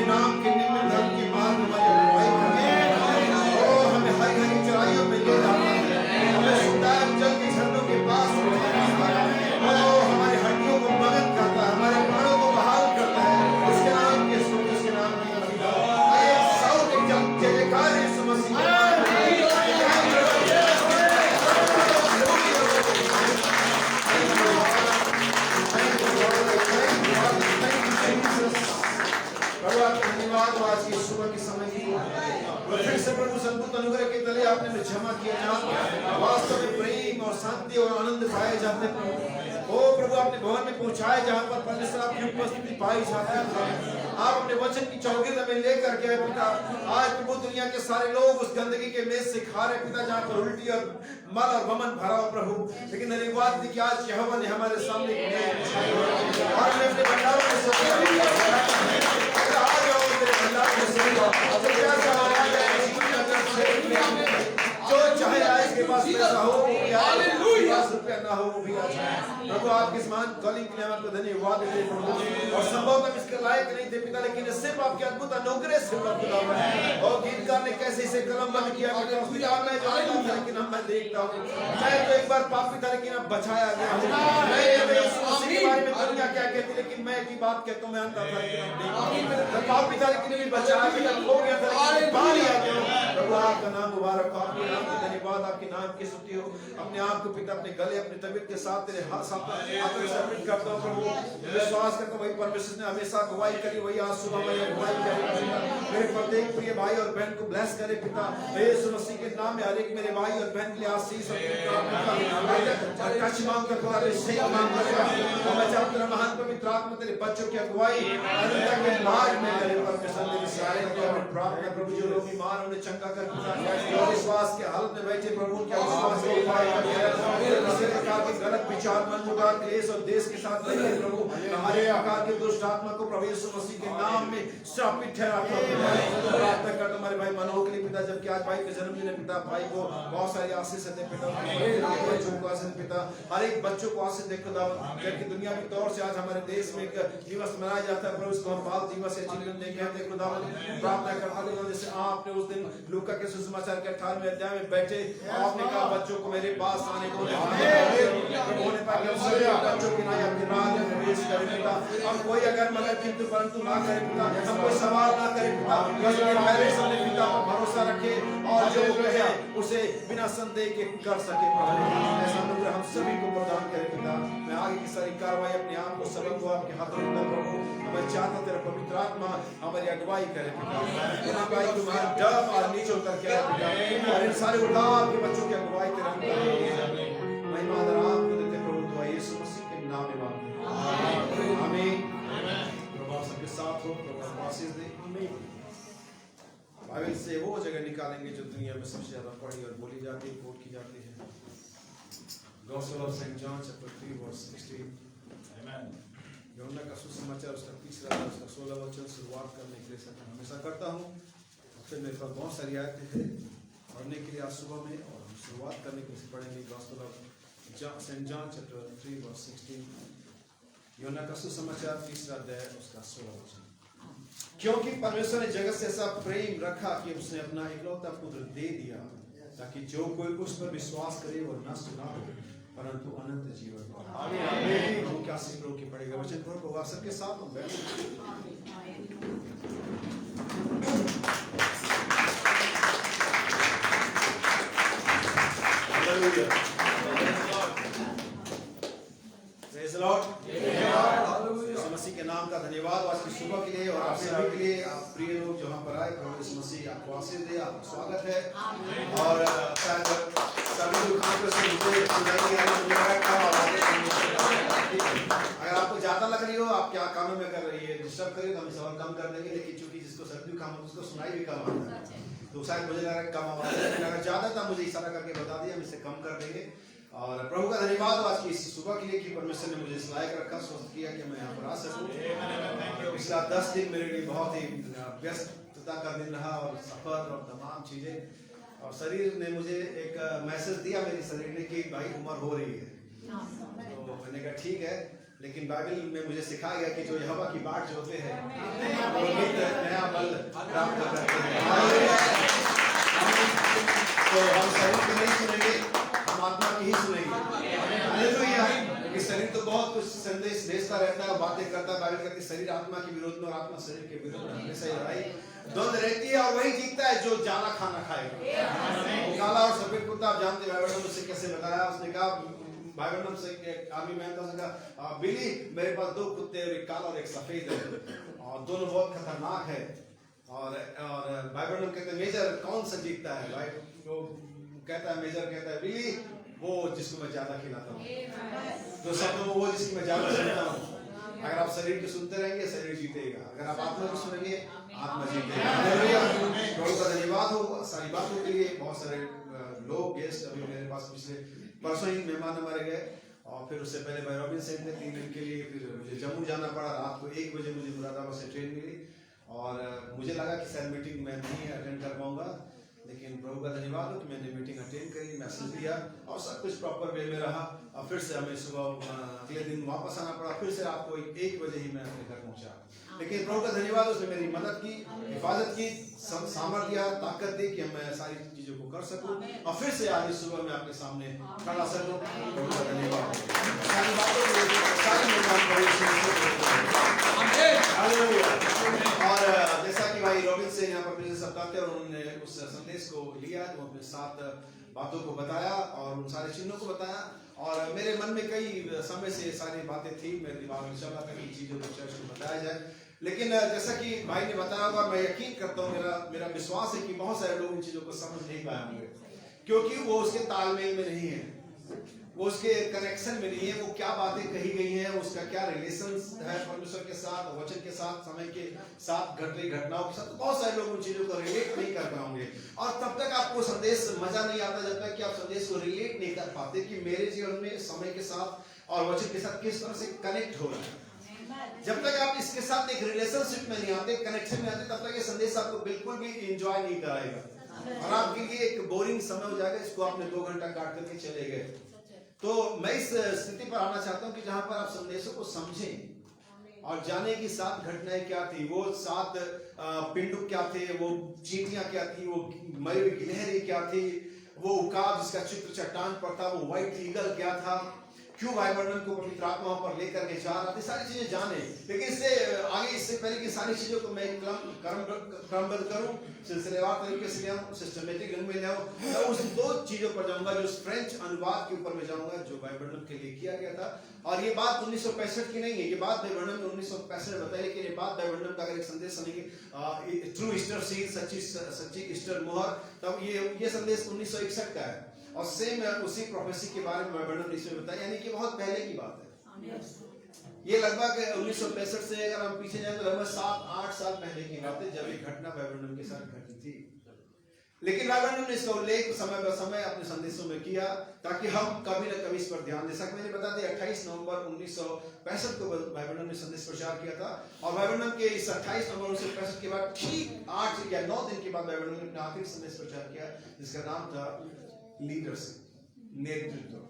तेरे नाम के निमित्त धर्म के मार्ग हमारी अगुवाई करते हैं। ओ हमें हरी हरी चराइयों में ले जाता है, हमें सुंदर जल के झरनों के पास ले जाता है। ओ हमारी हड्डियों को मदद करता है, हमारे प्राणों को बहाल करता है। उसके नाम के स्तुति, उसके नाम की जयकार यीशु मसीह। धन्यवाद आज की सुबह की समय की फिर से प्रभु संपूर्ण अनुग्रह के तले आपने हमें क्षमा किया, जहाँ वास्तव में प्रेम और शांति और आनंद पाए जाते हैं। ओ प्रभु आपने भवन में पहुंचाए जहाँ पर परमेश्वर आपकी उपस्थिति पाई जाती है। आप अपने वचन की चौकीद हमें लेकर के पिता, आज प्रभु दुनिया के सारे लोग उस गंदगी के मेज से खा रहे पिता, जहाँ पर उल्टी और मल और वमन भरा हो प्रभु। लेकिन धन्यवाद थी कि आज यहोवा ने हमारे सामने और हमें अपने भंडारों में जो चाहे आए के पास पैसा हो रुपया ना हो वो भी आ जाए प्रभु। आपके समान कॉलिंग के लिए आपको धन्यवाद देते हैं प्रभु। और संभव हम इसके लायक नहीं थे पिता, लेकिन सिर्फ आपके अद्भुत अनुग्रह से और गीतकार ने कैसे इसे कलम बंद किया, लेकिन हम मैं देखता हूँ मैं तो एक बार पापी था लेकिन अब बचाया गया। के बारे में दुनिया क्या कहती, लेकिन मैं की बात कहता हूँ, मैं अंधा था पापी था लेकिन भी बचाया गया, हो गया था। प्रभु आपका नाम मुबारक हो, आपके नाम की धन्यवाद, आपके नाम की स्तुति हो। अपने आप को पिता अपने गले अपनी तबीयत के साथ तेरे हाथ सबमिट करता हूं प्रभु। विश्वास करता हूं वही परमेश्वर ने हमेशा अगुवाई करी, वही आज सुबह मेरी अगुवाई करेगा। मेरे प्रत्येक प्रिय भाई और बहन को ब्लेस करे पिता, यीशु मसीह के नाम में। हर एक मेरे भाई और बहन के लिए आशीष टच मांग कर और मैं चाहता हूं महान पवित्र आत्मा तेरे बच्चों की अगुवाई के मार्ग में करे परमेश्वर। तेरे सारे प्रार्थना प्रभु, जो लोग बीमार उन्हें चंगा कर पिता, विश्वास के हालत में बैठे प्रभु उनके विश्वास को उपाय कर किसी प्रकार के गलत विचार मन मुटाव क्लेश और देश के साथ बैठे प्रभु, हमारे प्रकार के दुष्ट आत्मा को प्रभु यीशु मसीह के नाम में श्रापित ठहरा प्रार्थना कर हमारे भाई मनोह के लिए पिता, जबकि आज भाई के जन्मदिन है पिता, भाई को बहुत सारी आशीष देते पिता, बच्चों को आशीष पिता, हर एक बच्चों को आशीष दे खुदा। जबकि दुनिया के तौर से आज हमारे देश में एक दिवस मनाया जाता है प्रभु, इसको हम बाल दिवस या चिल्ड्रन डे कहते हैं खुदा। प्रार्थना करता हूं जैसे आपने उस दिन लूका के सुसमाचार के 18वें अध्याय में बैठे, आपने कहा बच्चों को मेरे पास आने को बच्चों की ना अपने राज में प्रवेश करे पिता। हम कोई अगर मगर किंतु परंतु ना करे पिता, हम कोई सवाल ना करे पिता, बस पहले सबने पिता पर भरोसा रखे और जो कहे उसे बिना संदेह के कर सके। ऐसा अनुग्रह हम सभी को प्रदान करे पिता। मैं आगे की सारी कार्रवाई अपने आप को सबक को आपके हाथों में देता प्रभु। मैं चाहता तेरा पवित्र आत्मा हमारी अगुवाई करे पिता, अगुवाई तुम्हारा डर और नीचे उतर के पिता, और इन सारे उठाव के बच्चों की अगुवाई तेरा महिमा आपको देते प्रभु, दुआ यीशु मसीह के नाम में मांगते हैं, आमीन। प्रभु सबके साथ हो, प्रभु आशीष दे, आमीन। बाइबल से वो जगह निकालेंगे जो दुनिया में सबसे ज्यादा पढ़ी और बोली जाती है, कोट की जाती है। Gospel of St. John chapter 3 verse 16. Amen. यूहन्ना का सुसमाचार उसका 3 उसका 16 वचन शुरुआत करने के लिए मैं हमेशा करता हूँ। फिर मेरे पास बहुत सारी आयतें हैं पढ़ने के लिए आज सुबह में, और हम शुरुआत करने के लिए पढ़ेंगे Gospel of St. John chapter 3 verse 16. यूहन्ना का सुसमाचार 3 अध्याय उसका 16 वचन। क्योंकि परमेश्वर ने जगत से ऐसा प्रेम रखा कि उसने अपना इकलौता पुत्र दे दिया, ताकि जो कोई उस पर विश्वास करे वो नष्ट न हो परंतु अनंत जीवन पाए। आमीन। हम क्या सीख लोग की पड़ेगा वचन पर होगा सबके साथ हम बैठे। Hallelujah, praise the Lord. Yeshu Masih के नाम का धन्यवाद आज की सुबह के लिए और आप सभी के लिए। आप प्रिय लोग जो यहाँ पर आए, प्रभु यीशु मसीह आपको आशीष दे, आपका स्वागत है। और शायद सभी दुकानों से अगर आपको ज्यादा लग रही हो, आप क्या कानों में कर रही है, डिस्टर्ब करिए तो हम इसे और कम कर देंगे। लेकिन चूंकि जिसको सर्दी काम उसको सुनाई भी कम आता है, तो शायद मुझे लग रहा है कम आवाज है, लेकिन अगर ज्यादा था मुझे इशारा करके बता दिया, हम इसे कम कर देंगे। और प्रभु का धन्यवाद आज की इस सुबह के लिए कि परमेश्वर ने मुझे इस लायक रखा, स्वस्थ किया कि मैं यहाँ पर आ सकूं। पिछला 10 दिन मेरे लिए बहुत ही व्यस्तता का दिन रहा, और सफर और तमाम चीजें, और शरीर ने मुझे एक मैसेज दिया मेरे शरीर ने कि भाई उम्र हो रही है। तो मैंने कहा ठीक है, लेकिन बाइबल में मुझे सिखाया गया कि जो यहोवा की बाट जोते हैं वो नित्य नया बल प्राप्त करते हैं। तो हम शरीर की नहीं सुनेंगे, हम आत्मा की ही सुनेंगे। हालेलुया। क्योंकि शरीर तो बहुत कुछ संदेश भेजता रहता है, बातें करता है। बाइबल कहती है शरीर आत्मा के विरोध में और आत्मा शरीर के विरोध में हमेशा लड़ाई द्वंद रहती है, और वही जीतता है जो जाला खाना खाएगा। काला और सफेद कुत्ता, आप जानते हैं बाइबल ने उससे कैसे बताया। उसने कहा, बाइबल में से आदमी में था, बिली मेरे पास 2 कुत्ते और एक काला और एक सफेद है, और दोनों बहुत खतरनाक है। और बाइबल में कहते हैं मेजर कौन सा जीतता है? भाई वो कहता है, मेजर कहता है बिली वो जिसको मैं ज्यादा खिलाता हूँ, तो सब वो जिसकी मैं ज्यादा सुनता हूँ। अगर आप शरीर की सुनते रहेंगे शरीर जीतेगा, अगर आप आत्मा की सुनेंगे आत्मा जीतेगा। प्रभु का धन्यवाद हो सारी बातों के लिए। बहुत सारे लोग गेस्ट अभी मेरे पास पिछले परसों ही मेहमान हमारे गए, और फिर उससे पहले मैं रॉबिन सेंट में 3 दिन के लिए, फिर मुझे जम्मू जाना पड़ा। रात को 1 बजे मुझे मुरादाबाद से ट्रेन मिली, और मुझे लगा कि शायद मीटिंग मैं नहीं अटेंड कर पाऊंगा, लेकिन प्रभु का धन्यवाद हो कि मैंने मीटिंग अटेंड करी, मैसेज दिया, और सब कुछ प्रॉपर वे में रहा। और फिर से हमें सुबह अगले दिन वापस आना पड़ा, फिर से रात को 1 बजे ही मैं अपने घर पहुंचा। लेकिन प्रभु का धन्यवाद, उसने मेरी मदद की, हिफाजत की, सामर्थ्य दिया, ताकत दी कि मैं सारी चीजों को कर सकूं, और फिर से आज सुबह मैं आपके सामने खड़ा सकूं। प्रभु का धन्यवाद। सारी बातों और जैसा कि भाई रॉबिन से यहाँ पर प्रेजेंस बताते हैं, और उन्होंने उस संदेश को लिया, वो अपने 7 बातों को बताया और उन सारे चिन्हों को बताया। और मेरे मन में कई समय से सारी बातें थी, मेरे दिमाग में चला था कि चीजों को चर्च को बताया जाए। लेकिन जैसा कि भाई ने बताया होगा, मैं यकीन करता हूँ, मेरा विश्वास है कि बहुत सारे लोग इन चीजों को समझ नहीं पाए होंगे, क्योंकि वो उसके तालमेल में नहीं है, वो उसके कनेक्शन में नहीं है। वो क्या बातें कही गई हैं, उसका क्या रिलेशन है परमेश्वर के साथ, वचन के साथ, समय के साथ, घट रही घटनाओं के साथ। तो बहुत सारे लोग उन चीजों को रिलेट नहीं कर पाएंगे, और तब तक आपको संदेश मजा नहीं आता जब तक कि आप संदेश को रिलेट नहीं कर पाते कि मेरे जीवन में समय के साथ और वचन के साथ किस तरह से कनेक्ट हो रहा है। जब तक आप इसके साथ एक रिलेशनशिप में नहीं आते, कनेक्शन में आते, तब तक ये संदेश आपको बिल्कुल भी एंजॉय नहीं कराएगा, और आपके लिए एक बोरिंग समय हो जाएगा। इसको आपने 2 घंटा काट करके चले गए। तो मैं इस स्थिति पर आना चाहता हूं कि जहां पर आप संदेशों को समझें और जाने की 7 घटनाएं क्या थी, वो 7 पिंडुक क्या थे, वो चींटियां क्या थी, वो मरी हुई गिलहरी क्या थी, वो उकाब जिसका चित्र चट्टान पर था, वो व्हाइट ईगल क्या था, क्यों भाई वर्णन को पवित्र आत्मा पर लेकर के जा रहा था, सारी चीजें जाने। लेकिन इससे पहले की सारी चीजों को मैं क्रमबद्ध करूं, सिलसिलेवार तरीके से ले आऊं, सिस्टमेटिक ढंग में ले आऊं, मैं उस 2 चीजों पर जाऊंगा, जो फ्रेंच अनुवाद के ऊपर में जाऊंगा, जो भाई वर्णन के लिए किया गया था। और ये बात 1965 की नहीं है, ये बात भाई वर्णन में 1965 बताई, लेकिन ये बात भाई वर्णन का अगर एक संदेश सुनेंगे, ट्रू ईस्टर सील, सच्ची ईस्टर मोहर, तब ये संदेश 1961 का है, और सेम उसी प्रोफेसी के बारे में वर्णन इसमें बताया, यानी कि बहुत पहले की बात है। ये लगभग 1965 से अगर हम पीछे जाए तो लगभग 7-8 साल पहले की बात है, जब एक घटना वर्णन के साथ घटी थी। लेकिन वर्णन ने इसका उल्लेख समय ब समय अपने संदेशों में किया, ताकि हम कभी न कभी इस पर ध्यान दे सकें। मैंने बता दिया 28 नवंबर 1965 को वर्णन ने संदेश प्रचार किया था, और वर्णन के इस 28 नवंबर 1965 के बाद ठीक 8 या 9 दिन के बाद वर्णन ने अपना आखिरी संदेश प्रचार किया, जिसका नाम था लीडरशिप, नेतृत्व।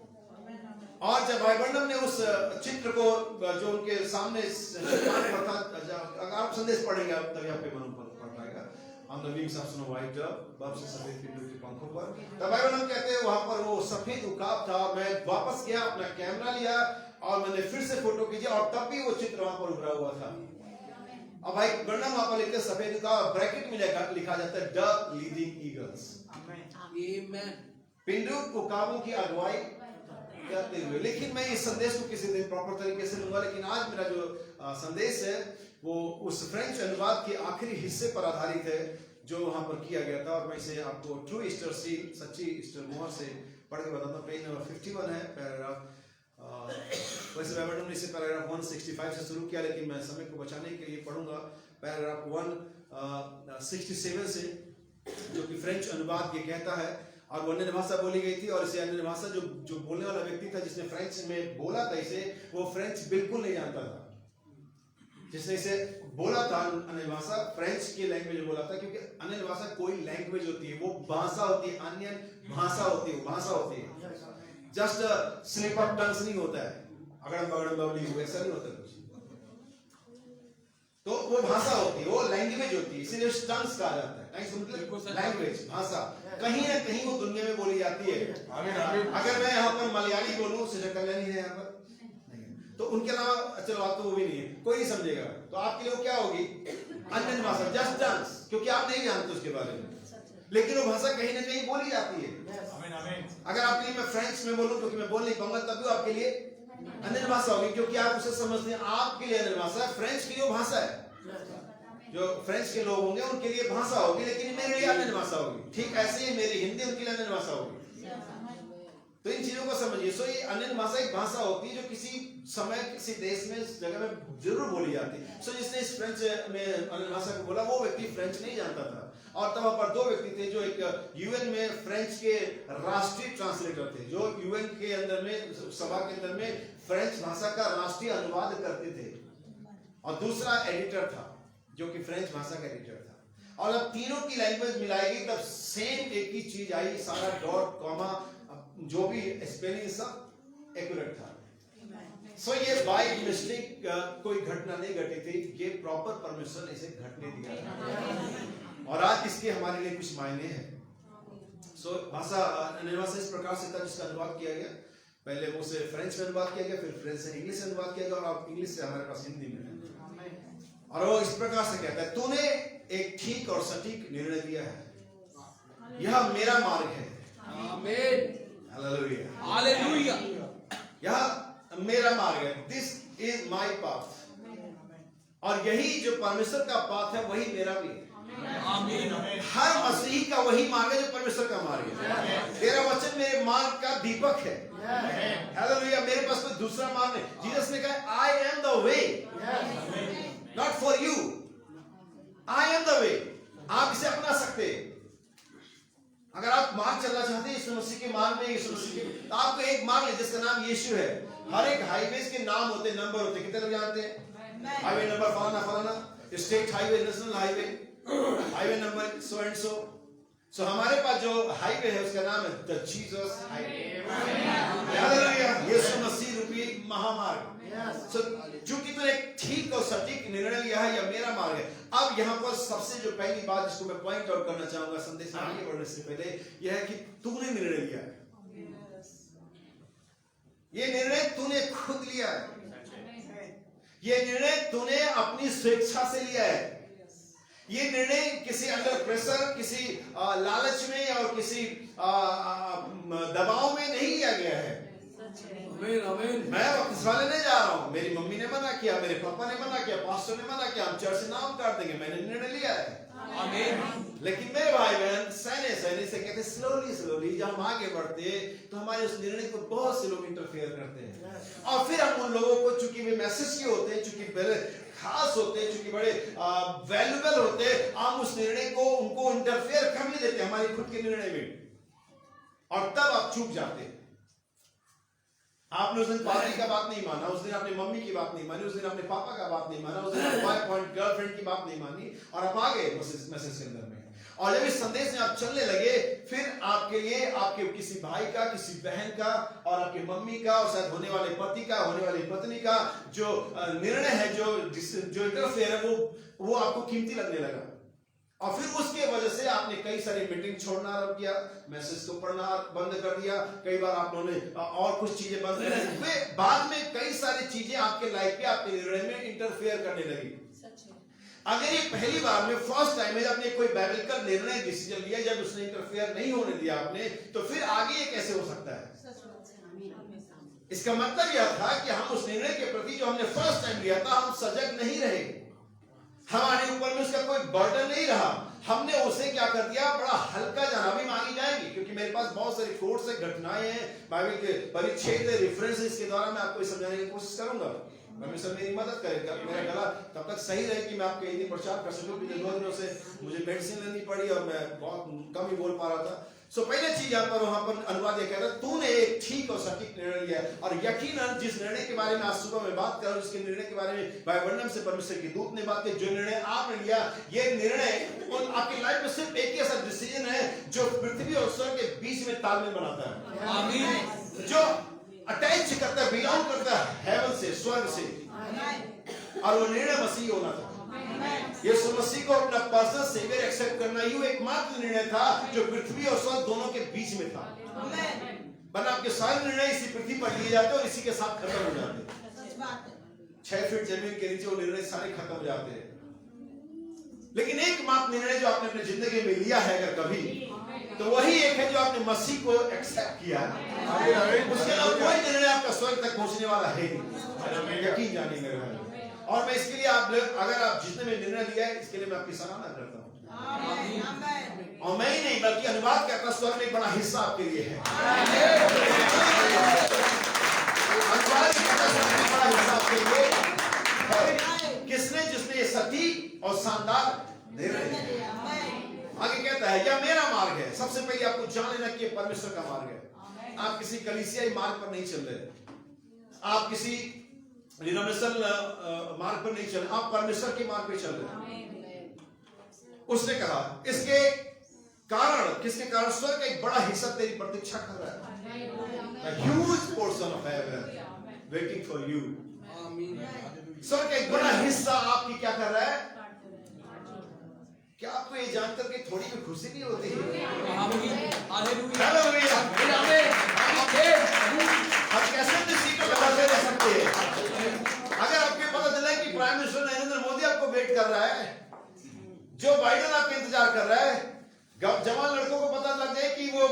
और जब भाई वर्णन ने उस चित्र को जो उनके सामने था, अगर आप संदेश पढ़ेंगे तभी आपके मन पर पड़ पाएगा। हम नबी साहब सुनो व्हाइट बर्फ से सफेद पिंडों के पंखों पर, तब भाई वर्णन कहते हैं वहां पर वो सफेद उकाब था। मैं वापस गया, अपना कैमरा लिया और मैंने फिर से फोटो खींची, और तब भी वो चित्र वहां पर उभरा हुआ था। अब भाई वर्णन वहां पर लिखते सफेद उकाब, ब्रैकेट में लिखा जाता है द लीडिंग ईगल्स, पिंडुक उकाबों की अगुवाई करते हुए। लेकिन मैं इस संदेश को किसी दिन प्रॉपर तरीके से लूंगा, लेकिन आज मेरा जो संदेश है वो उस फ्रेंच अनुवाद के आखिरी हिस्से पर आधारित है, जो वहां पर किया गया था। और मैं इसे आपको ट्रू ईस्टर सील, सच्ची ईस्टर मोहर से पढ़ के बताता हूँ। पेज नंबर 51 है, पैराग्राफ, वैसे मैंने इसे पैराग्राफ 165 से शुरू किया, लेकिन मैं समय को बचाने के लिए पढ़ूंगा पैराग्राफ 167 से, जो कि फ्रेंच अनुवाद ये कहता है। और वो अन्य भाषा बोली गई थी, और इसे अन्य भाषा जो बोलने वाला व्यक्ति था जिसने फ्रेंच में बोला था इसे, वो फ्रेंच बिल्कुल नहीं जानता था। जिसने इसे बोला था अन्य भाषा, फ्रेंच की लैंग्वेज बोला था, क्योंकि अन्य भाषा कोई लैंग्वेज होती है, वो भाषा होती है, अन्य भाषा होती है, वो भाषा होती है, जस्ट स्लिप ऑफ टंग्स नहीं होता है। अगड़म बगड़म बबली हुए, ऐसा नहीं होता कुछ। तो वो भाषा होती है, वो लैंग्वेज होती है, इसीलिए टंग्स कहा जाता है। टंग्स मतलब लैंग्वेज, भाषा। कहीं ना कहीं वो दुनिया में बोली जाती है। अगर मैं यहाँ पर मलयाली बोलूं, सिस्टर कल्याणी है यहाँ पर, तो उनके अलावा चलो बात तो वो भी नहीं है, कोई नहीं समझेगा। तो आपके लिए वो क्या होगी? अन्य भाषा, जस्ट डांस, क्योंकि आप नहीं जानते उसके बारे में, लेकिन वो भाषा कहीं ना कहीं बोली जाती है। अगर आपके लिए मैं फ्रेंच में बोलूं, क्योंकि मैं बोल नहीं पाऊंगा, तब भी आपके लिए अन्य भाषा होगी, क्योंकि आप उसे समझते हैं। आपके लिए अन्य भाषा है, फ्रेंच की वो भाषा है, जो फ्रेंच के लोग होंगे उनके लिए भाषा होगी, लेकिन मेरे लिए अन्य भाषा होगी। ठीक ऐसे ही मेरी हिंदी उनके लिए अन्य भाषा होगी। तो इन चीजों को समझिए। सो ये अन्य भाषा एक भाषा होती है जो किसी समय, किसी देश में, जगह में जरूर बोली जाती है। सो जिसने इस फ्रेंच में अन्य भाषा को बोला, वो व्यक्ति फ्रेंच नहीं जानता था। और तब वहां पर दो व्यक्ति थे जो एक यूएन में फ्रेंच के राष्ट्रीय ट्रांसलेटर थे, जो यूएन के अंदर में, सभा के अंदर में फ्रेंच भाषा का राष्ट्रीय अनुवाद करते थे। और दूसरा एडिटर था, जो कि फ्रेंच भाषा का एडिटर था। और जब तीनों की लैंग्वेज मिलाएगी, तब सेम एक ही चीज आई, सारा डॉट कॉमा जो भी स्पेलिंग सब एक्यूरेट था। सो ये बाय मिस्टेक कोई घटना नहीं घटी थी, ये प्रॉपर परमिशन इसे घटने दिया था। और आज इसके हमारे लिए कुछ मायने हैं। सो भाषा, अन्य भाषा इस प्रकार से था जिसका अनुवाद किया गया। पहले वो से फ्रेंच में अनुवाद किया गया, फिर फ्रेंच से इंग्लिश में अनुवाद किया गया, और अब इंग्लिश से हमारे पास हिंदी में है। और वो इस प्रकार से कहता है, तूने एक ठीक और सटीक निर्णय लिया है, यह मेरा मार्ग है। आमीन, हालेलुया, हालेलुया। यह मेरा मार्ग है, दिस इज माय पाथ। और यही जो परमेश्वर का पाथ है, वही मेरा भी है। आमीन। हर मसीही का वही मार्ग है जो परमेश्वर का मार्ग है। तेरा वचन मेरे मार्ग का दीपक है। हालेलुया। मेरे पास कोई दूसरा मार्ग नहीं। जीसस ने कहा, I am the way, not for you, I am the way. आप इसे अपना सकते हैं। अगर आप मार्ग चलना चाहते हैं यीशु मसीह के मार्ग में, यीशु मसीह के, तो आपको एक मार्ग है जिसका नाम यीशु है। हर एक हाईवेज के नाम होते, नंबर होते। कितने लोग जानते हैं? हाईवे नंबर फलाना फलाना, state highway, national highway, highway number so and so. So हमारे पास जो हाईवे है उसका नाम है the Jesus highway. Hallelujah. Yeshu Masih रूपी महामार्ग। सो चूंकि तूने एक ठीक और सटीक निर्णय लिया है, यह मेरा मार्ग है। अब यहाँ पर सबसे जो पहली बात जिसको मैं पॉइंट आउट करना चाहूंगा संदेश में आगे बढ़ने से पहले, यह है कि तूने निर्णय लिया है। ये निर्णय तूने खुद लिया है। ये निर्णय तूने अपनी स्वेच्छा से लिया है। ये निर्णय किसी अंडर प्रेशर, किसी लालच में और किसी दबाव में नहीं लिया गया है। मैं बपतिस्मा लेने जा रहा हूँ, मेरी मम्मी ने मना किया, मेरे पापा ने मना किया, पास्टर ने मना किया, हम चर्च से नाम काट देंगे, मैंने निर्णय लिया है। आमीन। लेकिन मेरे भाई बहन सहने से कहते स्लोली स्लोली जब हम आगे बढ़ते तो हमारे उस निर्णय को बहुत से लोग इंटरफेयर करते हैं। और फिर हम उन लोगों को, चूंकि वे मैसेज के होते हैं, चूंकि बड़े खास होते हैं, चूंकि बड़े वैल्यूएबल होते हैं, हम उस निर्णय को उनको इंटरफेयर करने देते हैं हमारे खुद के निर्णय में, और तब आप चूक जाते हैं। आपने उस दिन पादरी का बात नहीं माना, उस दिन आपने मम्मी की बात नहीं मानी, उस दिन आपने पापा का बात नहीं माना, उस दिन बॉयफ्रेंड गर्लफ्रेंड की बात नहीं मानी, और आप आ गए मैसेज के अंदर में। और जब इस संदेश में आप चलने लगे, फिर आपके लिए आपके किसी भाई का, किसी बहन का, और आपके मम्मी का, और शायद होने वाले पति का, होने वाली पत्नी का जो निर्णय है, जो इंटरफेयर है, वो आपको कीमती लगने लगा। और फिर उसके वजह से आपने कई सारी मीटिंग छोड़ना आरंभ किया, मैसेज को पढ़ना बंद कर दिया, कई बार आप लोगों ने और कुछ चीजें बंद कर दी। बाद में कई सारी चीजें आपके लाइफ पे, आपके निर्णय में इंटरफेयर करने लगी। अगर ये पहली बार में, फर्स्ट टाइम में आपने कोई बाइबलिकल निर्णय, डिसीजन लिया, जब उसने इंटरफेयर नहीं होने दिया आपने, तो फिर आगे ये कैसे हो सकता है? इसका मतलब यह था कि हम उस निर्णय के प्रति जो हमने फर्स्ट टाइम लिया था, हम सजग नहीं रहे, हमारे ऊपर में उसका कोई बर्डन नहीं रहा। हमने उसे क्या कर दिया, बड़ा हल्का जाना। भी मांगी जाएगी क्योंकि मेरे पास बहुत सारी कोट्स है, घटनाएं हैं, बाइबल के परिच्छेद, रेफरेंसेस के द्वारा मैं आपको समझाने की कोशिश करूंगा। परमेश्वर मेरी मदद करेगा, मेरा गला तब तक सही रहे कि मैं आपके हिंदी प्रचार कर सकूं। पिछले 2 दिनों से मुझे मेडिसिन लेनी पड़ी और मैं बहुत कम ही बोल पा रहा था। सो पहले चीज यहाँ पर, वहां पर अनुवाद यह कहता है, तूने एक ठीक और सटीक निर्णय लिया। और यकीनन जिस निर्णय के बारे में आज सुबह में बात कर रहा हूं, उसके निर्णय के बारे में बाइबल से परमेश्वर की दूत ने बात की। जो निर्णय आपने लिया, ये निर्णय आपकी लाइफ में सिर्फ एक ही ऐसा डिसीजन है जो पृथ्वी और स्वर्ग के बीच में तालमेल बनाता है। आमीन। जो अटैच करता है, बिलोंग करता है हेवन से, स्वर्ग से, और वो निर्णय मसीह होना था। यीशु मसीह को अपना पर्सनल सेवियर एक्सेप्ट करना ही वो एकमात्र निर्णय था जो पृथ्वी और स्वर्ग दोनों के बीच में था। वरना आपके सारे निर्णय इसी पृथ्वी पर लिए जाते और इसी के साथ खत्म हो जाते। 6 फीट जमीन के नीचे वो निर्णय सारे खत्म हो जाते हैं। लेकिन एकमात्र निर्णय जो आपने अपनी जिंदगी में लिया है अगर कभी, तो वही एक है जो आपने मसीह को एक्सेप्ट किया है। उसके अलावा कोई निर्णय आपका स्वर्ग तक पहुंचने वाला है नहीं। यकीन जानिए मेरे भाई। और मैं इसके लिए आप लोग, अगर आप जितने में निर्णय लिया है, इसके लिए मैं आपकी सराहना करता हूँ। और मैं ही नहीं बल्कि अनुवाद करता स्वर्ग में एक बड़ा हिस्सा आपके लिए है। अनुवाद करता स्वर्ग में बड़ा हिस्सा आपके लिए है। किसने? जिसने ये सटीक और शानदार निर्णय लिया। आगे कहता है यह मेरा मार्ग है। सबसे पहले आपको जान लेना कि परमेश्वर का मार्ग है। आप किसी कलीसियाई मार्ग पर नहीं चल रहे, आप किसी डिनोमिनेशनल मार्ग पर नहीं चल रहे, आप परमेश्वर के मार्ग पे चल रहे। उसने कहा इसके कारण, किसके कारण? स्वर्ग का एक बड़ा हिस्सा तेरी प्रतीक्षा कर रहा है। A huge portion of heaven waiting for you। स्वर्ग का एक बड़ा हिस्सा आपकी क्या कर रहा है? क्या आपको ये जानकर के थोड़ी भी खुशी नहीं होती है? हम कैसे अपनी सीटों पे बैठे रह सकते हैं? अगर आपको पता चला कि प्राइम मिनिस्टर नरेंद्र मोदी आपको वेट कर रहा है, जो बाइडेन आपका इंतजार कर रहा है, जवान लड़कों को पता लग जाए कि वो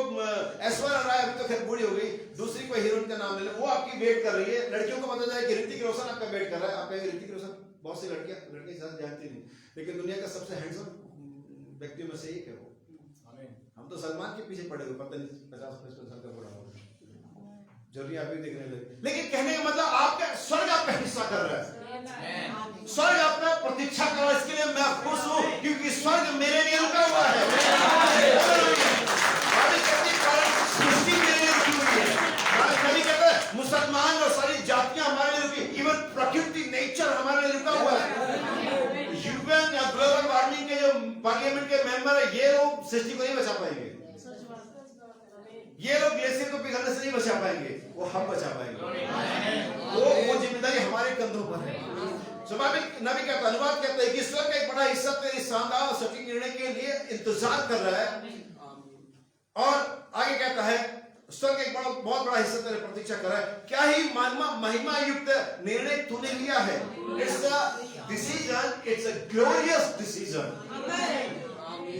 ऐश्वर्या राय अभी तो खैर बूढ़ी हो गई, दूसरी कोई हीरोइन का नाम ले लो, वो आपकी वेट कर रही है। लड़कियों को पता जाए कि ऋतिक रोशन आपका वेट कर रहा है। आप कहेंगे ऋतिक रोशन बहुत सी लड़के जानती नहीं, लेकिन दुनिया का सबसे हैंडसम व्यक्तियों में से एक है वो। हम तो सलमान के पीछे पड़े हुए, पता नहीं 50-50 साल का बड़ा होगा, जरूरी आप भी देखने लगे। लेकिन कहने का मतलब आपका स्वर्ग आपका हिस्सा कर रहा है, स्वर्ग आपका प्रतीक्षा कर रहा है। इसके लिए मैं खुश हूं क्योंकि स्वर्ग मेरे लिए रुका हुआ है। सृष्टि मेरे लिए रुकी हुई है। कभी कहता है मुसलमान और सारी जातियां हमारे लिए रुकी, इवन प्रकृति नेचर हमारे लिए रुका हुआ है। यूएन या ग्लोबल वार्मिंग के जो पार्लियामेंट के मेंबर है, ये लोग सृष्टि को नहीं बचा पाएंगे, ये लोग ग्लेशियर को पिघलने से नहीं बचा पाएंगे, वो हम बचा पाएंगे। वो जिम्मेदारी हमारे कंधों पर है। नबी का अनुवाद कहता है कि ईश्वर का एक बड़ा हिस्सा तेरे शानदार और सटीक निर्णय के लिए इंतजार कर रहा है। और आगे कहता है स्वर्ग एक बहुत बड़ा हिस्सा तेरे प्रतीक्षा कर रहा है। क्या ही महिमा युक्त निर्णय तूने लिया है। It's a decision, it's a glorious decision.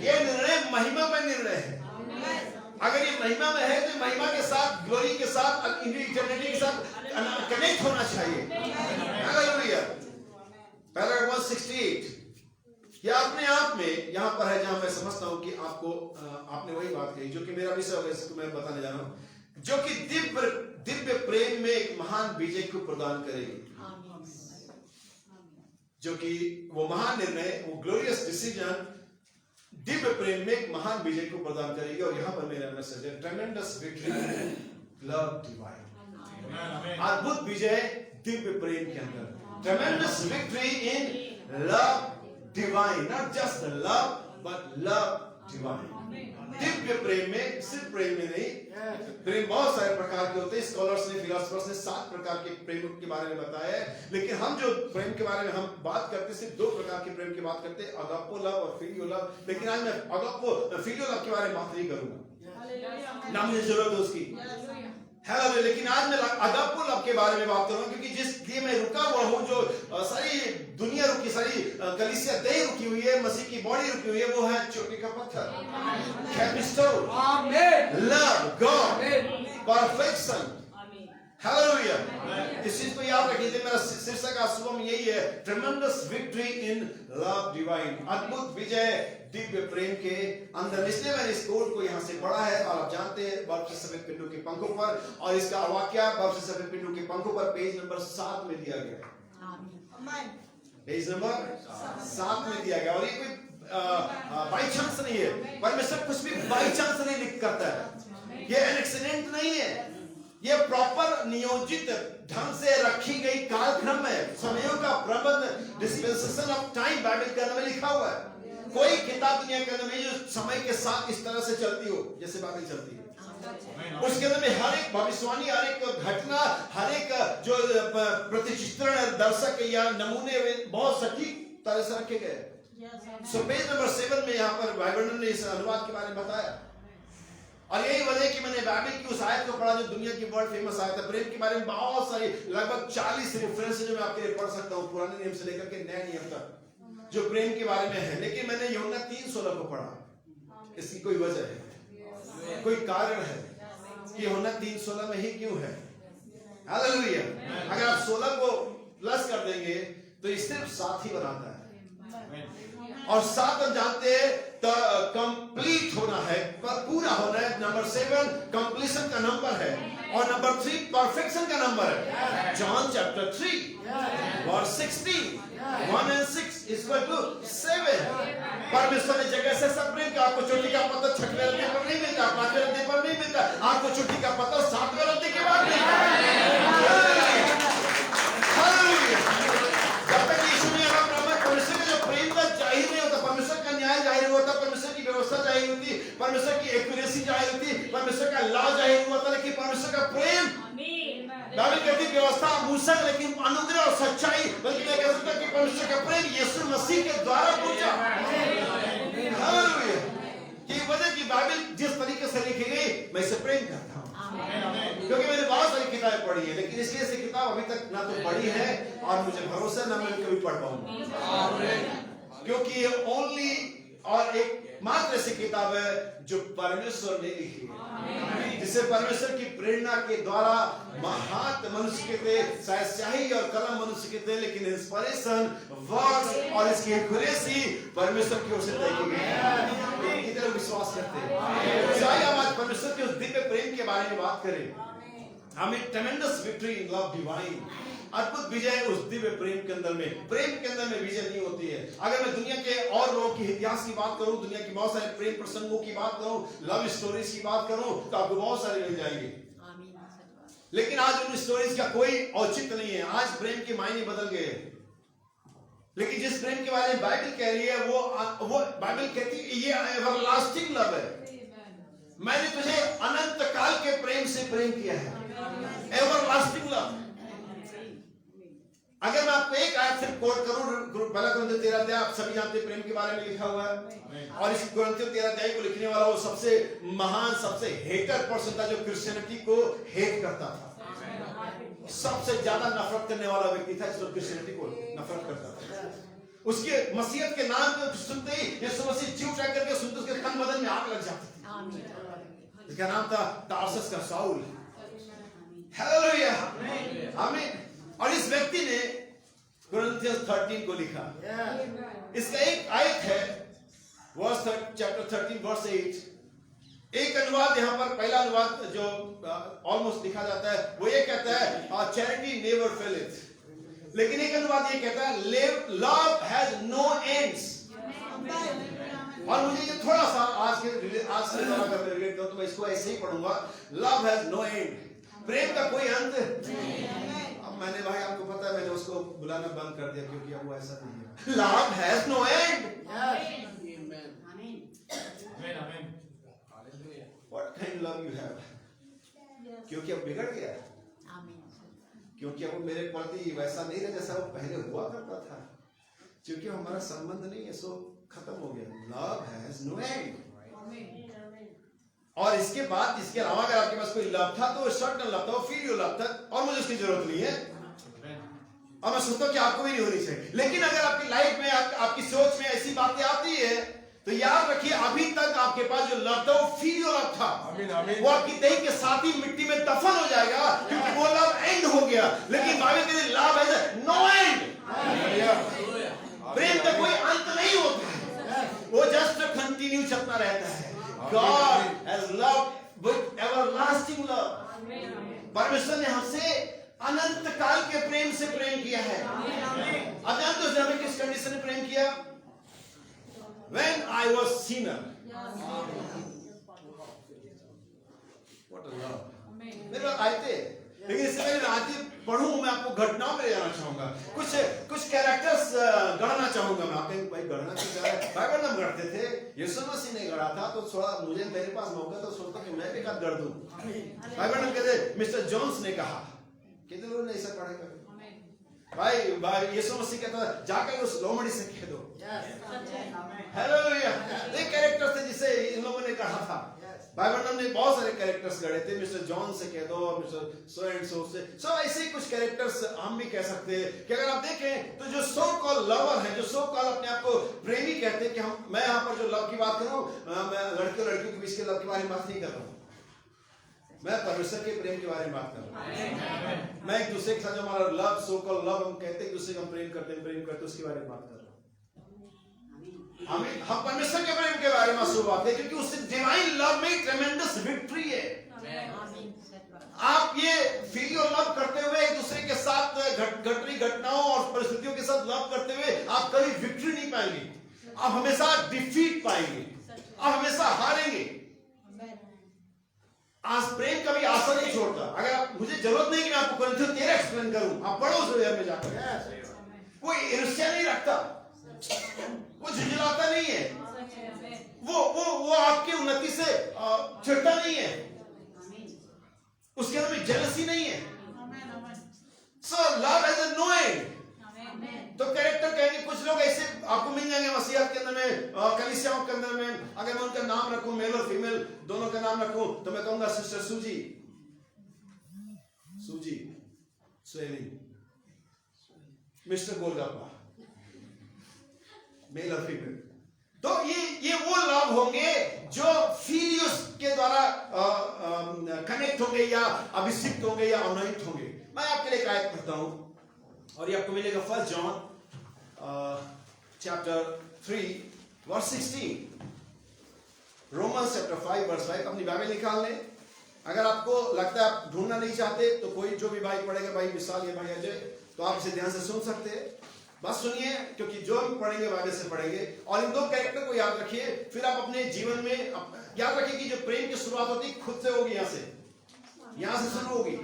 ये निर्णय महिमा में निर्णय है। अगर ये महिमा में है तो महिमा के साथ, ग्लोरी के साथ, इटर्निटी के साथ कनेक्ट होना चाहिए। हालेलुया। पैराग्राफ 168 यह अपने आप में यहां पर है जहां मैं समझता हूं कि आपको आपने वही बात कही जो कि मेरा विषय है, इसको मैं बताने जा रहा हूं, जो कि दिव्य प्रेम में एक महान विजय को प्रदान करेगी। जो कि वो महान निर्णय, वो ग्लोरियस डिसीजन दिव्य प्रेम में एक महान विजय को प्रदान करेगी। और यहां पर मेरा मैसेज है ट्रेमेंडस विक्ट्री लव डिवाइन। अद्भुत विजय दिव्य प्रेम के अंदर। ट्रेमेंडस victory in love divine, not just love but love divine. Divya प्रेम में, सिर्फ प्रेम में नहीं, प्रेम बहुत सारे प्रकार के होते हैं। स्कॉलर्स ने, फिलोसोफर्स ने 7 प्रकार के प्रेम के बारे में बताया है। लेकिन हम जो प्रेम के बारे में हम बात करते हैं, सिर्फ 2 प्रकार के प्रेम की बात करते हैं, अगापो लव और फिलियो लव। लेकिन आज मैं अगापो फिलियो लव के बारे में बात नहीं करूंगा, ना मुझे जरूरत है उसकी। हेलो, लेकिन आज मैं अगापो लव के बारे में बात करूंगा क्योंकि जिस लिए मैं रुका हुआ हूं, जो सारी दुनिया रुकी, सारी कलीसिया देह रुकी हुई है, मसीह की बॉडी रुकी हुई है, वो है चोटी का पत्थर, कैपिस्टोन, लव, गॉड, परफेक्शन। हालेलुया। इस चीज को याद रखिए। मेरा शीर्षक आज सुबह में यही है, ट्रेमेंडस विक्ट्री इन लव डिवाइन। अद्भुत विजय दिव्य प्रेम के अंदर। इसलिए मैंने इस कोट को यहाँ से पढ़ा है और आप जानते हैं बर्फ से सफेद पिंडों के पंखों पर, और इसका वाक्य बर्फ से सफेद पिंडों के पंखों पर पेज नंबर 7 में दिया गया है। पेज नंबर 7 में दिया गया। और ये कोई बाई चांस नहीं है। परमेश्वर कुछ भी बाई चांस नहीं लिख करता है। ये एन एक्सीडेंट नहीं है। ये प्रॉपर नियोजित ढंग से रखी गई कालक्रम है, समयों का प्रबंध, डिस्पेंसेशन ऑफ टाइम बाइबल में लिखा हुआ है। कोई किताब बात दुनिया के अंदर में जो समय के साथ इस तरह से चलती हो जैसे बातें चलती है, उसके अंदर में हर एक भविष्यवाणी, हर एक घटना, हर एक जो प्रतिचित्रण दर्शक या नमूने बहुत सटीक तरह से रखे गए। सो पेज नंबर 7 में यहाँ पर बाइबल ने इस अनुवाद के बारे में बताया, और यही वजह कि मैंने बाइबल की उस आयत को पढ़ा जो दुनिया की वर्ल्ड फेमस आयत है। प्रेम के बारे में बहुत सारी लगभग 40 रेफरेंस जो मैं आपके लिए पढ़ सकता हूँ पुराने नियम से लेकर के नए नियम तक जो प्रेम के बारे में है। लेकिन मैंने यूहन्ना 3:16 को पढ़ा। इसकी कोई वजह है, कोई कारण है कि यूहन्ना 3:16 में ही क्यों है। हालेलुया। अगर आप 16 को प्लस कर देंगे तो ये सिर्फ 7 ही बनाता है, और 7 हम जानते हैं तो कंप्लीट होना है, पर पूरा होना है। नंबर 7 कंप्लीशन का नंबर है, और नंबर 3 परफेक्शन का नंबर है। John chapter 3 verse 16 1 and 6 = 7। परमेश्वर ने जगह से सब प्रेम किया। आपको चोटी का पत्थर 6वें रत्ते पर नहीं मिलता, 5वें रत्ते पर नहीं मिलता, आपको चोटी का पत्थर 7वें रत्ते के बाद मिलता है। जब तक यीशु ने परमेश्वर का जो प्रेम का जाहिर नहीं होता, परमेश्वर का न्याय जाहिर होता, परमेश्वर की व्यवस्था जाहिर होती, परमेश्वर की एक्यूरेसी जाहिर होती, परमेश्वर का लॉ जाहिर हुआ था, लेकिन परमेश्वर का प्रेम, बाइबल कहती व्यवस्था मूसा, लेकिन अनुग्रह और सच्चाई, बल्कि मैं कह सकता कि परमेश्वर का प्रेम यीशु मसीह के द्वारा पहुंचा। हालेलुया। ये वजह की बाइबल जिस तरीके से लिखी गई, मैं इसे प्रेम करता हूँ क्योंकि मैंने बहुत सारी किताबें पढ़ी है, लेकिन इसलिए से किताब अभी तक ना तो पढ़ी है और मुझे भरोसा ना मैं कभी पढ़ पाऊंगा, क्योंकि ये ओनली और एक मात्र ऐसी किताब है जो परमेश्वर ने लिखी है, जिसे परमेश्वर की प्रेरणा के द्वारा महान मनुष्य के थे, शायद स्याही और कलम मनुष्य के थे, लेकिन इंस्पिरेशन वर्ड्स और इसकी एक्यूरेसी परमेश्वर की ओर से तय की गई है। कितने लोग विश्वास करते हैं? चाहे हम आज परमेश्वर के उस दिव्य प्रेम के बारे में बात करें, हमें ट्रेमेंडस विक्ट्री इन लव डिवाइन, अद्भुत विजय उस दिव्य प्रेम के अंदर में। प्रेम के अंदर में विजय नहीं होती है। अगर मैं दुनिया के और लोगों की इतिहास की बात करूं, दुनिया की बहुत सारे प्रेम प्रसंगों की बात करूं, लव स्टोरीज की बात करूं, तो आपको बहुत सारे मिल जाएंगे, लेकिन आज उन स्टोरीज का कोई औचित्य नहीं है। आज प्रेम के मायने बदल गए, लेकिन जिस प्रेम के बारे में बाइबल कह रही है वो बाइबल कहती है ये एवरलास्टिंग लव है। मैंने तुझे अनंत काल के प्रेम से प्रेम किया है, एवरलास्टिंग लव। अगर मैं आपको एक आयत से कोट करूं, पहला कुरिन्थियों 13 अध्याय, आप सभी जानते हैं प्रेम के बारे में लिखा हुआ है, और इस कुरिन्थियों 13 अध्याय को लिखने वाला वो सबसे महान, सबसे हेटर पर्सन था, जो क्रिश्चियनिटी को हेट करता था, सबसे ज्यादा नफरत करने वाला व्यक्ति था जो क्रिश्चियनिटी को नफरत करता था। उसके मसीहत के नाम को सुनते ही यीशु मसीह जीव ट्रैक करके सुनते उसके तन बदन में आग लग जाती थी। इसका नाम था तारसस का शाऊल। हालेलुया, आमीन। और इस व्यक्ति ने कुरिन्थियों 13 को लिखा। इसका एक आयत है वर्स चैप्टर 13 वर्स 8। एक अनुवाद यहाँ पर, पहला अनुवाद जो ऑलमोस्ट लिखा जाता है वो ये कहता है चैरिटी नेवर फेलeth, लेकिन एक अनुवाद ये कहता है लव हैज नो एंड्स। और मुझे ये थोड़ा सा आज से रिलेट करो तो मैं इसको ऐसे ही पढ़ूंगा, लव हैज नो एंड, प्रेम का कोई अंत नहीं। अब मैंने भाई आपको पता है मैंने उसको बुलाना बंद कर दिया क्योंकि अब वो ऐसा नहीं है। Love has no end. What kind of love you have? क्योंकि अब बिगड़ गया, क्योंकि अब मेरे प्रति वैसा नहीं रहा जैसा वो पहले हुआ करता था, क्योंकि हमारा संबंध नहीं है, सो खत्म हो गया। Love has no end। और इसके बाद, इसके अलावा अगर आपके पास कोई लव था तो शॉर्ट टर्म लव था, फीलियल लव था, और मुझे उसकी जरूरत नहीं है, और मैं सोचता हूं कि आपको भी नहीं होनी चाहिए। लेकिन अगर आपकी लाइफ में आपकी सोच में ऐसी बातें आती है तो याद रखिए अभी तक आपके पास जो लव था वो फीलियल लव था। वो आपकी देह के साथ ही मिट्टी में दफन हो जाएगा, क्योंकि वो लव एंड हो गया। लेकिन बाइबल कहती है लव हैज नो एंड। प्रेम का कोई अंत नहीं होता है, वो जस्ट कंटिन्यू चलता रहता है। God has loved with everlasting love। परमेश्वर ने हमसे अनंत काल के प्रेम से प्रेम किया है। अब जानते हो हमें किस कंडीशन में प्रेम किया? When I was sinner। What a love। मेरे पास आए थे, लेकिन इससे पहले आगे पढ़ूं, मैं आपको घटनाओं में ले जाना चाहूंगा, कुछ कैरेक्टर्स गढ़ना चाहूंगा मैं। आप कहेंगे भाई गढ़ना क्यों जा रहा है? बाइबल में गढ़ते थे, यीशु मसीह ने गढ़ा था, तो थोड़ा मुझे मेरे पास मौका तो सोचता कि मैं भी एक गढ़ दूं। बाइबल में कहते मिस्टर जोन्स ने कहा, कितने लोगों ने ऐसा पढ़ा कभी? भाई यीशु मसीह कहता है जाकर उस लोमड़ी से कह दो। हालेलुया। एक कैरेक्टर थे जिसे इन लोगों ने कहा था। बाइबल में बहुत सारे कैरेक्टर्स गढ़े थे, मिस्टर जॉन से कह दो, मिस्टर सो एंड सो से, सो ऐसे कुछ कैरेक्टर्स हम भी कह सकते हैं कि अगर आप देखें तो जो सो कॉल लवर है, जो सो कॉल अपने आप को प्रेमी कहते हैं, कि मैं यहाँ पर जो लव की बात कर रहा हूँ, मैं लड़के और लड़कियों के बीच के लव के बारे में बात नहीं कर रहा हूँ, मैं परमेश्वर के प्रेम के बारे में बात कर रहा हूँ। मैं एक दूसरे के साथ जो हमारा लव, सो कॉल लव हम कहते हैं, एक दूसरे को हम प्रेम करते उसके बारे में बात कर रहा हूँ। हम परमेश्वर के प्रेम के बारे में शुरू बात है, क्योंकि उससे डिवाइन लव में ट्रेमेंडस विक्ट्री है। आप ये फीलियो लव करते हुए एक दूसरे के साथ घटनी घटनाओं और परिस्थितियों के साथ लव करते हुए आप कभी विक्ट्री नहीं पाएंगे, आप हमेशा डिफीट पाएंगे, आप हमेशा हारेंगे। आज प्रेम कभी आशा नहीं छोड़ता। अगर आप, मुझे जरूरत नहीं कि मैं आपको कोरिन्थियों 13 एक्सप्लेन करूं, आप पढ़ो उस में जाकर। कोई ईर्ष्या नहीं रखता, वो झुंझलाता नहीं है, वो आपकी उन्नति से चिढ़ता नहीं है, उसके अंदर में जेलसी नहीं है। So love has no end. तो कैरेक्टर कहेंगे, कुछ लोग ऐसे आपको मिल जाएंगे मसीहत के अंदर में, कलीसियाओं के अंदर में। अगर मैं उनका नाम रखूं, मेल और फीमेल दोनों का नाम रखूं, तो मैं कहूंगा सिस्टर सूजी, स्वेलिंग, मिस्टर गोलगप्पा, मेल और फीमेल। तो ये वो लव होंगे जो फीलियोस के द्वारा कनेक्ट होंगे या अभिषिक्त होंगे या अनुहित होंगे। मैं आपके लिए एक आयत पढ़ता हूं और ये आपको मिलेगा 1 John chapter 3 verse 16, Romans chapter 5 verse 5। अपनी बाइबल निकाल लें। अगर आपको लगता है आप ढूंढना नहीं चाहते तो कोई जो भी भाई पढ़ेगा, भाई विशाल या भाई अजय, तो आप इसे ध्यान से सुन सकते हैं। बस सुनिए, क्योंकि जो हम पढ़ेंगे बाइबल से पढ़ेंगे। और इन दो कैरेक्टर को याद रखिए, फिर आप अपने जीवन में याद रखिए कि जो प्रेम की शुरुआत होती है खुद से होगी, यहां से शुरू होगी।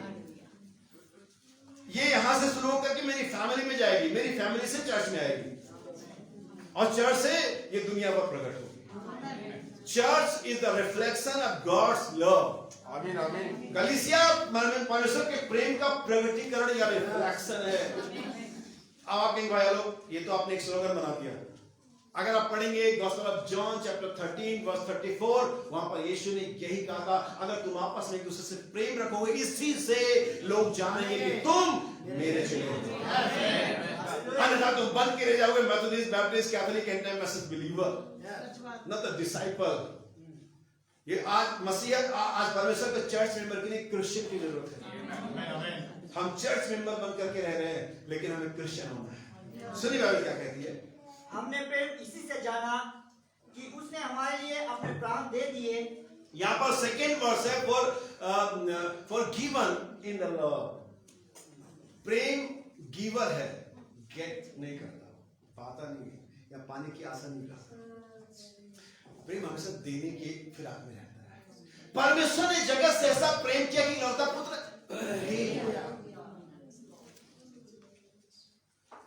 ये यहां से शुरू होकर के मेरी फैमिली में जाएगी, मेरी फैमिली से चर्च में आएगी, और चर्च से ये दुनिया पर प्रकट होगी। Church is the reflection of God's love. आमीन आमीन। कलीसिया परमेश्वर के प्रेम का प्रकटीकरण या रिफ्लेक्शन है। अब आप कहेंगे भाई लोग, ये तो आपने एक स्लोगन बना दिया। अगर आप पढ़ेंगे gospel of John chapter 13 verse 34, वहां पर यीशु ने यही कहा था, अगर तुम आपस में एक दूसरे से प्रेम रखोगे, इस चीज से लोग जानेंगे कि तुम मेरे चेले हो। अन्यथा तुम बन के रह जाओगे Methodist, Baptist, Catholic, anti believer, not the disciple. ये आज मसीहत, आज परमेश्वर के चर्च मेंबर के लिए क्रिश्चियन की जरूरत है। हम चर्च मेंबर बन करके रह रहे हैं, लेकिन हमें क्रिश्चियन होना है। सुनिए बाइबल क्या कहती है। हमने प्रेम इसी से जाना कि उसने हमारे लिए अपने प्राण दे दिए। यहाँ पर सेकेंड वर्स है, for given in the love. Prem giver है, गेट नहीं करता, पाता नहीं है या पाने की आशा नहीं करता। प्रेम हमेशा देने की फिराक में रहता है। परमेश्वर ने जगत से ऐसा प्रेम किया कि लौता पुत्र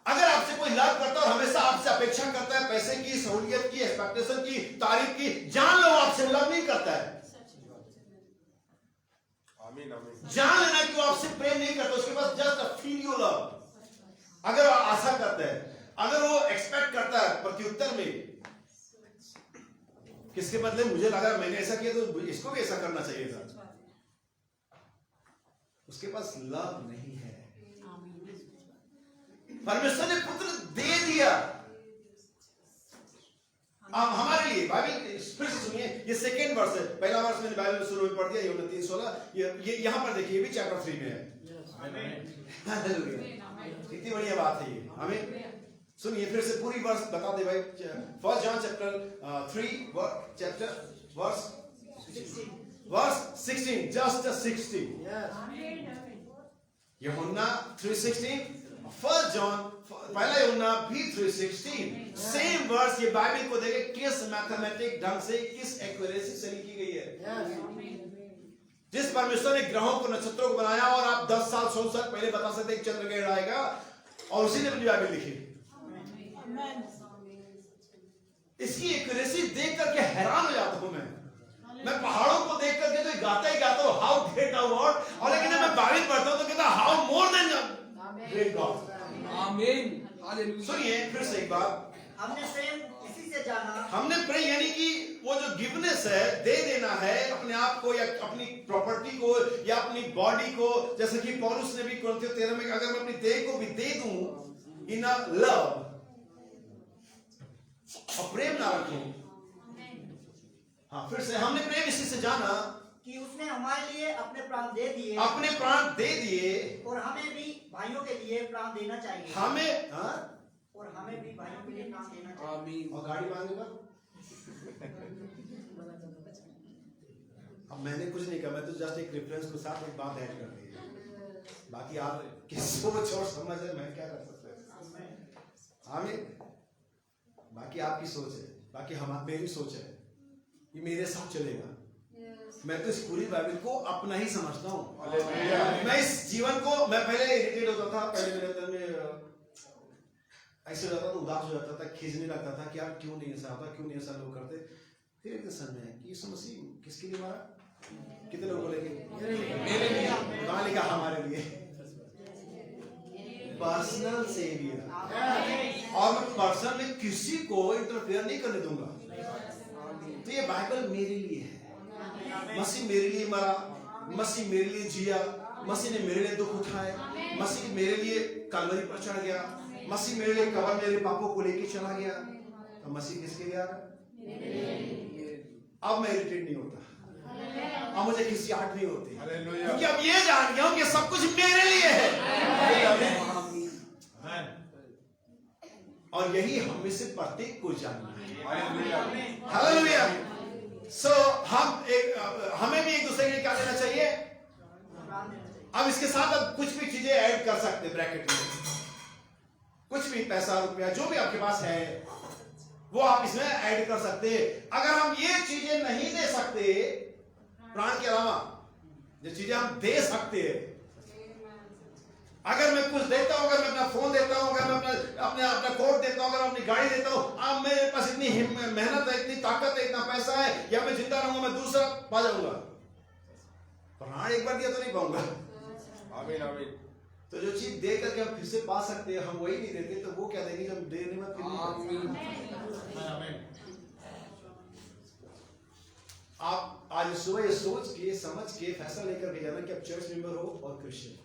अगर आपसे कोई लव करता है और हमेशा आपसे अपेक्षा करता है पैसे की, सहूलियत की, एक्सपेक्टेशन की, तारीफ की, जान लो आपसे लव नहीं करता है। आमीन आमीन। जान लेना कि वो आपसे प्रेम नहीं करता, उसके पास जस्ट अ फीलियो लव। अगर वो आशा करता है, अगर वो एक्सपेक्ट करता है प्रत्युत्तर में, किसके बदले मुझे लगा मैंने ऐसा किया तो इसको भी ऐसा करना चाहिए था, उसके पास लव नहीं है। परमेश्वर ने पुत्र दे दिया हमारे लिए। बाइबल फिर से सुनिए, ये सेकेंड वर्स है। पहला वर्स मैंने बाइबल में शुरू में पढ़ दिया, यूहन्ना 3:16। ये यहां पर देखिए, ये भी चैप्टर 3 में है। कितनी बढ़िया बात है ये। हमें सुनिए फिर से पूरी वर्स बता दे भाई। 1 John chapter 3 chapter verse 16, just 16। यूहन्ना 3:16, 1 जॉन, पहला यूहन्ना भी 3:16। Same verse. ये बाइबल को देखें किस मैथमेटिक ढंग से, किस एक्यूरेसी से लिखी गई है। जिस परमेश्वर ने ग्रहों को, नक्षत्रों को बनाया, और आप 10 साल 100 साल पहले बता सकते एक चंद्रग्रहण आएगा, और उसी ने अपनी बाइबल लिखी। इसकी एक्यूरेसी देख करके हैरान हो जाता हूं मैं पहाड़ों को देख करके तो गाता ही गाता हूं, हाउ ग्रेट आवर गॉड, और लेकिन मैं बाइबल पढ़ता हूं तो कहता how more than great God. आमीन, हालेलुया। सुनिए फिर से एक बार, हमने प्रेम इसी से जाना, हमने प्रेम यानी कि वो जो गिवनेस है, दे देना है अपने आप को या अपनी प्रॉपर्टी को या अपनी बॉडी को, जैसे कि पौलुस ने भी कुरिन्थियों 13 में, अगर मैं अपनी देह को भी दे दूं इन अ लव, और प्रेम ना रखूं। हाँ, फिर से हमने प्रेम इसी से जाना कि उसने हमारे लिए अपने प्राण दे दिए, अपने प्राण दे दिए, और हमें भी भाइयों के लिए प्राण देना चाहिए, हमें और हमें भी भाइयों के लिए प्राण देना चाहिए। और गाड़ी मांगेगा। अब मैंने कुछ नहीं कहा, मैं तो जस्ट एक रेफरेंस के साथ एक बात ऐड कर दी है, बाकी आप किस सोच और समझ है, मैं क्या कर सकता है। आमीन। बाकी आपकी सोच है, बाकी मेरी सोच है, ये मेरे साथ चलेगा। मैं तो इस पूरी बाइबल को अपना ही समझता हूँ। मैं इस जीवन को, मैं पहले इरिटेट होता था, पहले मेरे अंदर में ऐसे हो जाता था, उदास हो जाता था, खींचने लगता था कि यार क्यों नहीं ऐसा होता, क्यों नहीं ऐसा लोग करते। फिर एक समझ में कि यीशु मसीह किसके लिए मारा, कितने लोगों को लेके, मेरे लिए, कहाँ लिखा, हमारे लिए, पर्सनल सेवियर, और मैं पर्सन में किसी को इंटरफेयर नहीं करने दूंगा। तो ये बाइबल मेरे लिए है। मसीह मेरे लिए मरा, मसीह मेरे लिए जिया, मसीह ने मेरे लिए दुख उठाए, मसीह मेरे लिए कलवरी पर चढ़ गया, मसीह मेरे लिए कब्र मेरे पापों को लेके चला गया। तो मसीह किसके लिए आ रहा है? अब मैं इरिटेट नहीं होता, अब मुझे किसी आट नहीं होती, क्योंकि अब ये जान गया हूं कि सब कुछ मेरे लिए है। और यही हम में से प्रत्येक को जानना है। हालेलुया। हमें भी एक दूसरे के लिए क्या देना चाहिए। अब इसके साथ अब कुछ भी चीजें ऐड कर सकते हैं ब्रैकेट में, कुछ भी पैसा रुपया जो भी आपके पास है वो आप इसमें ऐड कर सकते हैं। अगर हम ये चीजें नहीं दे सकते, प्राण के अलावा जो चीजें हम दे सकते हैं, अगर मैं कुछ देता हूं, अगर मैं अपना फोन देता हूं, अगर मैं अपना कोट देता हूं, अगर अपनी गाड़ी देता हूं, अब मेरे पास इतनी मेहनत है, इतनी ताकत है, इतना पैसा है, या मैं जिंदा रहूंगा, मैं दूसरा पा जाऊंगा। प्राण एक बार दिया तो नहीं पाऊंगा। आमीन आमीन। तो जो चीज दे करके हम फिर से पा सकते हैं, हम वही नहीं देते, तो वो क्या देंगे जब देने में फिर नहीं। आप आज सुबह सोच के समझ के फैसला लेकर के जाना कि आप चर्च मेंबर हो और क्रिश्चियन।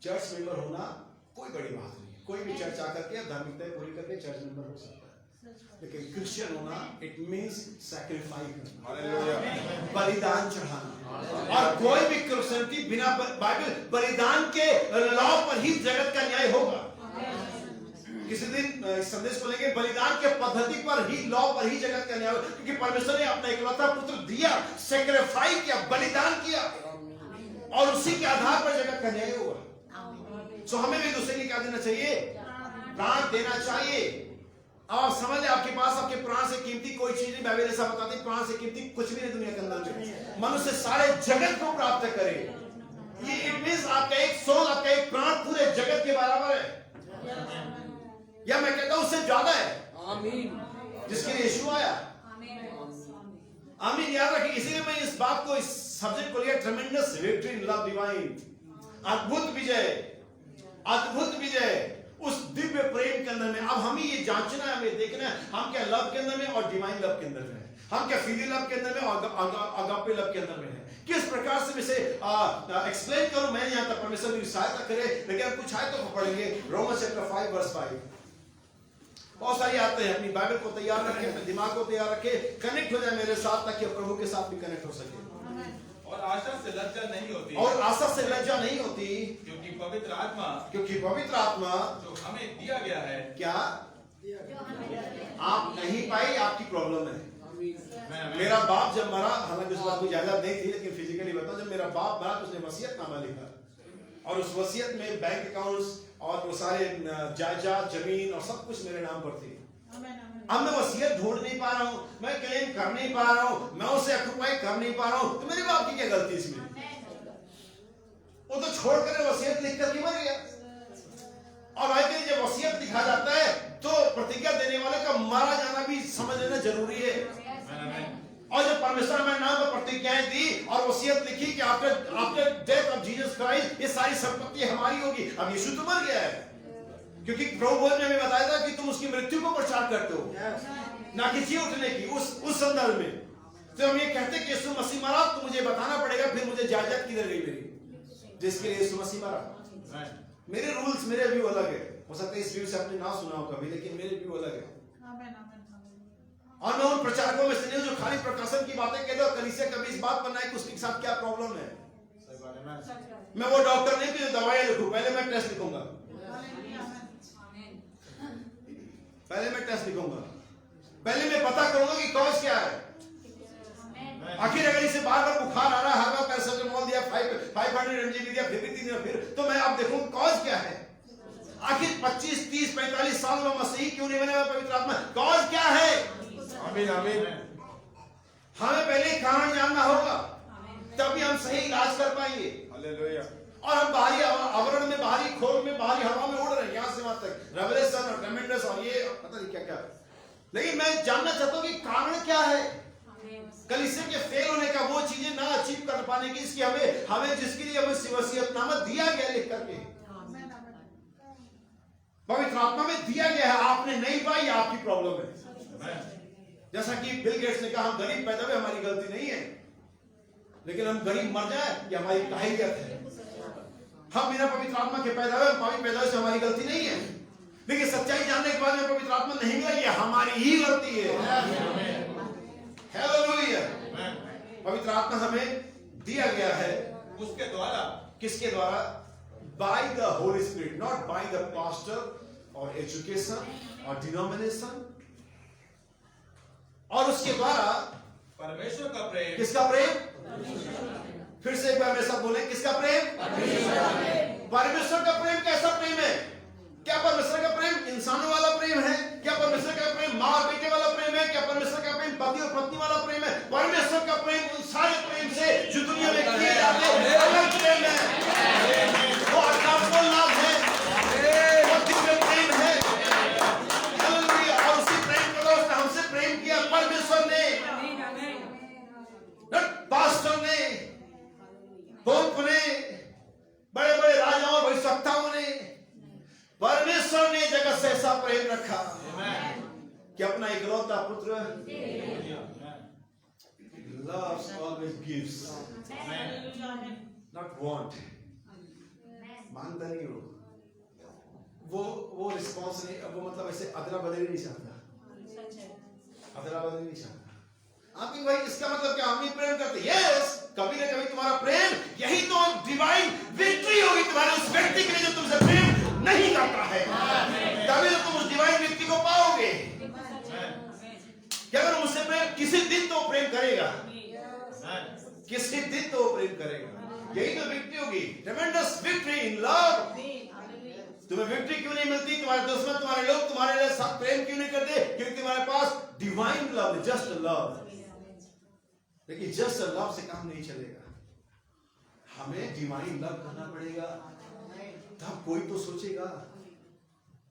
चर्च मेंबर होना कोई बड़ी बात नहीं है, कोई भी चर्च आकर के धार्मिकताएं पूरी करके चर्च मेंबर हो सकता है, लेकिन क्रिश्चियन होना इट मींस सैक्रिफाइस करना, बलिदान चढ़ाना। और कोई भी क्रिश्चियनिटी बिना बाइबल बलिदान के लॉ पर ही जगत का न्याय होगा। किसी दिन इस संदेश को लेंगे, बलिदान के पद्धति पर ही, लॉ पर ही जगत का न्याय होगा, क्योंकि परमेश्वर ने अपना इकलौता पुत्र दिया, सैक्रिफाइस किया, बलिदान किया, और उसी के आधार पर जगत का न्याय होगा। तो हमें भी दूसरे की क्या देना चाहिए, प्राण देना चाहिए। अब आप समझ लें, आपके पास आपके प्राण से कीमती कोई चीज नहीं। बाइबल ऐसा बताती है, प्राण से कीमती कुछ भी नहीं दुनिया के अंदर में। मनुष्य सारे जगत को प्राप्त करे, ये इट मींस आपका एक सोल, आपका एक प्राण पूरे जगत के बराबर है, या मैं कहता हूं उससे ज्यादा है। आमीन। जिसके लिए यीशु आया। आमीन। याद रखिए, इसीलिए मैं इस बात को, इस सब्जेक्ट को लिया, ट्रेमेंडस विक्ट्री इन लव डिवाइन, अद्भुत विजय, अद्भुत विजय उस दिव्य प्रेम के अंदर में। अब हमें ये जांचना है, हमें देखना है, हम क्या लव के अंदर में और डिवाइन लव के अंदर में है, हम क्या फिली लव के अंदर में और अगापे लव के अंदर में है। किस प्रकार से इसे एक्सप्लेन करूं मैं, यहां तक परमेश्वर मेरी सहायता करे। लेकिन कुछ आयतों को पढ़ेंगे, रोमन्स चैप्टर 5 वर्स 5। बहुत सारी आते हैं, अपनी बाइबल को तैयार रखें, अपने दिमाग को तैयार रखें, कनेक्ट हो जाए मेरे साथ, ताकि प्रभु के साथ भी कनेक्ट हो सके। और आशा से लज्जा नहीं होती, और आशा से लज्जा नहीं होती, क्योंकि पवित्र आत्मा, क्योंकि पवित्र आत्मा जो हमें दिया गया है, क्या आप नहीं पाई, आपकी प्रॉब्लम है। मेरा बाप जब मरा, हालांकि उस बात को इजाजत नहीं थी, लेकिन फिजिकली बताओ, जब मेरा बाप मरा तो उसने वसीयतनामा लिखा, और उस वसीयत में बैंक अकाउंट्स और वो सारे जायदाद, जमीन और सब कुछ मेरे नाम पर थी। अब मैं वसीयत ढूंढ नहीं पा रहा हूं, मैं क्लेम कर नहीं पा रहा हूं, मैं उसे ऑक्यूपाई कर नहीं पा रहा हूं, तो मेरे बाप की क्या गलती इसमें? वो तो छोड़कर वसीयत लिख करके मर गया। और भाई जब वसीयत लिखा जाता है तो प्रतिज्ञा देने वाले का मारा जाना भी समझ लेना जरूरी है। और जब परमेश्वर ने नाम पर प्रतिज्ञाएं दी और वसीयत लिखी कि after death of Jesus Christ ये सारी संपत्ति हमारी होगी। अब यीशु तो मर गया है, क्योंकि प्रभु ने हमें बताया था कि तुम उसकी मृत्यु को प्रचार करते हो, ना कि जी उठने की। उस संदर्भ में तो हम ये कहते हैं कि यीशु मसीह मरा, तो मुझे बताना पड़ेगा फिर मुझे जायदाद किधर गई मेरी, जिसके लिए यीशु मसीह मरा। मेरे रूल्स, मेरे व्यू अलग है। हो सकता है इस व्यू से आपने ना सुना हो कभी, लेकिन मेरे व्यू अलग है। और मैं उन प्रचारकों में से नहीं जो खाली प्रकाशन की बातें कहते और कलीसिया कभी इस बात पर ना कि उसके साथ क्या प्रॉब्लम है। मैं वो डॉक्टर नहीं कि जो दवाइयां लिखूं, पहले मैं टेस्ट लिखूंगा, पहले मैं टेस्ट लिखूंगा, पहले मैं पता करूंगा कि कॉज क्या है। आखिर अगर इसे बार बार बुखार आ रहा है, हर बार पैरासिटामोल दिया, 500 mg दिया, फिर भी 3 दिन, फिर तो मैं अब देखूं कॉज क्या है। आखिर 25, 30, 45 साल में मसीही क्यों नहीं बने पवित्र आत्मा, कॉज क्या है? आमीन आमीन। हमें पहले कारण जानना होगा, तभी हम सही इलाज कर पाएंगे। हालेलुया। और हम बाहरी आवरण में, बाहरी खोल में, बाहरी हवा में उड़ रहे हैं, यहां से वहां तक, रेवलेशन और ट्रेमेंडस और ये पता नहीं क्या क्या। लेकिन मैं जानना चाहता हूं कि कारण क्या है कलीसिया के फेल होने का, वो चीजें ना अचीव कर पाने की, इसकी हमें जिसके लिए हमें वसीयतनामा दिया गया लिख करके, पवित्र आत्मा में दिया गया है, आपने नहीं पाई, आपकी प्रॉब्लम है। जैसा कि बिल गेट्स ने कहा, हम गरीब पैदा हुए, हमारी गलती नहीं है, लेकिन हम गरीब मर जाए ये हमारी काहिलियत है। हम बिना पवित्र आत्मा के पैदा हुए, पापी पैदा से हमारी गलती नहीं है, लेकिन सच्चाई जानने के बाद में पवित्र आत्मा नहीं मिला, ये हमारी ही गलती है। हालेलुया। पवित्र आत्मा हमें दिया गया है उसके द्वारा। किसके द्वारा? By the Holi spirit, not by the pastor और एजुकेशन और डिनोमिनेशन। और उसके द्वारा परमेश्वर का प्रेम। किसका प्रेम? फिर से एक बार मेरे साथ बोले, किसका प्रेम? परमेश्वर का प्रेम। कैसा प्रेम है? क्या परमेश्वर का प्रेम इंसानों वाला प्रेम है? क्या परमेश्वर का प्रेम मां और बेटे वाला प्रेम है? क्या परमेश्वर का प्रेम पति और पत्नी वाला प्रेम है? परमेश्वर का प्रेम उन सारे प्रेम से जो दुनिया में किए जाते हैं अलग प्रेम है। वो अकामफुल लव है, वो दिव्य प्रेम है। हालेलुया। और उसी प्रेम को उसने हमसे प्रेम किया, परमेश्वर ने, पास्टर ने, पोप ने, बड़े बड़े राजाओं भविष्यवक्ताओं ने, परमेश्वर ने जगत से ऐसा प्रेम रखा कि अपना इकलौता पुत्र loves always gives, not want। मांगता नहीं वो रिस्पॉन्स नहीं, वो मतलब ऐसे अदला बदली नहीं चाहता, अदला बदली नहीं चाहता। आप भाई इसका मतलब क्या हम ही प्रेम करते? यस, कभी ना कभी तुम्हारा प्रेम यही तो डिवाइन विक्ट्री होगी तुम्हारे उस व्यक्ति के लिए जो तुमसे प्रेम नहीं करता है, तभी तो तुम उस डिवाइन व्यक्ति को पाओगे। क्या अगर मुझसे प्रेम, किसी दिन तो प्रेम करेगा, किसी दिन तो प्रेम करेगा, यही तो विक्ट्री होगी। ट्रेमेंडस विक्ट्री इन लव। तुम्हें विक्ट्री क्यों नहीं मिलती? तुम्हारे दुश्मन, तुम्हारे लोग तुम्हारे लिए साथ प्रेम क्यों नहीं करते? क्योंकि तुम्हारे पास डिवाइन लव, जस्ट लव। लेकिन जस्ट लव से काम नहीं चलेगा, हमें डिवाइन लव करना पड़ेगा, तब कोई तो सोचेगा,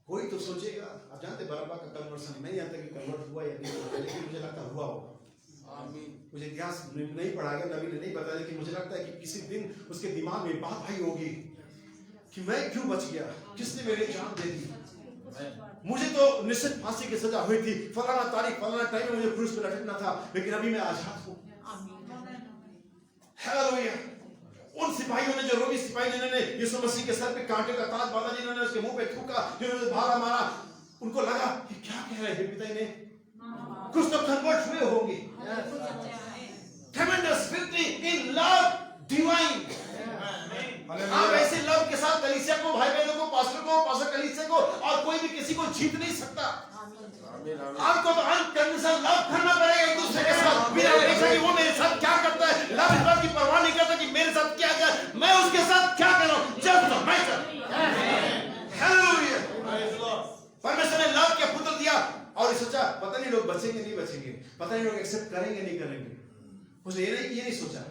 कोई तो सोचेगा। आप जानते बरअब्बा का कन्वर्सन, नहीं जानते कि कन्वर्ट हुआ या नहीं हुआ, लेकिन मुझे लगता हुआ होगा। मुझे इतिहास नहीं पढ़ा गया, नबी ने नहीं बताया, लेकिन मुझे लगता है कि किसी दिन उसके दिमाग में बात आई होगी कि मैं क्यों बच गया, किसने मेरी जान दे दी, मुझे तो निश्चित फांसी की सजा हुई थी, फलाना तारीख फलाना टाइम में मुझे क्रूस पे लटकना था, लेकिन अभी मैं आजाद हूं। हालेलुया। उन सिपाहियों ने, जो रोमी सिपाही जिन्होंने यीशु मसीह के सर पे कांटे का ताज बांधा, जिन्होंने उसके मुंह पे थूका, जिन्होंने भाला मारा, उनको लगा कि क्या कह रहे हैं पिता ने, कुछ तो कन्वर्ट हुए होंगे। ट्रेमेंडस विक्ट्री इन लव डिवाइन। आप ऐसे लव के साथ कलीसिया को, भाई बहनों को, पास्टर कलीसिया को और कोई भी किसी को जीत नहीं सकता। आपको तो अनकंडीशनल लव करना पड़ेगा एक दूसरे के साथ, बिना देखा कि वो मेरे साथ क्या करता है। लव इस बात की परवाह नहीं करता कि मेरे साथ क्या क्या, मैं उसके साथ क्या कर रहा हूं, जस्ट द मैटर। हालेलुया। परमेश्वर ने लव के पुत्र दिया और सोचा पता बचेंगे नहीं बचेंगे, पता नहीं लोग एक्सेप्ट करेंगे नहीं करेंगे, उसने ये नहीं सोचा,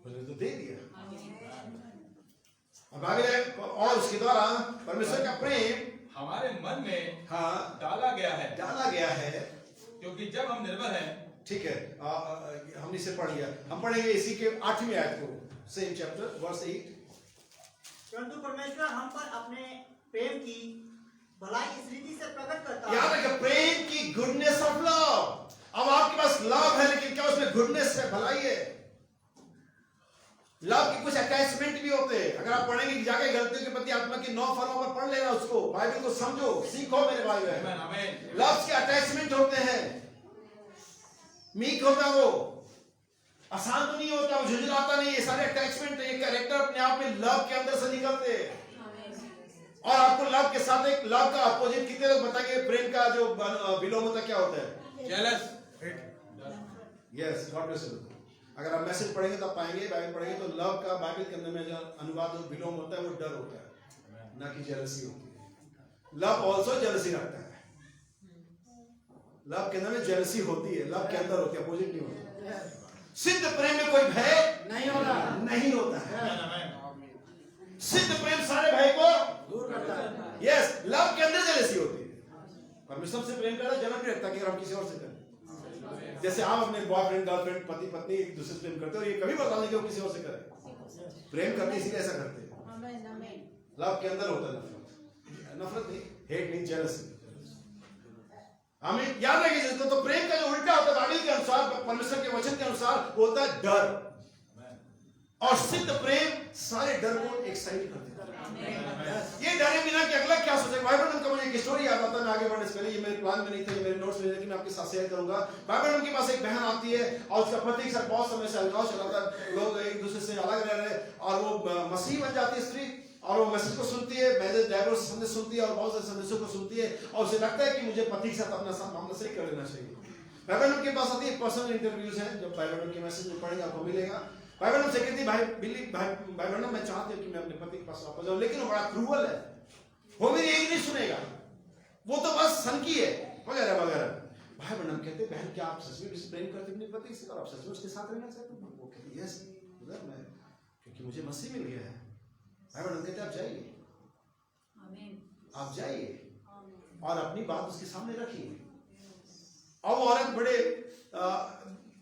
उसने तो दे दिया। अब आगे और उसके द्वारा परमेश्वर का प्रेम हमारे मन में हाँ डाला गया है, क्योंकि जब हम निर्बल हैं। ठीक है, हमने इसे पढ़ लिया, हम पढ़ेंगे इसी के 8वीं आयत को, सेम चैप्टर वर्स 8। परंतु परमेश्वर हम पर अपने प्रेम की भलाई इस रीति से प्रकट करता है। याद रखिए, प्रेम की गुडनेस ऑफ लव। अब आपके पास लव है, लेकिन क्या उसमें गुडनेस है, भलाई है? लव के कुछ अटैचमेंट भी होते हैं। अगर आप पढ़ेंगे कि जाके गलतियों के प्रति आत्मा की 9 फलों पर पढ़ लेना, उसको बाइबल को समझो, सीखो मेरे भाई बहन। लव के अटैचमेंट होते हैं, मीक होता वो, आसान तो नहीं होता, वो झुंझुलाता नहीं, ये सारे अटैचमेंट है, ये कैरेक्टर अपने आप में लव के अंदर से निकलते हैं। और आपको लव के साथ एक लव का अपोजिट कितने लोग बताएंगे, प्रेम का जो विलोम होता क्या होता है? Jealous. Yes, God bless you. अगर आप मैसेज पढ़ेंगे तो आप पाएंगे, बाइबल पढ़ेंगे तो लव का बाइबल के अंदर में जो अनुवाद और विलोम होता है वो डर होता है, ना कि जेलसी होती है। लव ऑल्सो जेलसी रखता है, लव के अंदर में जेलसी होती है, लव के अंदर होती है, अपोजिट नहीं होता। सिद्ध प्रेम में कोई भय नहीं होता है। सिद्ध प्रेम सारे भय को दूर करता है। यस, लव के अंदर जेलसी होती है। परमेश्वर से प्रेम करना जलन नहीं रखता कि हम किसी और से करें। जैसे आप अपने बॉयफ्रेंड गर्लफ्रेंड पति पत्नी एक दूसरे से प्रेम करते हो, ये कभी बता नहीं कि वो किसी और से करे, प्रेम करते इसीलिए ऐसा करते हैं। लव के अंदर होता है नफरत नहीं, हेट नहीं, जेलसी। हमें याद रखिए जिसको, तो प्रेम का जो उल्टा होता है बाइबल के अनुसार, परमेश्वर के वचन के अनुसार होता है डर, और सिद्ध प्रेम सारे डर को एक साइड कर देता है। ये डरे बिना कि अगला क्या सोचेगा। बाइबल का मुझे एक स्टोरी याद आता है, मैं आगे बढ़ने से पहले, ये मेरे प्लान में नहीं था, ये मेरे नोट्स में, लेकिन मैं आपके साथ शेयर करूंगा। बाइबल के पास एक बहन आती है और उसका पति के साथ बहुत समय से अलगाव चला था, लोग एक दूसरे से अलग रह रहे, और वो मसीह बन जाती है स्त्री, और वो मैसेज को सुनती है, मैसेज ड्राइवर संदेश सुनती है और बहुत सारे संदेशों को सुनती है, और उसे लगता है कि मुझे पति के साथ अपना मामला सही कर लेना चाहिए। बाइबल के पास आती है, पर्सनल इंटरव्यूज हैं, जब बाइबल के मैसेज में पढ़ेंगे आपको मिलेगा। बाइबल से कहती भाई बिल्ली भाई बाइबल मैं चाहती हूँ कि मैं अपने पति के पास वापस जाऊँ, लेकिन वो बड़ा क्रूअल है, वो मेरी एक नहीं सुनेगा, वो तो बस सनकी है वगैरह वगैरह। भाई बहन कहते बहन क्या आप सच में प्रेम करते अपने पति से, और आप सच में उसके साथ रहना चाहते हो? वो कहती यस ब्रदर, मैं क्योंकि मुझे मसीह मिल गया है। भाई बहन कहते आप जाइए, आप जाइए और अपनी बात उसके सामने रखिए। और वो औरत बड़े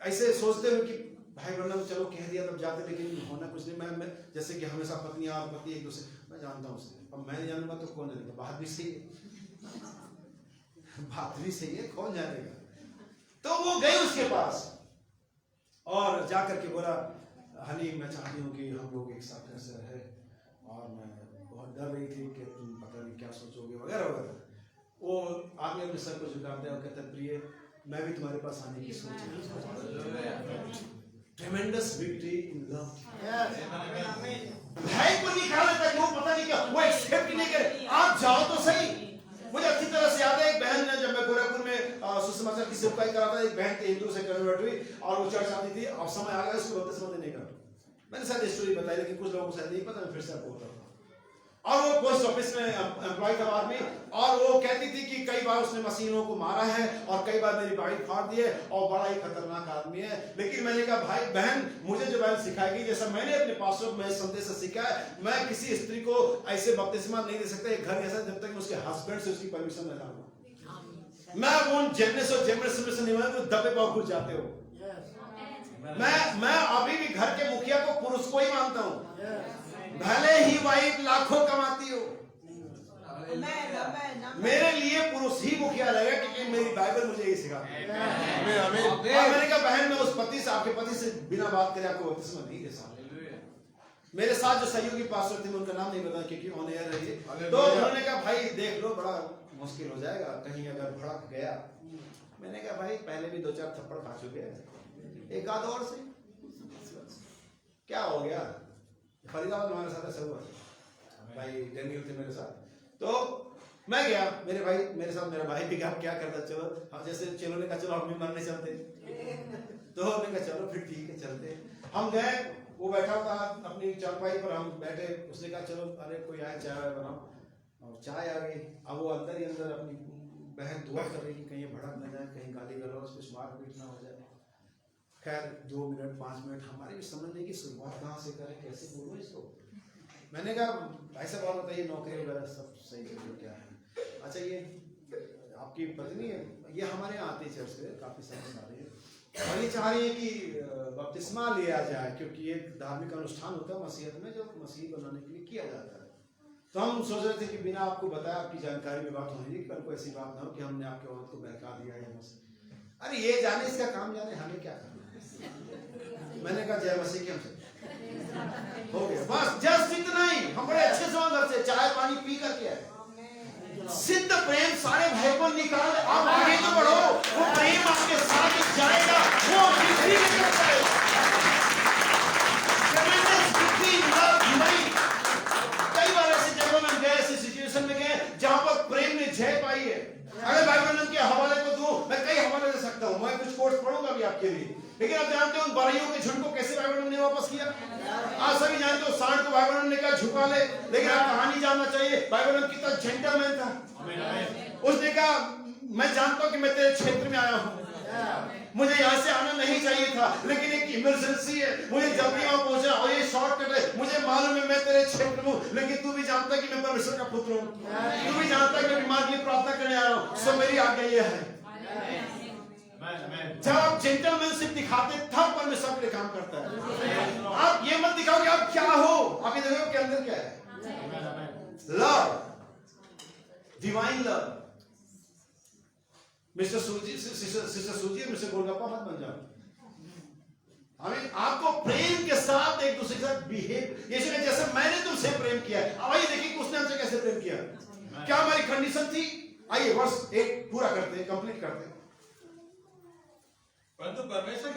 ऐसे सोचते हुए कि भाई बहन चलो कह दिया तब जाते, लेकिन होना कुछ नहीं। मैं जैसे कि हमेशा पत्नी और पति एक दूसरे, मैं जानता हूँ उसे, अब मैं जानूंगा तो कौन जानेगा, बात भी सही है, बात भी सही है, कौन जानेगा। तो वो गई उसके पास और जाकर के बोला, हनी मैं चाहती हूँ कि हम लोग एक साथ ऐसे रहे, और मैं बहुत डर रही थी कि तुम पता नहीं क्या सोचोगे वगैरह वगैरह। वो आगे अपने सर को झुकाते हैं और कहते हैं प्रिय मैं भी तुम्हारे पास आने की सोच रही। Tremendous victory in love. भाई को निकाल देता है, वो पता नहीं क्या, वो एक्सेप्ट नहीं करे, आप जाओ तो सही। मुझे अच्छी तरह से याद है, एक बहन ने, जब मैं गोरखपुर में सुसमाचार की सेवकाई करा था, एक बहन थी हिंदू से कन्वर्ट हुई और वो चर्च आती थी, और समय आ गया उसको बोलते समझते नहीं कर। मैंने शायद स्टोरी बताई, लेकिन कुछ लोगों को शायद नहीं पता, मैं फिर से आपको बताता हूँ। और वो पोस्ट ऑफिस में एम्प्लॉय था बाद में, और वो कहती थी कि कई बार उसने मशीनों को मारा है और कई बार मेरी बाड़ी फाड़ दी है, और बड़ा ही खतरनाक आदमी है। लेकिन मैंने कहा भाई बहन मुझे जो बाइबल सिखाएगी, जैसा मैंने अपने पास्टर में संदेश से सीखा है, मैं किसी स्त्री को ऐसे बपतिस्मा नहीं दे सकता एक घर ऐसा जब तक उसके हस्बैंड से उसकी परमिशन न लूं। मैं वो जेमनेस और जेमनेस से नहीं मैं तो दबे पाव घुस जाते हो। मैं अभी भी घर के मुखिया को पुरुष को ही मानता हूँ, भले ही वाइफ लाखों कमाती हो, मेरे लिए पुरुष ही मुखिया रहेगा, क्योंकि मेरी बाइबल मुझे यही सिखाती है। और मैंने कहा बहन मैं उस पति से, आपके पति से बिना बात करे आपको बपतिस्मा नहीं दे सकता। मेरे साथ जो सहयोगी पास्टर थे, उनका नाम नहीं पता क्योंकि ऑन एयर है ये, तो उन्होंने कहा भाई देख लो बड़ा मुश्किल हो जाएगा कहीं अगर भड़क गया। मैंने कहा भाई पहले भी 2-4 थप्पड़ खा चुके हैं, एक आध और से क्या हो गया। फरीदाबाद हमारे साथ ऐसा हुआ, भाई डेनियल थे मेरे साथ, तो मैं गया, मेरे भाई मेरे साथ, मेरा भाई भी क्या करता, चलो जैसे चलो ने कहा चलो हम भी मरने चलते, तो हमने कहा चलो फिर ठीक है चलते। हम गए, वो बैठा था अपनी चारपाई पर, हम बैठे, उसने कहा चलो अरे कोई आए चाय बनाओ, और चाय आ गई। अब वो अंदर ही अंदर अपनी बहन दुआ कर रही कि कहीं भड़क न जाए, कहीं गाली गलौज कुछ मारपीट ना हो जाए। खैर 2 मिनट 5 मिनट हमारे भी समझने की शुरुआत कहाँ से करें, कैसे बोलो इसको। मैंने कहा भाई साहब और बताइए नौकरी वगैरह सब सही है क्या है? अच्छा ये आपकी पत्नी है, ये हमारे यहाँ आती है चर्च से काफ़ी समय से आ रही है और ये चाह रही है कि बपतिस्मा लिया जाए, क्योंकि एक धार्मिक अनुष्ठान होता है मसीहत में जो मसीह बनाने के लिए किया जाता है। तो हम सोच रहे थे कि बिना आपको बताया आपकी जानकारी में बात होनी, कल को ऐसी बात ना हो कि हमने आपके औरत को बहका दिया है हमसे। अरे ये जाने इसका काम जाने, हमें क्या करना है। मैंने कहा जय मसीह के हमसे हो गया बस, जस्ट इतना ही। हम बड़े अच्छे से घर से चाय पानी पी करके आए। सिद्ध प्रेम सारे भय को निकाल, आप आगे तो बढ़ो, वो प्रेम आपके साथ जाएगा, वो अपनी करता है। कई बार ऐसी जगहों में गए, ऐसी सिचुएशन में गए जहां पर प्रेम ने जय पाई है। अगर बाइबल के हवाले को दूं, मैं कई हवाले दे सकता हूं, मैं कुछ कोट्स पढ़ूंगा भी आपके लिए, लेकिन आप जानते हो उन बड़ाइयों के झुंड को कैसे बाइबल ने वापस किया। आज सभी जानते हो सांड को बाइबल ने कहा झुका ले, लेकिन आप कहानी जानना चाहिए बाइबल में कितना जेंटलमैन था। उसने कहा मैं जानता हूं कि मैं तेरे क्षेत्र में आया हूं, मुझे यहाँ से आना नहीं चाहिए था, लेकिन एक इमरजेंसी है, मुझे जल्दी वहां पहुंचा और ये शॉर्टकट है। मुझे मालूम है मैं तेरे क्षेत्र में हूं, लेकिन तू भी जानता है कि मैं परमेश्वर का पुत्र हूं, तू भी जानता है कि मैं बीमार के लिए प्रार्थना करने आया हूं, सो मेरी आज्ञा ये है। जब आप जेंटलमैनशिप दिखाते तब परमेश्वर के लिए काम करता है। आप ये मत दिखाओ कि आप क्या हो, आप ये देखो के अंदर क्या है। Love, divine love. मिस्टर सूजी, सिस्टर सूजी, मिस्टर गोलगप्पा मत बन जाओ। हमें आपको प्रेम के साथ एक दूसरे के साथ बिहेव, यीशु ने जैसे मैंने तुमसे प्रेम किया, अब आइए देखिए कि उसने हमसे कैसे प्रेम किया। क्या हमारी कंडीशन थी? आइए वर्ष 1 पूरा करते हैं, कंप्लीट करते हैं। परंतु परमेश्वर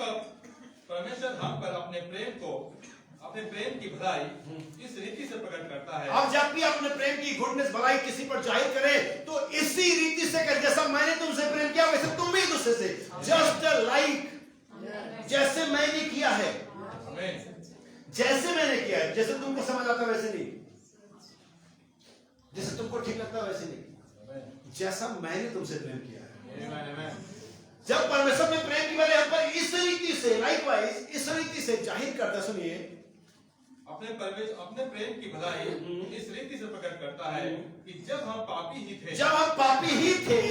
हम पर अपने प्रेम की भलाई इस रीति से प्रकट करता है। आप जब भी अपने प्रेम की गुडनेस भलाई किसी पर जाहिर करें तो इसी रीति से कर, जैसा मैंने तुमसे प्रेम किया वैसे तुम भी दूसरे से, जस्ट लाइक जैसे मैंने किया है, जैसे मैंने किया है, जैसे तुमको समझ आता वैसे नहीं, जैसे तुमको ठीक लगता वैसे नहीं, जैसा मैंने तुमसे प्रेम किया है। जब परमेश्वर ने प्रेम की बात पर इस रीति से लाइकवाइज इस रीति से जाहिर करता, सुनिए, अपने प्रेम की भलाई इस रीति से प्रकट करता है कि जब हम पापी ही थे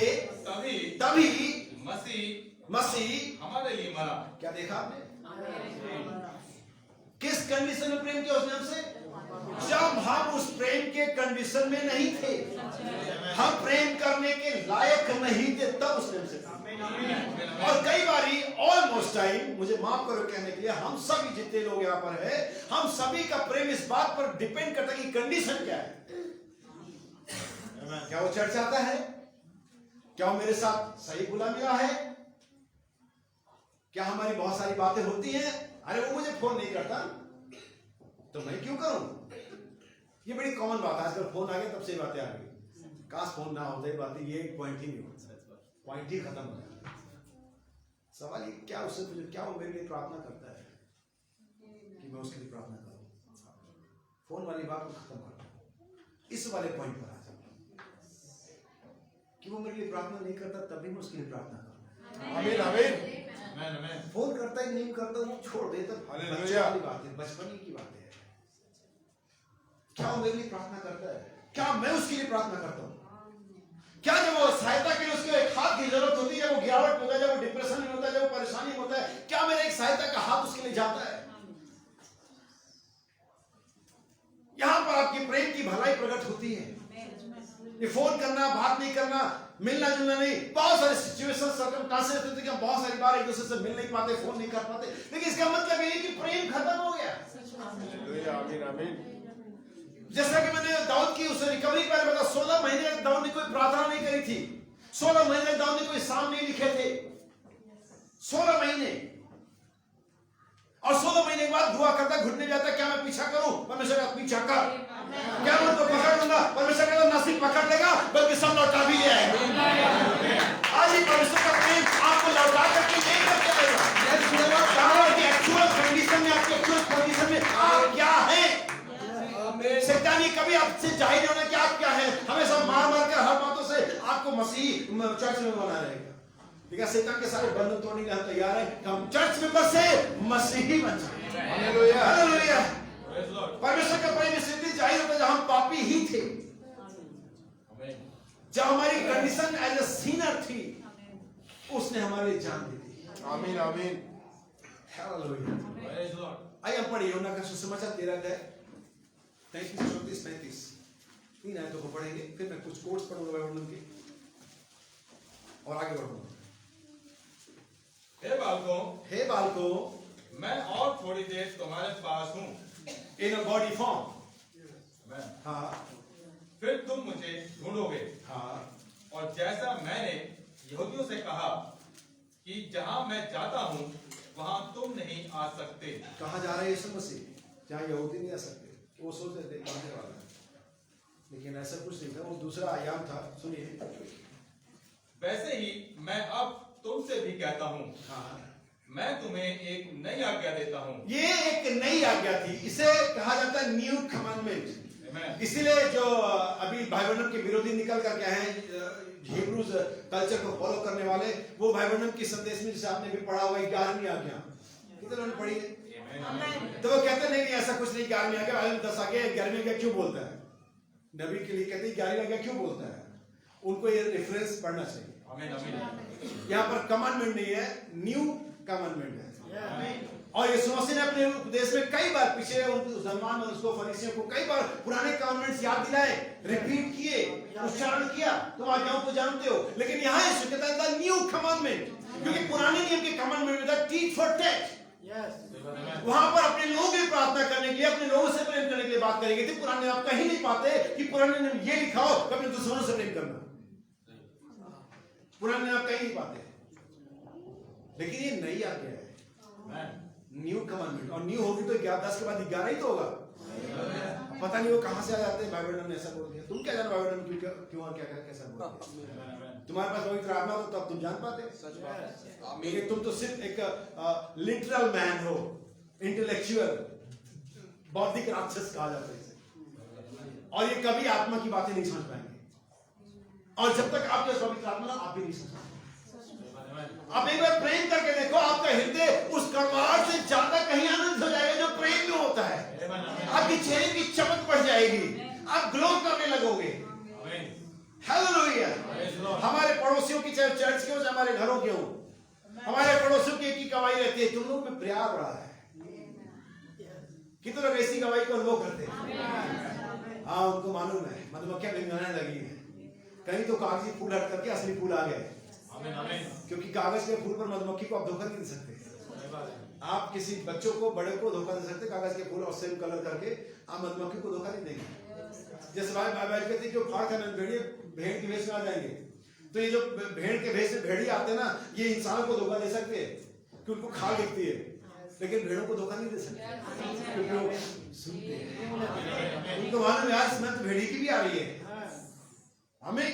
तभी मसीह हमारे लिए मरा। क्या देखा आपने? किस कंडीशन में प्रेम किया उसने हमसे? जब हम उस प्रेम के कंडीशन में नहीं थे, हम प्रेम करने के लायक नहीं थे, तब उसने हमसे। और कई बारी ऑलमोस्ट टाइम, मुझे माफ करो कहने के लिए, हम सभी जितने लोग यहाँ पर है, हम सभी का प्रेम इस बात पर डिपेंड करता है कि कंडीशन क्या है। क्या वो चर्च आता है? क्या वो मेरे साथ सही बुला मिला है? क्या हमारी बहुत सारी बातें होती हैं? अरे वो मुझे फोन नहीं करता तो मैं क्यों करूं? ये बड़ी कॉमन बात है, आजकल फोन आ गया तब से बातें आ गई। काश फोन ना होता, बातें ये पॉइंट ही नहीं होता, पॉइंट ही खत्म हो जाता। सवाल ये क्या उससे मुझे, क्या वो मेरे लिए प्रार्थना करता है कि मैं उसके लिए प्रार्थना करूं? फोन वाली बात को खत्म कर दो, इस वाले पॉइंट पर आ जाओ कि वो मेरे लिए प्रार्थना नहीं करता तभी मैं उसके लिए प्रार्थना करूं। आमीन आमीन। फोन करता ही नहीं करता वो छोड़ देता, वाली बात है, बचपन की बात है। क्या वो मेरे लिए प्रार्थना करता है? क्या मैं उसके लिए प्रार्थना करता हूं? क्या जब वो सहायता के लिए उसको एक हाथ की जरूरत होती है, जब वो गिरावट होता है, जब वो डिप्रेशन में होता है, जब वो परेशानी में होता है, क्या मेरा एक सहायता का हाथ उसके लिए जाता है? यहां पर आपकी प्रेम की भलाई प्रकट होती है। ये फोन करना, बात नहीं करना, मिलना जुलना नहीं, बहुत सारे सिचुएशन सर्कमस्टेंसेस होते हैं कि हम बहुत सारी बार एक दूसरे से मिल नहीं पाते, फोन नहीं कर पाते, लेकिन इसका मतलब ये है कि प्रेम खत्म हो गया। आमीन आमीन। जैसा कि मैंने दाऊद की उस रिकवरी के बारे में बताया, 16 महीने तक दाऊद ने कोई प्रार्थना नहीं करी थी, 16 महीने तक दाऊद ने कोई साम नहीं लिखे थे, 16 महीने। और 16 महीने के बाद दुआ करता, घुटने जाता, क्या मैं पीछा करूं? परमेश्वर का पीछा कर। क्या मैं तो पकड़ लूंगा? परमेश्वर कहता नसीब पकड़ लेगा, बल्कि सब लौटा भी ले आएगा। आज ही परमेश्वर का प्रेम आपको लौटा करके लेकर चलेगा। एक्चुअल कंडीशन में, आपके एक्चुअल कंडीशन में आप क्या हैं? शैतान ये कभी आपसे जाहिर होना कि आप क्या हैं, हमेशा मार मार कर हर बातों से आपको मसीह, चाहे में बना रहेगा। लेकिन शैतान के सारे बंधन तोड़ने के लिए हम तैयार हैं कि हम चर्च मेंबर से मसीही बन जाए। Hallelujah, hallelujah. परमेश्वर का प्रेम इसलिए जाहिर होता है जब हम पापी ही थे, जब हमारी कंडीशन एज अ सिनर थी, उसने हमारे जान दी थी। आमीन आमीन। हालेलुया। आइए हम पढ़िए यूहन्ना का सुसमाचार 13 अध्याय 33, 34, 35 तीन आयतों को पढ़ेंगे, फिर मैं कुछ कोट्स पढ़ूंगा बाइबल के और आगे बढ़ूंगा। हे बालकों, मैं और थोड़ी देर तुम्हारे पास हूँ, इन अ बॉडी फॉर्म। हाँ, फिर तुम मुझे ढूंढोगे। हाँ, और जैसा मैंने यहूदियों से कहा कि जहां मैं जाता हूं वहां तुम नहीं आ सकते। कहाँ जा रहे हैं यीशु मसीह? जहाँ यहूदी नहीं आ सकते। वो सोच रहे थे आने वाला है, लेकिन ऐसा कुछ नहीं था, वो दूसरा आयाम था। सुनिए, वैसे ही मैं अब तुमसे भी कहता हूँ, हाँ, मैं तुम्हें एक नई आज्ञा देता हूँ। ये एक नई आज्ञा थी, इसे कहा जाता है न्यू कमांडमेंट। इसीलिए जो अभी भाई बहनों के विरोधी निकल कर के हैं, हिब्रूज कल्चर को फॉलो करने वाले, वो भाई बहनों की संदेश में, जिसे आपने भी पढ़ा हुआ 11वीं आज्ञा, कितने लोगों ने पढ़ी है? तो वो कहते नहीं ऐसा कुछ नहीं, 11वीं आज्ञा, बाइबल में 10 आज्ञा, 11वीं आज्ञा क्यों बोलता है? नबी के लिए कहते हैं 11वीं आज्ञा क्यों बोलता है? उनको ये रेफरेंस पढ़ना चाहिए। यहाँ पर कमांडमेंट नहीं है, न्यू कमांडमेंट है। और यीशु मसीह ने अपने उपदेश में कई बार, पीछे मुसलमान और उसको फरीसियों को कई बार पुराने कमांडमेंट्स याद दिलाए, रिपीट किए, उच्चारण किया, तुम आज्ञाओं को जानते हो। लेकिन यहाँ यीशु कहता है न्यू कमांडमेंट, क्योंकि पुराने नियम के कमांडमेंट में था टीच फॉर टैच। वहां पर अपने लोगों की प्रार्थना करने के लिए, अपने लोगों से प्रेम करने के लिए बात करेगी थी। पुराने आप कहीं नहीं पाते कि पुराने नियम ये लिखा हो कि अपने दुश्मनों से प्रेम करना, पुराने नियम आप कहीं नहीं पाते। लेकिन ये नई आज्ञा है, न्यू कमांडमेंट। और न्यू होगी तो 10 के बाद 11 ही तो होगा। पता नहीं वो कहां से आ जाते हैं। बाइबल ने ऐसा बोल दिया, तुम क्या जानो बाइबल में क्यों और क्या कैसा बोल दिया? तुम्हारे पास पवित्र आत्मा हो तब तुम जान पाते। लेकिन तुम तो सिर्फ एक लिटरल मैन हो, इंटेलेक्चुअल, बौद्धिक राक्षस कहा जाता है इसे। और ये कभी आत्मा की बातें नहीं समझ पाएंगे, और जब तक आपके पवित्र आत्मा आप भी नहीं समझ पाएंगे। आप एक बार प्रेम करके देखो, आपका हृदय उस कड़वाहट से ज्यादा कहीं आनंद हो जाएगा जो प्रेम में होता है। आपकी चेहरे की चमक बढ़ जाएगी, आप ग्लो करने लगोगे। हालेलुया। हमारे पड़ोसियों की, चाहे चर्च के हो चाहे हमारे घरों के हो, हमारे पड़ोसियों की एक ही गवाही रहती है, तुम लोग में प्यार बढ़ा है। कितने लोग ऐसी गवाही को अनुभव करते हैं? हाँ, उनको मालूम है मधुमक्खियां भिनभिनाने लगी हैं। कहीं तो कागजी फूल हट करके असली फूल आ गए, क्योंकि कागज के फूल पर मधुमक्खी को आप धोखा नहीं दे सकते। आप किसी बच्चों को, बड़े को धोखा दे सकते कागज के फूल और सेम कलर करके, आप मधुमक्खी को धोखा नहीं देंगे। जैसे भाई कहते हैं जो फाड़ खाने भेड़िए भेड़ के भेष में आ जाएंगे, तो ये जो भेड़ के भेष में भेड़िए आते हैं ना, ये इंसानों को धोखा दे सकते हैं कि उनको खा दिखती है, लेकिन भेड़ों को धोखा नहीं दे सकते क्योंकि वो सुनते हैं। उनको मालूम है इसमें तो भेड़ी की भी आ रही है। हमें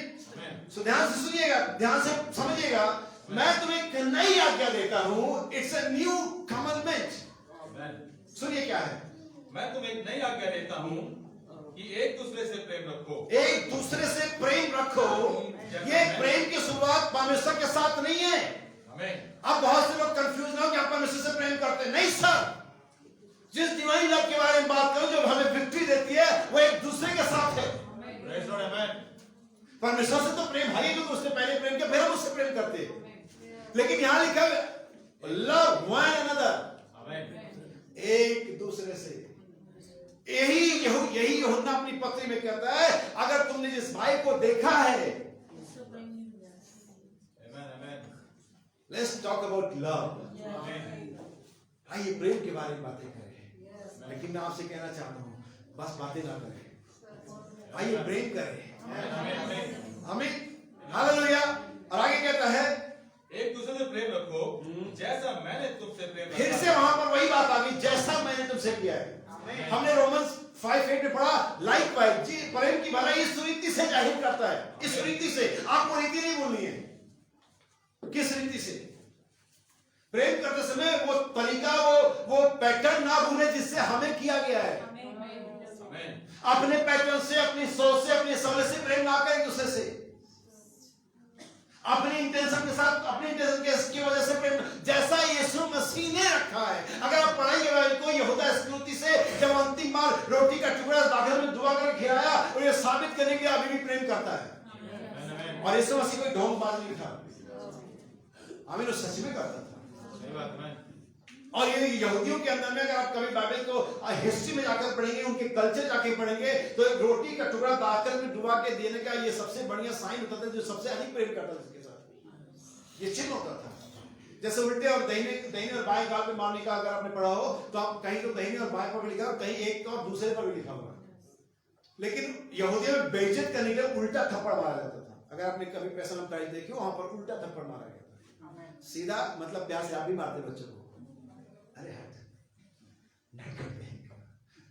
सो ध्यान से सुनिएगा, ध्यान से समझिएगा, मैं तुम्हें एक नई आज्ञा देता हूं। It's a new commandment. सुनिए क्या है, मैं तुम्हें एक नई आज्ञा देता हूं कि एक दूसरे से प्रेम रखो। एक दूसरे से प्रेम रखो। ये प्रेम की शुरुआत परमेश्वर के साथ नहीं है। अब बहुत से लोग कंफ्यूज ना हो कि आप परमेश्वर से प्रेम करते हैं। नहीं सर, जिस डिवाइन लव के बारे में बात करो जो हमें विक्ट्री देती है, वो एक दूसरे के साथ है। परमेश्वर से तो प्रेम है ही, तो उससे पहले प्रेम किया, फिर हम उससे प्रेम करते हैं। लेकिन यहां लिखा है लव वन अनदर, एक दूसरे से। यही यूहन्ना अपनी पत्री में कहता है, अगर तुमने जिस भाई को देखा है, लेट्स टॉक अबाउट लव। आइए प्रेम के बारे में बातें करें। लेकिन मैं आपसे कहना चाहता हूं, बस बातें ना करें, आइए प्रेम करें। आमीन, हालेलुया। और आगे कहता है एक दूसरे से प्रेम रखो जैसा मैंने तुमसे प्रेम रखा। फिर से वहां पर वही बात आ गई, जैसा मैंने तुमसे किया है। हमने रोमन्स 5:8 में पढ़ा, लाइक वाइज जी प्रेम की भलाई इस रीति से जाहिर करता है। इस रीति से, आपको रीति नहीं बोलनी है, किस रीति से प्रेम करते समय वो तरीका, वो पैटर्न ना भूले जिससे हमें किया गया है। अपने पैटर्न से, अपनी सोच से, अपनी समझ से प्रेम ना करें दूसरे से। अपनी इंटेंशन के साथ, अपनी इंटेंशन की वजह से प्रेम, जैसा यीशु मसीह ने रखा है। अगर आप पढ़ेंगे बाइबल को, यहूदा इस्करियोती से जब अंतिम बार रोटी का टुकड़ा दाखिल में डुबा कर खिलाया, और ये साबित करने के लिए अभी भी प्रेम करता है। और यीशु मसीह कोई ढोंगबाज नहीं था, आमीन, वो सच में करता था। और ये यहूदियों के अंदर में अगर आप कभी बाइबल को हिस्ट्री में जाकर पढ़ेंगे, उनके कल्चर जाके पढ़ेंगे, तो एक रोटी का टुकड़ा दाखिल में डुबा के देने का ये सबसे बढ़िया साइन होता था, जो सबसे अधिक प्रेम करता था उसके साथ, ये चिन्ह होता था। जैसे उल्टे और दाहिने और बाएं गाल पे मारने का अगर आपने पढ़ा हो, तो आप कहीं तो दाहिने और बाएं पर लिखा, कहीं एक और दूसरे पर भी लिखा हुआ। लेकिन यहूदियों में बेइज्जत करने के लिए उल्टा थप्पड़ मारा जाता था। अगर आपने कभी पैसा प्राइज देखी हो, वहां पर उल्टा थप्पड़ मारा गया था। सीधा मतलब प्यार से आप भी मारते बच्चों को, अरे नहीं करते हैं,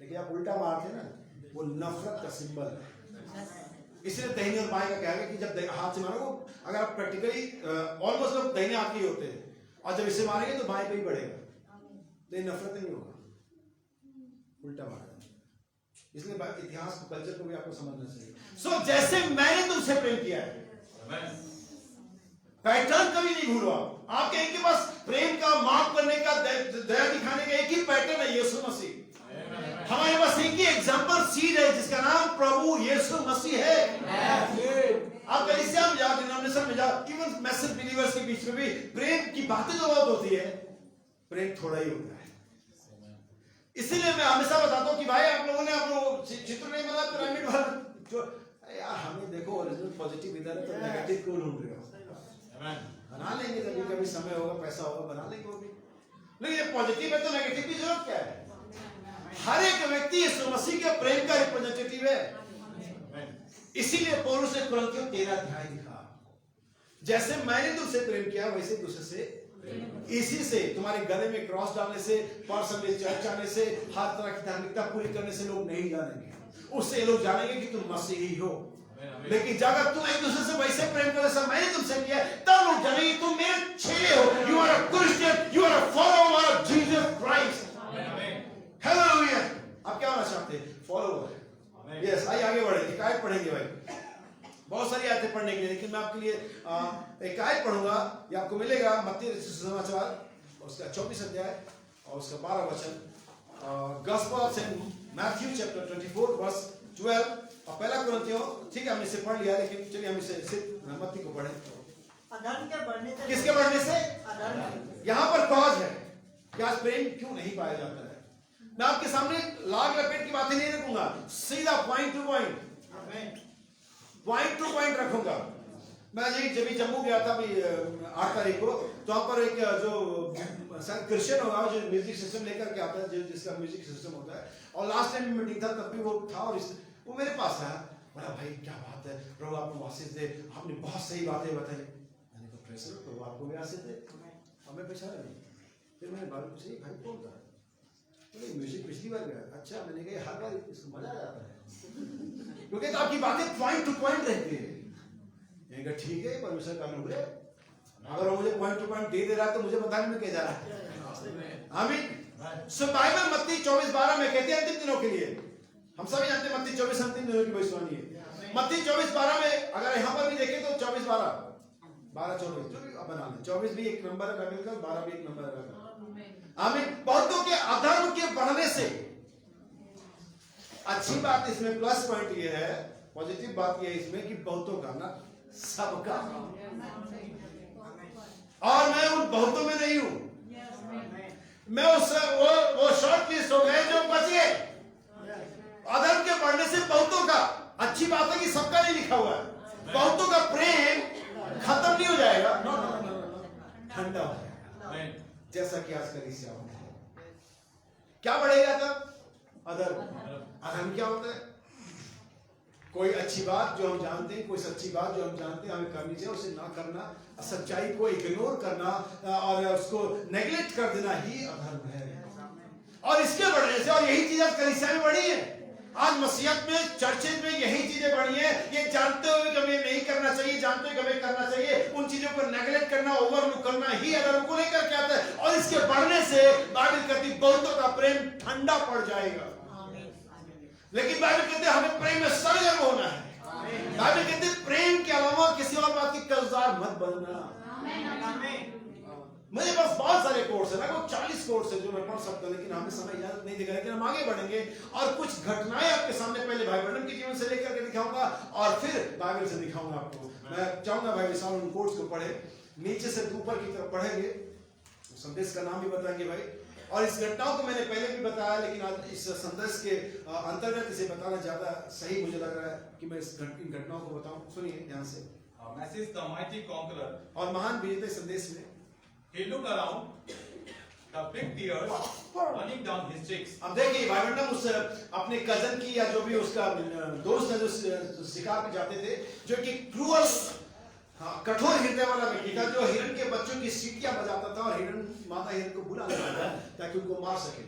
लेकिन आप उल्टा मारते ना, वो नफरत का सिंबल है। इसलिए दाहिने और बाएं का क्या है कि जब हाथ से मारो, अगर आप प्रैक्टिकली ऑलमोस्ट लोग दाहिने हाथ के होते हैं, और जब इसे मारेंगे तो बाएं पे ही बढ़ेगा, लेकिन नफरत नहीं होगा, उल्टा मारेगा। इसलिए इतिहास को, कल्चर को भी आपको समझना चाहिए। सो जैसे मैंने तुमसे प्रेम किया है, पैटर्न कभी नहीं भूलो। आपके इनके पास प्रेम का, माफ करने का, दया दिखाने का एक ही पैटर्न है, यीशु मसीह। हमारे पास एक ही एग्जांपल सीड है, जिसका नाम प्रभु यीशु मसीह है। आप कलीसिया में जाओ, डिनोमिनेशन में जाओ, इवन मैसेज बिलीवर्स के बीच में भी प्रेम की बातें जो बहुत होती है, प्रेम थोड़ा ही होता है। इसीलिए मैं हमेशा बताता हूँ कि भाई आप लोगों ने चित्र नहीं बना, पिरामिड वाला जो यार, हमें देखो ओरिजिनल पॉजिटिव इधर है, तो नेगेटिव क्यों ढूंढ रहे हो? बना लेंगे, कभी कभी समय होगा, पैसा होगा, बना लेंगे वो भी। लेकिन ये पॉजिटिव है तो नेगेटिव की जरूरत क्या है? हर एक व्यक्ति यीशु मसीह के प्रेम का रिप्रेजेंटेटिव है। इसीलिए पौलुस ने कुरिन्थियों 13 अध्याय लिखा, जैसे मैंने तुमसे प्रेम किया वैसे दूसरे से, इसी से तुम्हारे गले में क्रॉस डालने से, पर्स में चर्च आने से, हर तरह की धार्मिकता पूरी करने से लोग नहीं जानेंगे। उससे लोग जानेंगे कि तुम मसीही हो। लेकिन जब तुम एक दूसरे से वैसे प्रेम करो जैसा मैंने तुमसे किया, तब लोग जानेंगे तुम मेरे चेले हो। You are a Christian, you are a follower of Jesus Christ. हालेलुया। आप क्या होना चाहते हैं? फॉलोअर। यस, आइए आगे बढ़े, एक आयत पढ़ेंगे भाई, बहुत सारी आयतें पढ़ने के लिए, लेकिन मैं आपके लिए एक आयत पढ़ूंगा, ये आपको मिलेगा मत्ती सुसमाचार उसका 24 अध्याय और उसका 12 वचन, gospel of Saint Matthew chapter 24 verse 12 और पहला कुरिन्थियों। ठीक है, हमने इसे पढ़ लिया, लेकिन चलिए हम इसे सिर्फ मत्ती को पढ़ें। अधर्म के बढ़ने से, किसके बढ़ने से? अधर्म। यहाँ पर कॉज है कि आज प्रेम क्यों नहीं पाया जाता है। मैं आपके सामने लाग लपेट की बातें नहीं रखूंगा, सीधा पॉइंट टू पॉइंट रखूंगा। मैं जब जम्मू गया था अभी 8 तारीख को, तो वहां पर एक जो क्रिश्चियन होगा जो म्यूजिक सिस्टम लेकर के आता है, जिसका म्यूजिक सिस्टम होता है, और लास्ट टाइम मीटिंग था तब भी वो था, और वो मेरे पास आया, बोला भाई क्या बात है प्रभु आपको आशीष दे, आपने बहुत सही बातें बताई। मैंने कहा प्रेज़ द लॉर्ड, प्रभु आपको भी आशीष दे, हमें पहचाना नहीं। फिर मैंने बात पूछी, भाई कौन था? बोले म्यूजिक पिछली बार गया। अच्छा, मैंने कहा हर बार इसको मजा आ जाता है क्योंकि तो आपकी बातें पॉइंट टू पॉइंट रहती है। मैंने कहा ठीक है, परमेश्वर का अनुग्रह, अगर वो मुझे पॉइंट टू पॉइंट दे दे रहा है तो मुझे बताने में क्या जा रहा है। आमीन। सो बाइबल मत्ती 24:12 में कहती है अंतिम दिनों के लिए। हम सभी जानते हैं मत्ती 24 अंतिम दिनों की भविष्यवाणी है। मत्ती 24:12 में अगर यहाँ पर भी देखें तो 24:12 12-24 जो भी बना लें, 24 भी एक नंबर है बाइबल का, 12 भी एक नंबर है। आमीन। बहुतों के अधर्म के बढ़ने से, अच्छी बात इसमें प्लस पॉइंट ये है, पॉजिटिव बात ये है इसमें कि बहुतों का ना, सबका, और मैं उन बहुतों में नहीं हूं, मैं वो शॉर्ट लिस्ट हो गए जो बच गए। अधर्म के बढ़ने से बहुतों का, अच्छी बात है कि सबका नहीं लिखा हुआ है, बहुतों का प्रेम खत्म नहीं हो जाएगा, ठंडा हो जाएगा, जैसा कि आज कलीसिया होता है। क्या बढ़ेगा तब? अधर्म। अधर्म क्या होता है? कोई अच्छी बात जो हम जानते हैं, कोई सच्ची बात जो हम जानते हैं हमें करनी चाहिए, उसे ना करना, सच्चाई को इग्नोर करना और उसको नेग्लेक्ट कर देना ही अधर्म है। और इसके बढ़ने से, और यही चीज आज कलीसिया में बढ़ी है, आज मसीहत में, चर्चेज में यही चीजें बढ़ी है। ये जानते हुए कि हमें नहीं करना चाहिए, जानते हुए हमें करना चाहिए, उन चीजों को नेग्लेक्ट करना, ओवरलुक करना ही अधर्म को लेकर के आता है। और इसके बढ़ने से बाइबल कहती है बहुतों का प्रेम ठंडा पड़ जाएगा। लेकिन बाइबल कहते हैं हमें प्रेम में सरगर्म होना है। बाइबल कहते हैं प्रेम के अलावा किसी और बात की कर्जदार मत बनना। मेरे पास बहुत सारे कोर्स है, लगभग 40 कोर्स है जो मैं पढ़ सकता हूँ, लेकिन हमें समय इजाजत नहीं देगा। लेकिन हम आगे बढ़ेंगे और कुछ घटनाएं आपके सामने पहले भाई बहन के जीवन से लेकर के दिखाऊंगा और फिर बाइबल से दिखाऊंगा आपको। मैं चाहूंगा भाई विशाल उन कोर्स को पढ़े, नीचे से ऊपर की तरफ पढ़ेंगे, संदेश का नाम भी बताएंगे भाई। और इस घटनाओं को मैंने पहले भी बताया, लेकिन आज इस संदेश के अंतर्गत इसे बताना ज्यादा सही मुझे लग रहा है कि मैं इन घटनाओं को बताऊं। सुनिए ध्यान से। मैसेज द माइटी कॉन्करर, और महान विजेता संदेश में he looked around, the big tears running down his cheeks. अब देखिए भाई बहन, उस अपने कजन की या जो भी उसका दोस्त है जो शिकार पे जाते थे, जो कि क्रूअल कठोर हृदय वाला व्यक्ति था, जो हिरण के बच्चों की सीटियां बजाता था और हिरण माता हिरण को बुला लेता था ताकि उनको मार सके।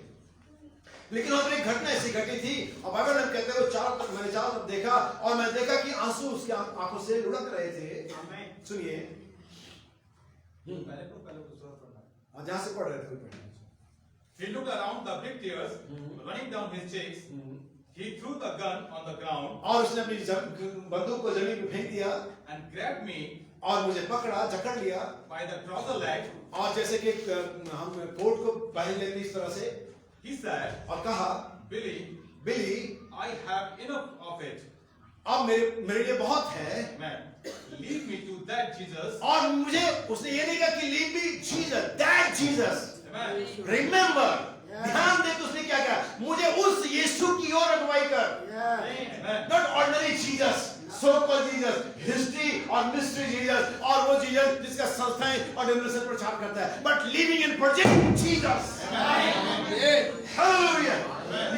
लेकिन वहां पर एक घटना ऐसी घटी थी और बाइबल में कहते हैं वो मैंने चारों तरफ देखा और मैं देखा कि आंसू उसके आंखों से लुढ़क रहे थे। सुनिए, और जहां से पढ़ रहे थे, He looked around, the big tears running down his cheeks. He threw the gun on the ground और उसने अपनी बंदूक को जमीन पे फेंक दिया and grabbed me और मुझे पकड़ा, जकड़ लिया by the trouser leg. और जैसे कि हम कोट को पहन लेते इस तरह से, He said, और कहा, Billy, I have enough of it. अब मेरे लिए बहुत है, Man, lead me to that Jesus. और मुझे उसने ये नहीं कहा कि leave me Jesus, that Jesus. Amen. Remember, ध्यान दे, तो उसने क्या कहा, मुझे उस यीशु की ओर अगुवाई कर। Amen. Not ordinary Jesus, so called Jesus, history और मिस्ट्री जीसस, और वो जीसस जिसका संस्थाएं और डिनोमिनेशन प्रचार करता है, but living in project Jesus. Hallelujah.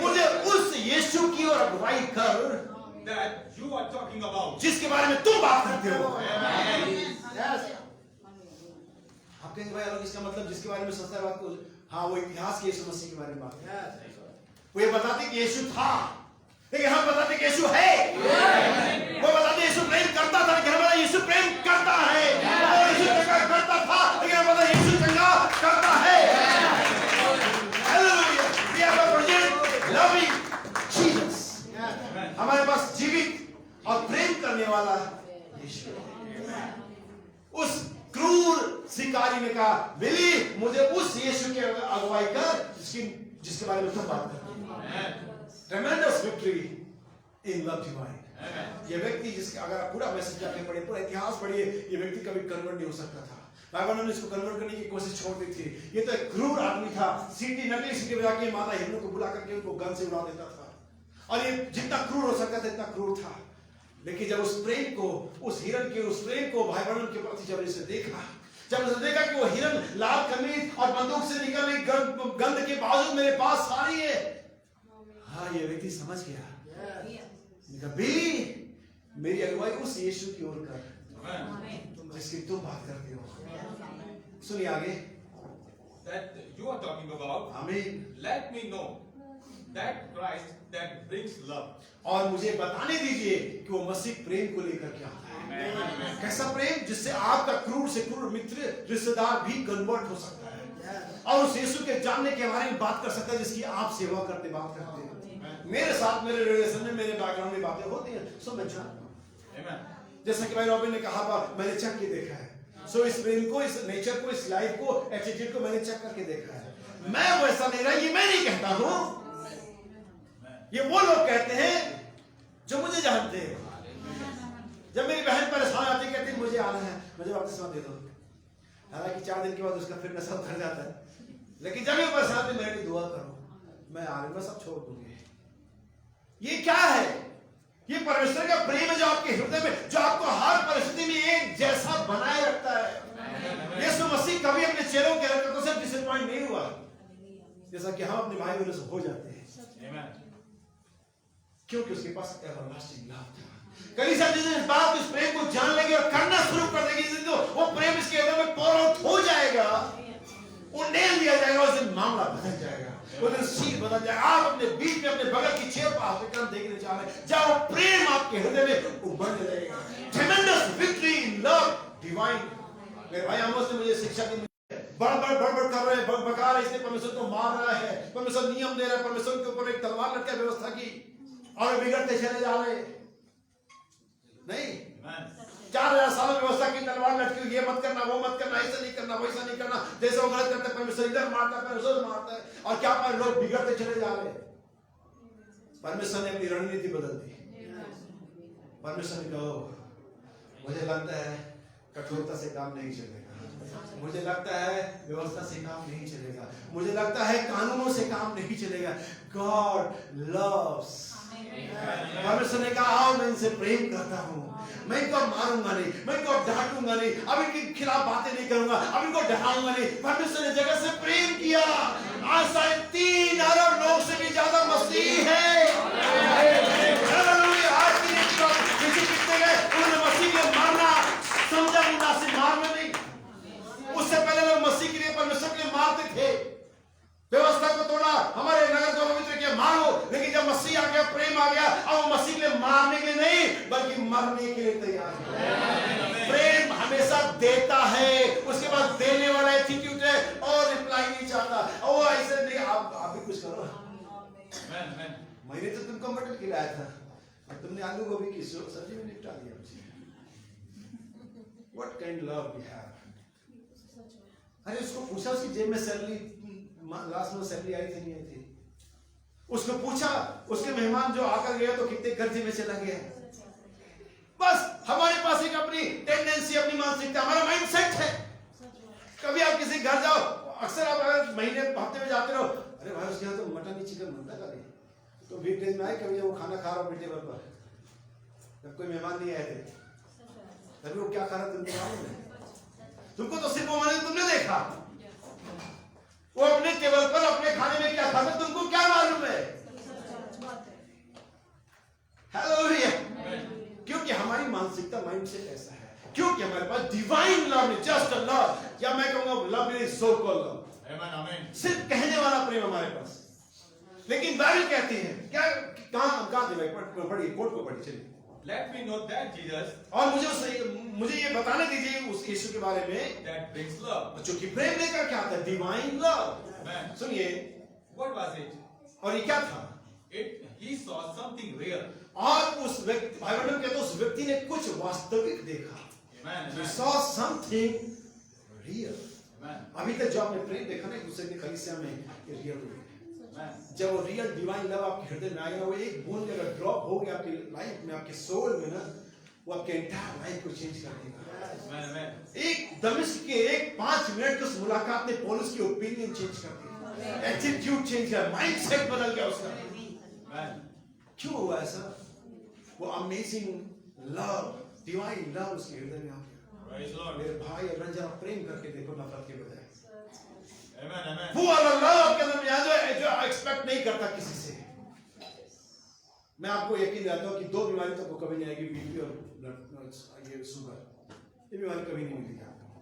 मुझे उस यीशु की ओर अगुवाई कर That you are talking about. जिसके बारे में तुम बात करते हो। Yes. आप कहेंगे भाई अलग इसका मतलब जिसके बारे में संसार बात को, हाँ वो इतिहास के यीशु मसीह के बारे में बात है। वो ये बताते कि यीशु था, लेकिन हम बताते कि यीशु है। वो बताते यीशु प्रेम करता था, लेकिन हम बताते यीशु प्रेम करता है। वो यीशु चंगा करता था, लेकिन हम बताते यीशु चंगा करता है। Hallelujah. We have a project loving Jesus. हमारे पास जीवित और प्रेम करने वाला यीशु है। उस क्रूर शिकारी ने कहा, बिली मुझे उस यीशु की अगुवाई कर जिसके बारे में तुम बात करते हो। ट्रेमेंडस विक्ट्री इन लव डिवाइन। ये व्यक्ति जिसका अगर आप पूरा मैसेज जाके पढ़िए, पूरा इतिहास पढ़िए, ये व्यक्ति कभी कन्वर्ट नहीं हो सकता था। बाइबल ने इसको कन्वर्ट करने की कोशिश छोड़ दी थी। ये तो एक क्रूर आदमी था, नकली सीटी बजा के माता हिरणों को बुला करके उनको गन से उड़ा देता था, और ये जितना क्रूर हो सकता था इतना क्रूर था। लेकिन जब उस प्रेम को, उस हिरण के उस प्रेम को भाई बहनों के प्रति जब इसे देखा, जब उसने देखा कि वो हिरण लाल कमीज और बंदूक से निकल रही गंध के बावजूद मेरे पास आ रही है, हाँ ये व्यक्ति समझ गया। बिली मेरी अगुवाई उस यीशु की ओर कर जिसकी तुम बात करते हो। सुनिए आगे। That you are talking about. आमीन। Let me know that Christ that brings love. और मुझे बताने दीजिए कि वो मसीह प्रेम को लेकर के आता है। कैसा प्रेम जिससे आपका क्रूर से क्रूर मित्र रिश्तेदार भी कन्वर्ट हो सकता है और उस यीशु के जानने के बारे में बात कर सकता है जिसकी आप सेवा करते बात करते हैं। मेरे साथ मेरे रिलेशन में, मेरे बैकग्राउंड में बातें होती हैं, सो मैं जानता हूं। जैसा कि भाई रॉबिन ने कहा था, मैंने चेक के देखा है। सो इस प्रेम को, इस नेचर को, इस लाइफ को, एटीट्यूड को मैंने चेक करके देखा है। मैं वैसा नहीं रहा, ये मैं नहीं कहता हूं, ये वो लोग कहते हैं जो मुझे जानते हैं। जब मेरी बहन परेशान आती कहती मुझे आना है, मुझे वापस दे दो, हालांकि 4 दिन के बाद उसका फिर नशा उतर जाता है, लेकिन जब ये परेशान आती मेरे लिए दुआ करो, मैं आ रही, मैं सब छोड़ दूंगी। ये क्या है? ये परमेश्वर का प्रेम है जो आपके हृदय में, जो आपको हर परिस्थिति में एक जैसा बनाए रखता है। यीशु मसीह कभी अपने चेलों के हरकतों से डिसअपॉइंट नहीं हुआ, जैसा कि हम अपने भाई बहनों से हो जाते हैं, क्योंकि उसके पास एवरलास्टिंग लव था। कलीसिया जिस दिन इस बात इस प्रेम को जान लेगी और करना शुरू कर देगी, जिस दिन वो प्रेम इसके हृदय में पोर आउट हो जाएगा, उंडेल दिया जाएगा, उस दिन मामला बदल जाएगा, उस दिन सीन बदल जाएगा। आप अपने बीच में अपने बगल की चेयर पर आकर देखने जा रहे हैं, जब वो प्रेम आपके हृदय में उमड़ जाएगा। ट्रेमेंडस विक्ट्री इन लव डिवाइन। मेरे भाई आमोस ने मुझे शिक्षा दी, बड़ कर रहे हैं, बका रहे, इसने परमेश्वर को मार रहा है, परमेश्वर नियम दे रहा है, परमेश्वर के ऊपर एक तलवार लटका व्यवस्था की और बिगड़ते चले जा रहे। नहीं। Amen. 4000 सालों में व्यवस्था की तलवार लटकी हुई, ये मत करना, वो मत करना, ऐसा नहीं करना, वैसा नहीं करना, जैसे वो गलत करते हैं परमेश्वर इधर मारता है, परमेश्वर उधर मारता है, और क्या पर लोग बिगड़ते चले जा रहे हैं। परमेश्वर ने अपनी रणनीति बदल दी। परमेश्वर ने कहा मुझे लगता है कठोरता से काम नहीं चलेगा, मुझे लगता है व्यवस्था से काम नहीं चलेगा, मुझे लगता है कानूनों से काम नहीं चलेगा। God loves. परमेश्वर ने कहा आओ मैं इनसे प्रेम करता हूँ, मैं इनको मारूंगा नहीं, मैं इनको डांटूंगा नहीं, अब इनके खिलाफ बातें नहीं करूंगा, अब इनको डराऊंगा नहीं। परमेश्वर ने जगह से प्रेम किया। आज शायद 3 अरब लोग से भी ज्यादा मसीह है। आज किसी कितने गए उन्होंने मसीह के मारना समझा, मुनासिब मारना नहीं। उससे पहले लोग मसीह के लिए परमेश्वर के लिए मारते थे, व्यवस्था को तोड़ा, हमारे नगर को पवित्र किया, मारो। लेकिन जब मसीह आ गया, प्रेम आ गया, अब वो मसीह के लिए मारने के लिए नहीं बल्कि मरने के लिए तैयार है। प्रेम हमेशा देता है, उसके बाद देने वाला एटीट्यूड है और रिप्लाई नहीं चाहता। वो ऐसे नहीं, आप भी कुछ करो। मैंने तो तुमको मटन खिलाया था और तुमने आलू गोभी की सब्जी में निपटा दिया मुझे। What kind love we have? अरे उसको पूछा, उसकी जेब में सैलरी लास्ट में सैलरी आई थी नहीं आई थी, उसको पूछा उसके मेहमान जो आकर गया तो कितने कर्जे में चला गया। बस हमारे पास एक अपनी टेंडेंसी, अपनी मानसिकता, हमारा माइंडसेट है। कभी आप किसी घर जाओ, अक्सर आप अगर महीने हफ्ते में जाते रहो, अरे भाई उसके यहाँ तो मटन ही चिकन बनता है, तो वीकडेज में आए कभी जब वो खाना खा रहा हो टेबल पर, जब कोई मेहमान नहीं आए थे तभी वो क्या खा रहा तुमको मालूम है? तुमको तो सिर्फ वो तुमने देखा, वो अपने टेबल पर अपने खाने में क्या खाता तुमको क्या मालूम है? हालेलुया। क्योंकि हमारी मानसिकता माइंडसेट ऐसा है, क्योंकि हमारे पास डिवाइन लव नहीं, जस्ट अ लव, या मैं कहूंगा love is so called love, सिर्फ कहने वाला प्रेम हमारे पास। लेकिन बाइबल कहती है क्या, कहां पढ़िए, कोट को पढ़िए चलिए। Let me know that Jesus, और मुझे ये बताने दीजिए उस यीशु के बारे में that brings love, जो कि प्रेम लेकर क्या आता है, डिवाइन लव। सुनिए what was it? और ये क्या था? He saw something real. और उस व्यक्ति, बाइबल में कहते हैं उस व्यक्ति ने कुछ वास्तविक देखा। Amen. He saw something real. Amen. अभी तक जो आपने प्रेम देखा ना एक दूसरे के कलीसिया में, ये रियल है। Amen. जब वो रियल डिवाइन लव आपके हृदय में आएगा, वो एक बूंद अगर ड्रॉप हो गया आपकी लाइफ में, आपके सोल में ना, वो आपके एंटायर लाइफ को चेंज कर देगा। Amen. एक दमिश्क के एक 5 मिनट की उस मुलाकात ने पौलुस की ओपिनियन चेंज कर दी, एटीट्यूड चेंज किया, माइंडसेट बदल गया उसका। Amen. क्यों हुआ ऐसा? वो अमेजिंग लव, डिवाइन लव उसके हृदय में आ गया। Praise the Lord. मेरे भाई और जरा प्रेम करके देखो नफरत के बजाय। Amen. Amen. वो वाला लव आपके अंदर में आ जाए जो एक्सपेक्ट नहीं करता किसी से। मैं आपको यकीन दिलाता हूँ कि 2 बीमारी तो कभी नहीं आएगी, बीपी और ये शुगर, ये बीमारी कभी नहीं मिलेगी आपको।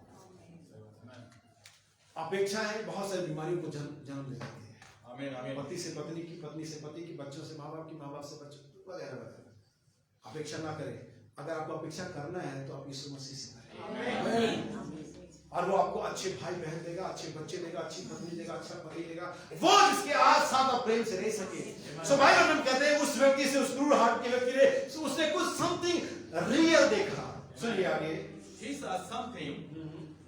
अपेक्षा है बहुत सारी बीमारियों को जन्म दे जाती है। Amen. Amen. पति से पत्नी की, पत्नी से पति की, बच्चों से माँ बाप की, माँ बाप से बच्चों, वगैरह वगैरह। अपेक्षा ना करें। अगर आपको अपेक्षा करना है तो आप यीशु मसीह से करें, और वो आपको अच्छे भाई बहन देगा, अच्छे बच्चे देगा, अच्छी पत्नी देगा, अच्छा पति देगा, वो जिसके साथ आप प्रेम से रह सके। सो भाई हम कहते हैं उस व्यक्ति से, उस क्रूर हार्ट के व्यक्ति ने, उसने कुछ समथिंग रियल देखा। सुनिए आगे। He saw something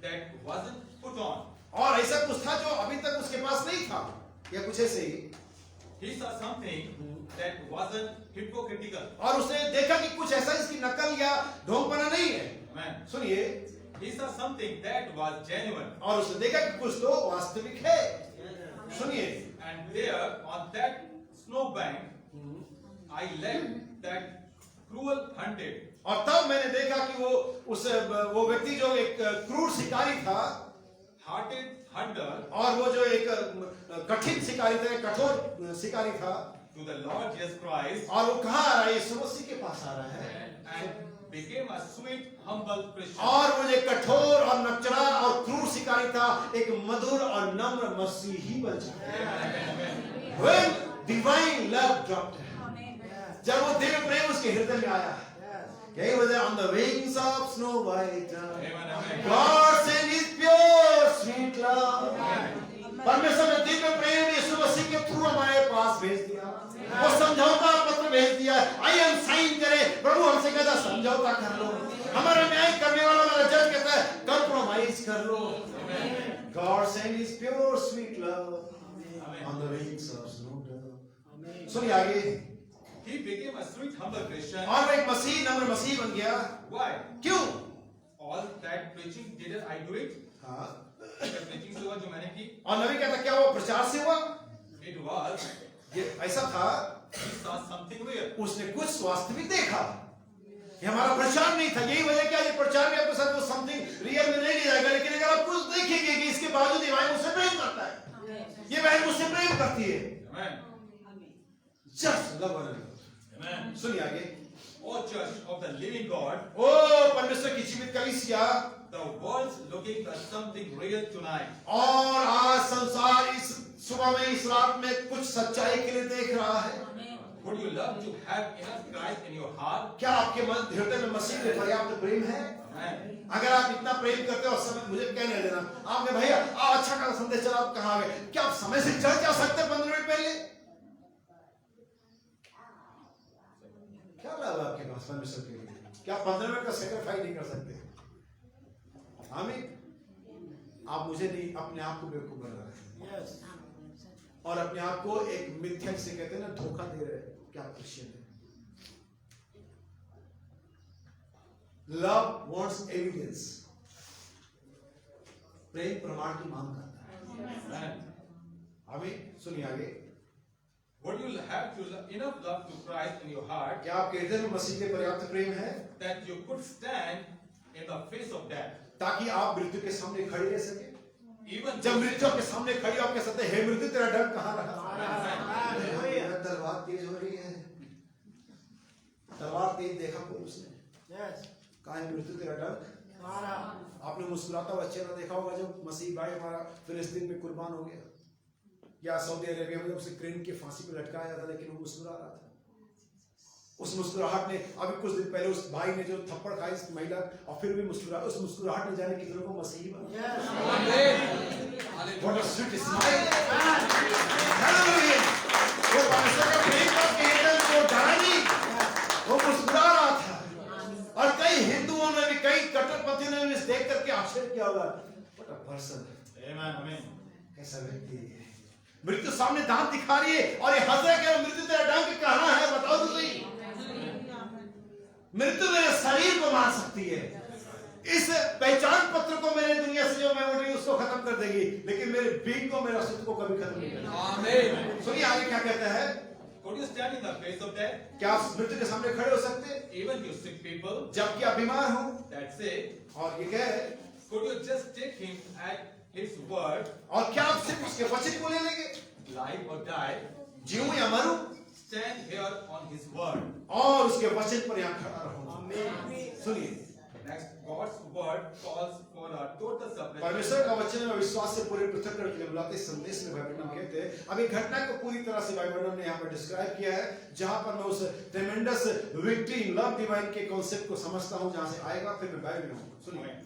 that wasn't put on. और ऐसा कुछ था जो अभी तक उसके पास नहीं था, या कुछ ऐसे ही। He saw something that wasn't hypocritical. और उसने देखा कि कुछ ऐसा इसकी नकल या ढोंगपना नहीं है। Amen. सुनिए। He saw something that was genuine. और उसने देखा कि कुछ तो वास्तविक है। सुनिए। And there on that snow bank, I left that cruel hunted. और तब मैंने देखा कि वो व्यक्ति जो एक क्रूर शिकारी था, hearted hunter, और वो जो एक कठिन शिकारी था, कठोर शिकारी था, to the Lord Jesus Christ, और वो कहाँ आ रहा है? यीशु मसीह के पास आ रहा है, and became a sweet, humble Christian. और वो जो कठोर और नकचरा और क्रूर शिकारी था, एक मधुर और नम्र मसीही बन गया। When divine love dropped, जब वो दिव्य प्रेम उसके हृदय में आया, he was on the wings of Snow White. God sent His pure sweet love. परमेश्वर ने दिव्य प्रेम यीशु मसीह के थ्रू हमारे पास भेज दिया। वो समझौता पत्र भेज दिया। आइए हम साइन करें। प्रभु हमसे बकायदा समझौता कर लो। हमारा न्याय करने वाला हमारा जज कहता है कंप्रोमाइज कर लो। God sent His pure sweet love on the wings of snow dove. सुनिए आगे। He became a sweet humble Christian. और वो एक मसीह नम्र मसीह बन गया। Why? क्यों? All that preaching, didn't I do it? हाँ। क्या preaching से हुआ जो मैंने की? और नबी कहता क्या वो प्रचार से हुआ? It was. ये ऐसा था। He saw something real. उसने कुछ वास्तविक देखा। ये हमारा प्रचार नहीं था। यही वजह क्या ये प्रचार में आपके साथ वो समथिंग रियल में नहीं लिया जाएगा। लेकिन अगर आप कुछ देखेंगे कि इसके बावजूद ये भाई मुझसे प्रेम करता है, ये बहन मुझसे प्रेम करती है। Just love one another. सुनिए आगे। O Church of the Living God. ओ परमेश्वर की जीवित कलीसिया। The world's looking at something real tonight. और आज संसार इस सुबह में इस रात में कुछ सच्चाई के लिए देख रहा है। Would you love to have enough Christ in your heart? क्या आपके मन हृदय में मसीह में पर्याप्त प्रेम है? अगर आप इतना प्रेम करते हो समय मुझे कहने देना आपने भैया अच्छा का संदेश चला आप कहाँ गए? क्या आप समय से चल जा सकते 15 मिनट पहले? क्या लाभ आपके पास परमेश्वर के लिए? क्या आप 15 मिनट का सैक्रिफाइस नहीं कर सकते? आमीन। आप मुझे नहीं अपने आप को बेवकूफ बना रहे हैं और अपने आप को एक मिथ्या से कहते हैं ना धोखा दे रहे हैं कि आप क्रिश्चियन हैं। Love wants evidence. प्रेम प्रमाण की मांग करता है। आमीन। सुनिए आगे। Would you have to enough love to Christ in your heart? क्या आपके हृदय में मसीह के पर्याप्त प्रेम है that you could stand in the face of death? ताकि आप मृत्यु के सामने खड़े रह सके? Even जब मृत्यु के सामने खड़ी आप कह सकते हैं हे मृत्यु तेरा डर कहाँ रहा? तलवार तेज हो रही है। तलवार तेज देखा कोई उसने? कहा है मृत्यु तेरा डर? आपने मुस्कुराता हुआ चेहरा देखा होगा जब मसीह भाई हमारा फिलिस्तीन में कुर्बान हो गया या सऊदी अरेबिया में जब उसे क्रेन की फांसी पे लटकाया था लेकिन वो मुस्कुरा रहा था। उस मुस्कुराहट ने अभी कुछ दिन पहले उस भाई ने जो थप्पड़ खाई इस महिला और फिर भी मुस्कुरा उस मुस्कुराहट में जाने कितनों को मसीह बना। What a sweet smile. Hallelujah. वो परमेश्वर का प्रेम का केंद्र वो डरा नहीं, वो मुस्कुरा रहा था। और कई हिंदुओं ने भी कई कट्टरपंथियों ने भी इस देख करके आश्चर्य किया होगा। What a person. Amen. कैसा व्यक्ति है। मृत्यु सामने दांत दिखा रही है और ये हंस रहा है कि मृत्यु तेरा डंक कहाँ है बताओ तो सही। मृत्यु मेरे शरीर को मार सकती है। इस पहचान पत्र को मेरे दुनिया से जो मैं उठ रही उसको खत्म कर देगी लेकिन मेरे बीक को मेरे अस्तित्व को कभी खत्म नहीं करेगी। आमीन। सुनिए आगे क्या कहता है? Could you stand in the face of death? क्या आप मृत्यु के सामने खड़े हो सकते? Even you sick people. जबकि आप बीमार हो। That's it. और ये क्या है? Could you just take him at his word? और क्या आप सिर्फ उसके वचन को ले लेंगे? Live or die? जीऊं या मरूं? Stand here on his word. और उसके वचन पर यहाँ खड़ा रहूं। आमीन। सुनिए। Next, God's word calls for a total suppression. परमेश्वर का वचन में विश्वास से पूरे पृथक्करण के लिए बुलाते संदेश में भाई बहन कहते हैं। अभी घटना को पूरी तरह से भाई बहन ने यहाँ पर डिस्क्राइब किया है जहाँ पर मैं उस ट्रेमेंडस विक्ट्री इन लव डिवाइन के कॉन्सेप्ट को समझता हूँ जहाँ से आएगा फिर मैं बाइबल में हूँ। सुनिए।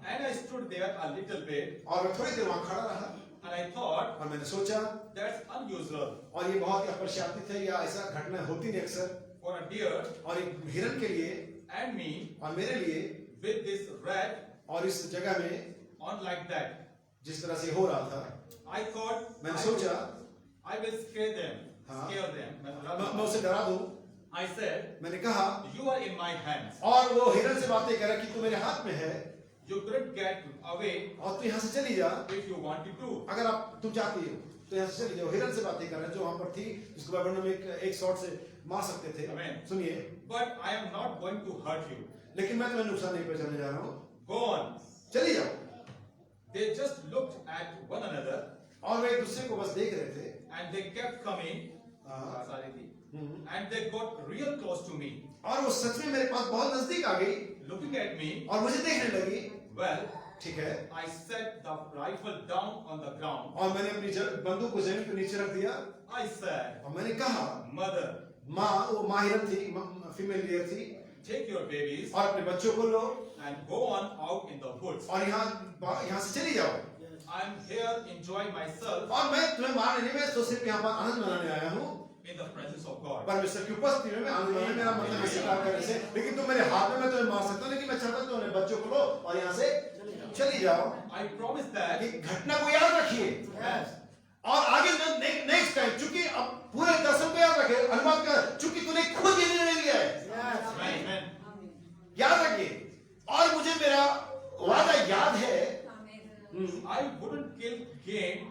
And I stood there a little bit. और मैं थोड़ी देर वहाँ खड़ा रहा। And I thought. और मैंने सोचा। That's unusual. और ये बहुत ही अप्रत्याशित है या ऐसा घटना होती नहीं अक्सर। For a deer. और एक हिरन के लिए। And me. और मेरे लिए। With this rat. और इस जगह में। On like that. जिस तरह से हो रहा था। I thought. मैंने सोचा। I will scare them. Scare them. मैं उसे डरा दूँ। I said. मैंने कहा। You are in my hands. और वो हिरन से बातें कर रहा कि तू मेरे हाथ में है। You couldn't get away. और तू यहाँ से चली जा। If you wanted to. अगर आप तुम चाहती हो तो यहाँ से चली जाओ। हिरन से बातें कर रहे हैं जो वहाँ पर थी जिसको बाइबल में एक शॉट से मार सकते थे। सुनिए। But I am not going to hurt you. लेकिन मैं तुम्हें नुकसान नहीं पहुँचाने जा रहा हूँ। Go on. चली जाओ। They just looked at one another. और वे एक दूसरे को बस देख रहे थे। And they kept coming. And they got real close to me. और वो सच में मेरे पास बहुत नजदीक आ गई। Looking at me. और मुझे देखने लगी। Well, ठीक है। I set the rifle down on the ground. और मैंने अपनी बंदूक को जमीन पर नीचे रख दिया। I said. और मैंने कहा। Mother. माँ वो माहिरन थी फीमेल डियर थी। Take your babies. और अपने बच्चों को लो। And go on out in the woods. और यहाँ से चली जाओ। I am here enjoying myself. और मैं तुम्हें मारने नहीं मैं तो सिर्फ यहाँ पर आनंद मनाने आया हूँ। in the presence of God. परमेश्वर की उपस्थिति में आंदोलन में मेरा मतलब है स्वीकार करने से, लेकिन तुम मेरे हाथ में मैं तुम्हें मार सकता हूं, लेकिन मैं चाहता हूं तुम बच्चों को लो और यहाँ से चली जाओ। I promise that. कि घटना को याद रखिए और आगे नेक्स्ट टाइम, चूंकि अब पूरे दर्शन को याद रखे, अनुवाद कर, चूंकि तूने खुद ये निर्णय लिया है, Amen. याद रखिए। और मुझे मेरा वादा याद है, I wouldn't kill game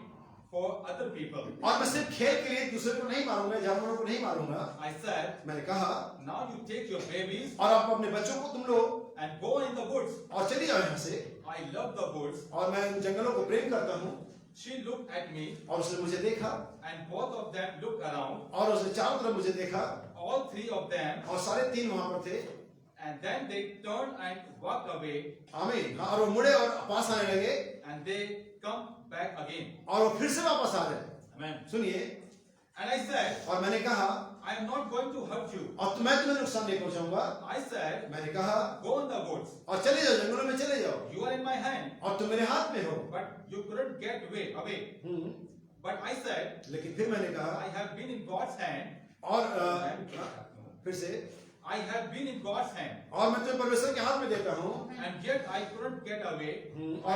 for other people. और मैं सिर्फ खेल के लिए दूसरे को नहीं मारूंगा, जानवरों को नहीं मारूंगा। I said, मैंने कहा now you take your babies और आप अपने बच्चों को तुम लो and go in the woods. और चली जाओ यहाँ से। I love the woods. और मैं उन जंगलों को प्रेम करता हूँ। She looked at me और उसने मुझे देखा and both of them looked around. और उसने चारों तरफ मुझे देखा All three of them, और सारे तीन वहां पर थे। and then they turned and walked away आमीन। हाँ, और वो मुड़े और पास आने लगे and they come back again. और वो फिर से वापस आ रहे। Amen. सुनिए, And I said, और मैंने कहा I am not going to hurt you. और मैं तुम्हें नुकसान नहीं पहुंचाऊंगा। I said, मैंने कहा go in the woods. और चले जाओ, जंगलों में चले जाओ You are in my hand, और तुम मेरे हाथ में हो। but you couldn't get away. But I said, लेकिन फिर मैंने कहा I have been in God's hand. और फिर से I have been in God's hand, और मैं तुम्हें परमेश्वर के हाथ में देता हूँ and yet I couldn't get away. और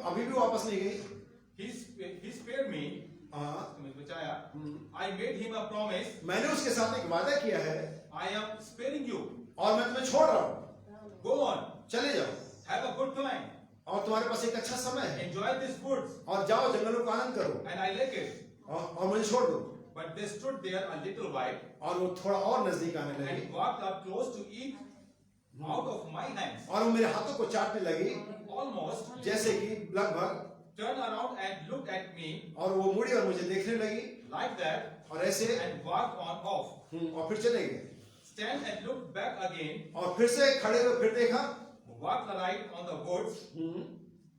अभी भी वापस नहीं गई। He spared me. हाँ, I made him a promise. मैंने उसके साथ एक वादा किया है I am sparing you. और मैं तुम्हें छोड़ रहा हूँ, Go on. चले जाओ Have a good time. और तुम्हारे पास एक अच्छा समय है Enjoy this woods. और जाओ जंगलों का आनंद करो And I like it. और मुझे छोड़ दो। But they stood there a little while और वो थोड़ा और नजदीक आने लगी and walked up close to eat out of my hands. और वो मेरे हाथों को चाटने लगी, Almost जैसे कि लगभग, turned around and looked at me और वो मुड़ी और मुझे देखने लगी like that और ऐसे and walked on off. और फिर चले गए Stand and looked back again. और फिर से खड़े हुए फिर देखा Walked right on the woods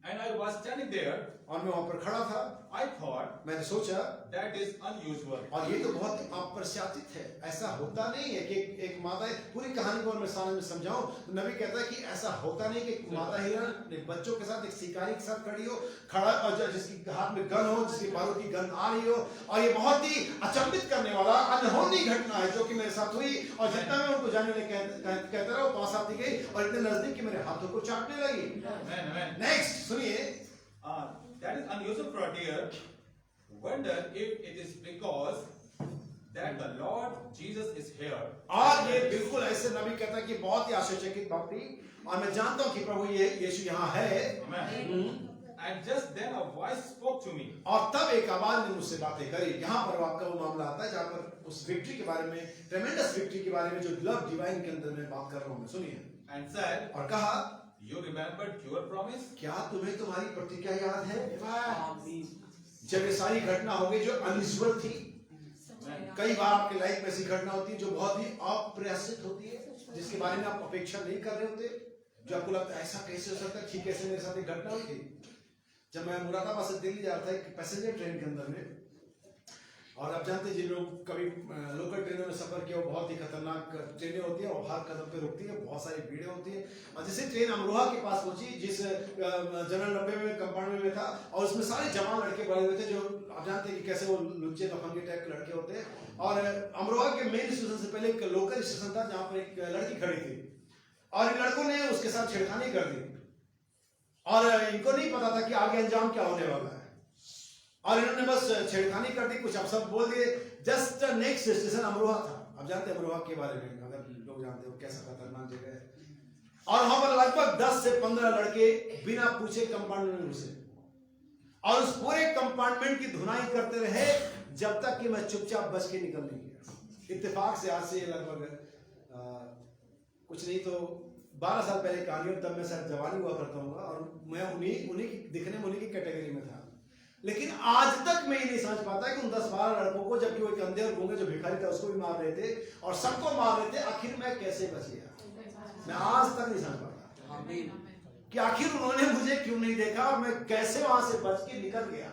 and I was standing there. और मैं वहां पर खड़ा था। I thought मैंने सोचा that is unusual. और ये तो बहुत अप्रत्याशित है, ऐसा होता नहीं है कि एक माता, पूरी कहानी को मैं सामने में समझाऊं तो नबी कहता है कि ऐसा होता नहीं कि एक माता हिरण बच्चों के साथ एक शिकारी के साथ खड़ी हो, खड़ा और जिसके हाथ में गन हो, जिसकी बारूद की गन आ रही हो, और ये बहुत ही अचंभित करने वाला अनहोनी घटना है जो कि मेरे साथ हुई। और जितना मैं उनको जाने लगे कहता रहा, पास आती गई और इतने नजदीक कि मेरे हाथों को चाटने लगी। नेक्स्ट सुनिए, that is unusual for a deer. Wonder if it is because that the Lord Jesus is here. और ये बिल्कुल ऐसे नबी कहता है कि बहुत ही आश्चर्यचकित बात थी और मैं जानता हूँ कि प्रभु यीशु यहाँ है। And just then a voice spoke to me. और तब एक आवाज ने मुझसे बातें करी। यहाँ पर आपका वो मामला आता है जहाँ पर उस विक्ट्री के बारे में, ट्रेमेंडस विक्ट्री के बारे में जो लव डिवाइन के अंदर मैं बात कर रहा हूँ। सुनिए, And said, और कहा, you remembered your promise? क्या तुम्हें तुम्हारी प्रतिज्ञा याद है? जब ये सारी घटना हो गई जो अनयूजुअल थी, कई बार आपकी लाइफ में ऐसी घटना होती है जो बहुत ही अप्रत्याशित होती है, जिसके बारे में आप अपेक्षा नहीं कर रहे होते, जो आपको लगता है ऐसा कैसे हो सकता है। ठीक कैसे मेरे साथ एक घटना हुई थी जब मैं मुरादाबाद से दिल्ली जा रहा था एक पैसेंजर ट्रेन के अंदर में। और आप जानते हैं जिन लोग कभी लोकल ट्रेनों में सफर किया, वो बहुत ही खतरनाक ट्रेनें होती है और हर कदम पे रुकती है, बहुत सारी भीड़ें होती है। और जैसे ट्रेन अमरोहा के पास पहुंची, जिस जनरल डब्बे में कंपार्टमेंट में था, और उसमें सारे जवान लड़के बड़े हुए थे जो आप जानते हैं कि कैसे वो लुच्चे लफंगे टाइप के लड़के होते हैं। और अमरोहा के मेन स्टेशन से पहले एक लोकल स्टेशन था जहाँ पर एक लड़की खड़ी थी और इन लड़कों ने उसके साथ छेड़खानी कर दी और इनको नहीं पता था कि आगे अंजाम क्या होने वाला है और इन्होंने बस छेड़खानी कर दी, कुछ अब सब बोल दिए। जस्ट नेक्स्ट स्टेशन अमरोहा था। आप जानते हैं अमरोहा के बारे में, अगर लोग जानते हो कैसा खतरनाक जगह है। और वहां पर लगभग 10 से 15 लड़के बिना पूछे कंपार्टमेंट में घुसे और उस पूरे कंपार्टमेंट की धुनाई करते रहे जब तक कि मैं चुपचाप बच के निकल नहीं गया। इत्तेफाक से आज से लगभग कुछ नहीं तो 12 साल पहले कहानी, और तब मैं शायद जवानी हुआ करता हूँ और मैं उन्हीं की दिखने में उन्हीं की कैटेगरी में था। लेकिन आज तक मैं ये नहीं समझ पाता कि उन 10-12 लड़कों को, जबकि वो एक अंधे और गूंगे जो भिखारी था उसको भी मार रहे थे और सबको मार रहे थे, आखिर मैं कैसे बच गया। मैं आज तक नहीं समझ पाता कि आखिर उन्होंने मुझे क्यों नहीं देखा और मैं कैसे वहां से बच के निकल गया।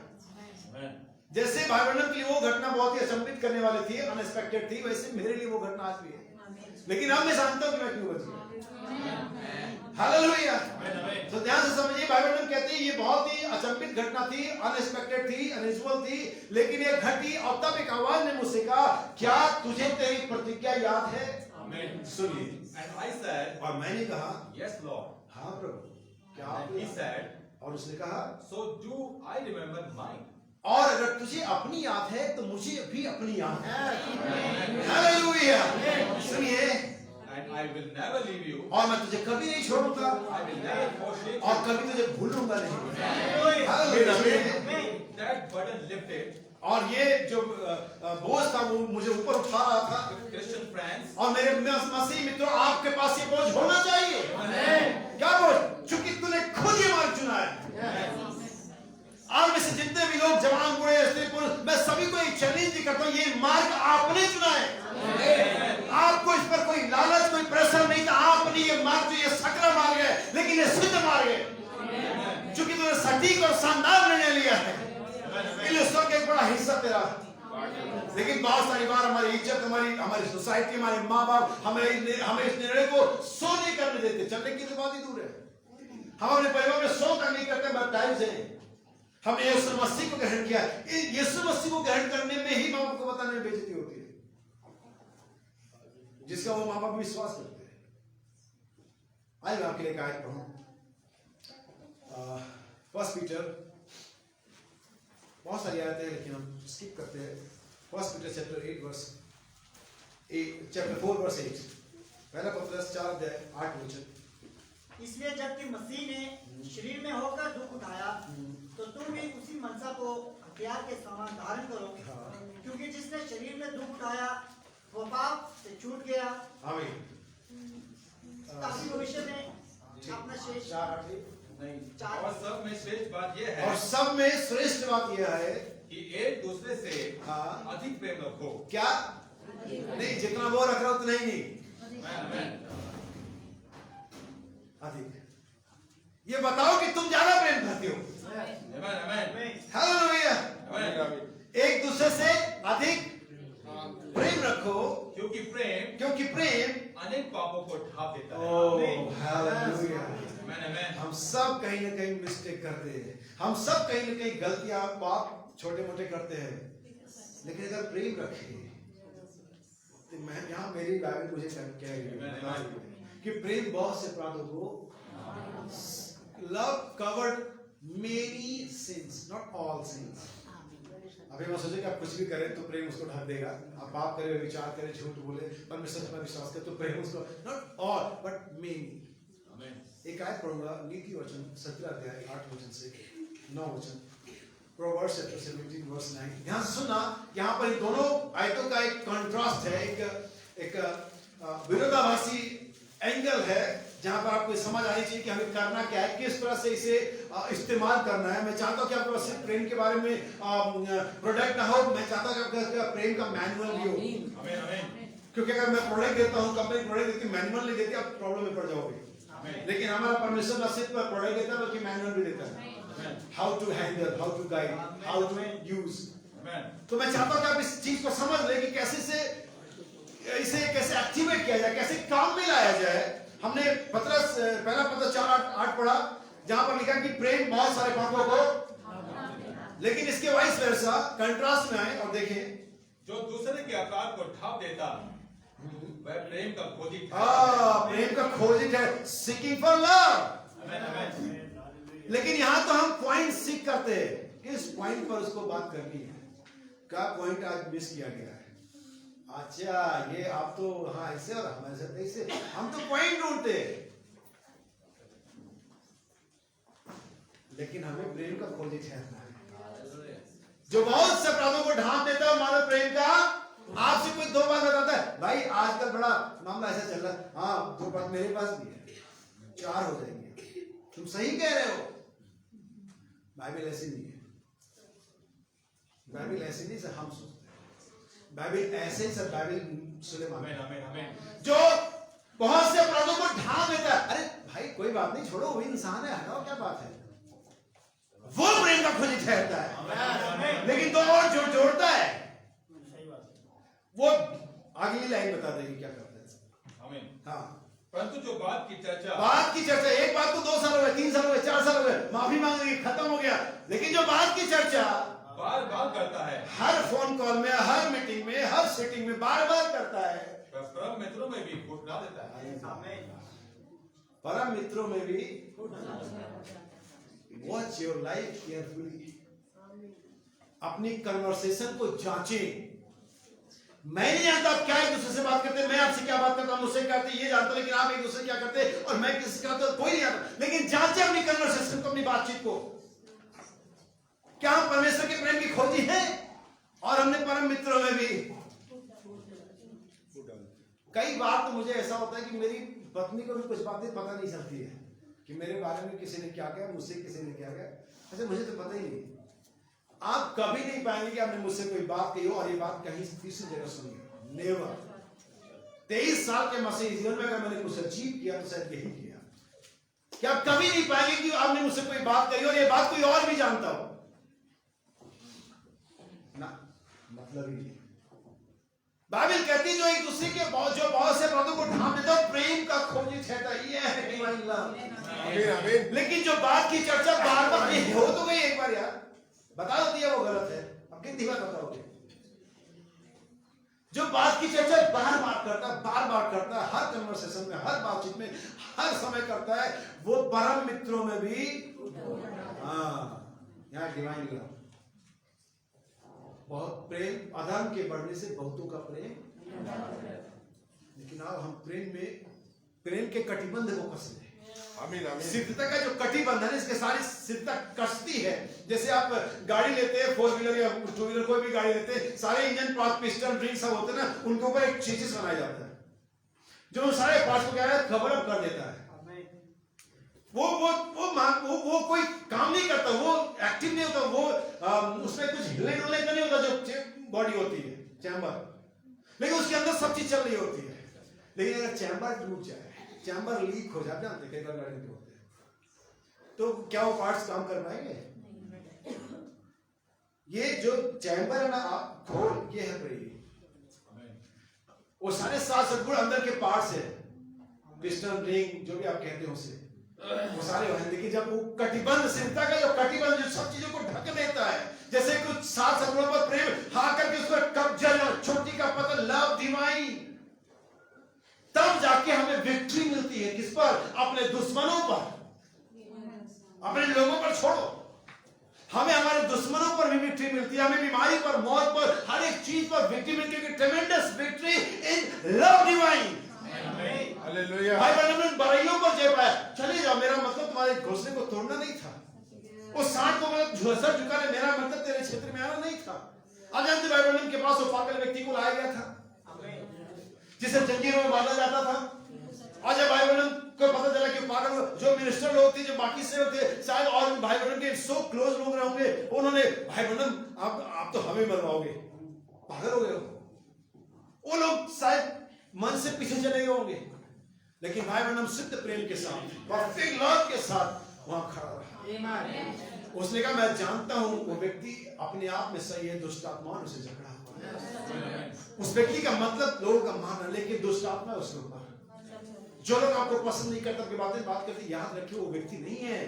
जैसे भाई बहनों के लिए वो घटना बहुत ही अचंभित करने वाली थी, अनएक्सपेक्टेड थी, वैसे मेरे लिए वो घटना आज भी है। लेकिन अब मैं जानता हूं कि मैं क्यों बच गया। हालेलुया। तो ध्यान से समझिए, बाइबल में कहते हैं ये बहुत ही अचंभित घटना थी, अनएक्सपेक्टेड थी, अनयूजुअल थी, लेकिन ये घटी और तब एक आवाज ने मुझसे कहा, क्या तुझे तेरी प्रतिज्ञा याद है? सुनिए। And I said, और मैंने कहा, yes, Lord. हाँ प्रभु, क्या And आपने he said, और उसने कहा, so do I remember mine. और अगर तुझे अपनी याद है तो मुझे भी अपनी याद है। हालेलुया। सुनिए, And I will never leave you. और मैं तुझे कभी नहीं छोड़ूंगा I will never forsake और you. कभी तुझे भूलूंगा नहीं। हालेलुया। That burden lifted. और ये जो बोझ था वो मुझे ऊपर उठा रहा था। Christian friends, और मेरे मसीह मित्रों, आपके पास ये बोझ होना चाहिए। क्या बोझ? चूंकि तूने खुद ये मार्ग चुना है। आज में से जितने भी लोग जवान बूढ़े स्त्री पुरुष, मैं सभी को एक चैलेंज करता हूँ, ये मार्ग आपने चुना है। आपको इस पर कोई लालच, कोई प्रेशर नहीं था। आपने ये मार्ग, जो ये सकरा मार्ग है, लेकिन ये सिद्ध मार्ग है, चूंकि तूने सटीक और शानदार निर्णय लिया है। इसका एक बड़ा हिस्सा तेरा। लेकिन बहुत सारी बार हमारी इज्जत, हमारी सोसाइटी, हमारे माँ बाप हमें इस निर्णय को सो नहीं करने देते। चलने की तो बात ही दूर है, हम अपने परिवार में सो कर नहीं करते। बैप्टाइज है, हमने यीशु मसीह को ग्रहण किया। यीशु मसीह को ग्रहण करने में ही माँ बाप को बताने में बेइज्जती होती है, जिसका वो माँ बाप विश्वास करते हैं। आइए आपके लिए आयत पढ़ूं, 1 पीटर। बहुत सारी आयतें हैं लेकिन हम स्किप करते हैं। 1 पीटर चैप्टर 4 वर्स 8। पहला पत्रस 4 अध्याय 8 वचन। इसलिए जबकि मसीह ने शरीर में होकर दुख उठाया, तो तुम भी उसी मनसा को हथियार के समान धारण करो। क्योंकि जिसने शरीर में दुख उठाया वो पाप से छूट गया, ताकि भविष्य में अपना शेष नहीं। और सब में श्रेष्ठ बात यह है, और सब में श्रेष्ठ बात यह है कि एक दूसरे से अधिक प्रेम रखो। क्या? नहीं, जितना वो रख रहा हो उतना ही नहीं, अधिक। ये बताओ कि तुम ज्यादा प्रेम करते हो। हालेलुया। एक दूसरे से अधिक प्रेम रखो, क्योंकि प्रेम अनेक पापों को ढांप देता है। Oh hallelujah. हम सब कहीं ना कहीं मिस्टेक करते हैं, हम सब कहीं ना कहीं गलतियां, पाप छोटे मोटे करते हैं, लेकिन अगर प्रेम रखे तो मैं यहाँ मेरी बाइबल मुझे कह रही है कि प्रेम बहुत से अपराधों को, love covered many since, not all since. अभी मैं सोचे कि आप कुछ भी करें तो प्रेम उसको ढक देगा। आप पाप करें, विचार करें, झूठ बोले, परमेश्वर पर विश्वास करें तो प्रेम उसको, नॉट ऑल बट मेनी। एक आयत पढ़ूंगा, नीति वचन 17 अध्याय 8 वचन से 9 वचन। Proverbs chapter 17 verse 9। ध्यान सुनना, यहाँ पर इन दोनों आयतों का एक कंट्रास्ट है, एक विरोधाभासी एंगल है, जहां पर आपको समझ आनी चाहिए कि हमें करना क्या है, किस तरह से इसे इस्तेमाल करना है। मैं चाहता हूं कि आपको सिर्फ प्रेम के बारे में प्रोडक्ट ना हो, मैं चाहता हूं कि आपका प्रेम का मैनुअल भी हो। क्योंकि अगर मैं प्रोडक्ट देता हूं, कंपनी प्रोडक्ट देती, मैनुअल नहीं देती, आप प्रॉब्लम में पड़ जाओगे। लेकिन हमारा परमेश्वर न सिर्फ प्रोडक्ट देता है बल्कि मैनुअल भी देता है, how to handle, how to guide, how to use. तो मैं चाहता हूं कि आप इस चीज को समझ ले कि इसे कैसे एक्टिवेट किया जाए, कैसे काम में लाया जाए। हमने पहला पत्रस 4:8 पढ़ा, जहां पर लिखा कि प्रेम बहुत सारे पापों को, लेकिन इसके वाइस वर्सा कंट्रास्ट में आए और देखें, जो दूसरे के अपराध को ढांप देता वह प्रेम का खोजी है। प्रेम का खोजी है, सीकिंग फॉर लव। लेकिन यहां तो हम पॉइंट सीख करते हैं, इस पॉइंट पर उसको बात करनी है। क्या पॉइंट आज मिस किया गया है? अच्छा, ये आप तो हाँ ऐसे और हमारे साथ ऐसे, हम तो पॉइंट ढूंढते हैं, लेकिन हमें प्रेम का खोजी ठहरना है, जो बहुत से अपराधों को ढांप देता है। मानो प्रेम का, आपसे कोई 2 बात बताता है, भाई आजकल बड़ा मामला ऐसा चल रहा है, हाँ 2 बात मेरे पास भी है, 4 हो जाएंगे। तुम सही कह रहे हो। बाइबल ऐसी नहीं है, बाइबल ऐसी नहीं सर हम सोचते हैं। बाइबल ऐसे सर, बाइबल सुलेमान जो बहुत से अपराधों को ढांप देता है। अरे भाई कोई बात नहीं, छोड़ो, वही इंसान है, हटाओ, क्या बात है। वो प्रेम का खोजी ठहरता है। लेकिन 2 और जो जोड़ता है, वो अगली लाइन बता देगी क्या करता है। हाँ, परंतु जो बात की चर्चा, एक बात को 2 साल हो गए, 3 साल हो गए, 4 साल हो गए, माफी मांग ली, खत्म हो गया। लेकिन जो बात की चर्चा बार बार करता है, हर फोन कॉल में, हर मीटिंग में, हर सीटिंग में बार बार करता है, परम मित्रों में भी फूट डाल देता है। परम मित्रों में भी। वॉच योर लाइफ केयरफुली, अपनी कन्वर्सेशन को जांचें। मैं नहीं जानता आप क्या एक दूसरे से बात करते, मैं आपसे क्या बात करता हूं, मुझसे क्या करते, ये जानता हूं, लेकिन आप एक दूसरे क्या करते और मैं किससे करता हूं, कोई नहीं जानता। लेकिन जांचें अपनी कन्वर्सेशन को, अपनी बातचीत को। क्या हम परमेश्वर के प्रेम की खोजी है? और हमने परम मित्रों में भी। कई बार तो मुझे ऐसा होता है कि मेरी पत्नी को भी कुछ बातें पता नहीं चलती है कि मेरे बारे में किसी ने क्या कहा, मुझसे किसी ने क्या कहा। अच्छा, मुझे तो पता ही नहीं। आप कभी नहीं पाएंगे कि आपने मुझसे कोई बात कही हो और ये बात कहीं तीसरी जगह सुनी हो। नेवर। 23 साल के मसीही जीवन में अगर मैंने कुछ अजीब किया तो शायद यही किया कि आप कभी नहीं पाएंगे कि आपने मुझसे कोई बात कही और ये बात कोई और भी जानता हो ना। मतलब ही नहीं। बाइबल कहती है जो एक दूसरे के जो बहुत से बातों को ढांप देता है, प्रेम का खोजी ठहरता है। ये है डिवाइन लव। लेकिन जो बात की चर्चा बार बार हो तो गई एक बार यार, बता दो दिया वो गलत है, अब कितनी बार बताओगे? जो बात की चर्चा बार बार करता है, हर कन्वर्सेशन में, हर बातचीत में, हर समय करता है, वो परम मित्रों में भी। यहाँ डिवाइन लव। बहुत प्रेम, अधर्म के बढ़ने से बहुतों का प्रेम। लेकिन अब हम प्रेम के कटिबंध को कसते हैं। सिद्धता का जो कटिबंधन है, इसके सारी सिद्धता कसती है। जैसे आप गाड़ी लेते हैं, 4 व्हीलर या 2 व्हीलर कोई भी गाड़ी लेते हैं, सारे इंजन पार्ट, पिस्टन, रिंग सब होते हैं ना, उनके ऊपर एक चीज बनाया जाता है जो सारे पार्ट्स को क्या है, कवर अप कर देता है। वो कोई काम नहीं करता, वो एक्टिव नहीं होता, वो उसमें कुछ हिलने डुलने का नहीं होता जो बॉडी होती है, चैम्बर। लेकिन उसके अंदर सब चीज चल रही होती है। लेकिन अगर चैम्बर टूट जाए, चैम्बर लीक हो जाए, जानते कई बार गाड़ी में होते हैं, तो क्या वो पार्ट्स काम कर पाएंगे? ये जो चैम्बर है ना, आप खोल, ये है प्रेम। वो सारे 7 सदगुण अंदर के पार्ट्स है, पिस्टन, रिंग, जो भी आप कहते हो उसे, वो सारे हैं। लेकिन जब वो कटिबंध, सिद्धता का जो कटिबंध जो सब चीजों को ढक देता है, जैसे कुछ 7 सदगुणों पर प्रेम हाँ करके उस पर कब्जा, छोटी का पता लव डिवाइन, तब जाके हमें विक्ट्री मिलती है। किस पर? अपने दुश्मनों पर। अपने लोगों पर छोड़ो, हमें हमारे दुश्मनों पर भी विक्ट्री मिलती है। हमें बीमारी पर, मौत पर, हर एक चीज पर विक्ट्री मिलती है। ट्रेमेंडस victory in love divine. Hallelujah. भाई बहनों, बुराइयों पर जय पाया। चले जाओ, मेरा मतलब तुम्हारे घोंसले को तोड़ना नहीं था। उस सांड को मतलब झुलसा झुकाने, मेरा मतलब तेरे क्षेत्र में आना नहीं था। आज जानते भाई बहनों, के पास वो पागल व्यक्ति को लाया गया था जिसे जंजीरों में बांधा जाता था। और जब भाई बहनों को पता चला कि पागल, जो मिनिस्टर लोग थे, जो बाकी से थे, शायद और भाई बहनों के सो क्लोज लोग रहोगे, उन्होंने भाई बहनों आप तो हमें मरवाओगे, पागल हो गए हो। वो लोग शायद मन से पीछे चले गए होंगे, लेकिन भाई बहनों सिद्ध प्रेम के साथ, परफेक्ट लव के साथ वहां खड़ा रहा। उसने कहा मैं जानता हूं वो व्यक्ति अपने आप में सही है, दुष्ट आत्मा उसे झगड़ा हुआ है। उस व्यक्ति का मतलब लोगों का मानना, लेकिन दुष्ट आत्मा है उसके ऊपर। जो लोग आपको पसंद नहीं करते, आपके बातें बात करते, याद रखिए वो व्यक्ति नहीं है,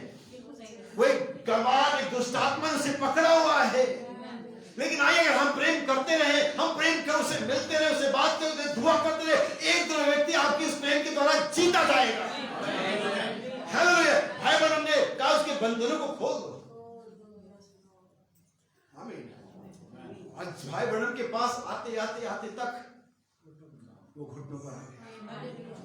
वो एक गवार, एक दुष्ट आत्मा उसे पकड़ा हुआ है। लेकिन आइए, अगर हम प्रेम करते रहे, हम प्रेम कर उसे मिलते रहे, उसे बात करते रहे, दुआ करते रहे, एक दो व्यक्ति आपकी उस प्रेम के द्वारा जीता जाएगा। हालेलुया। भाई बहनों ने कहा उसके बंधनों को खोल दो। आज भाई बहनों के पास आते आते तक वो घुटनों पर आ गया।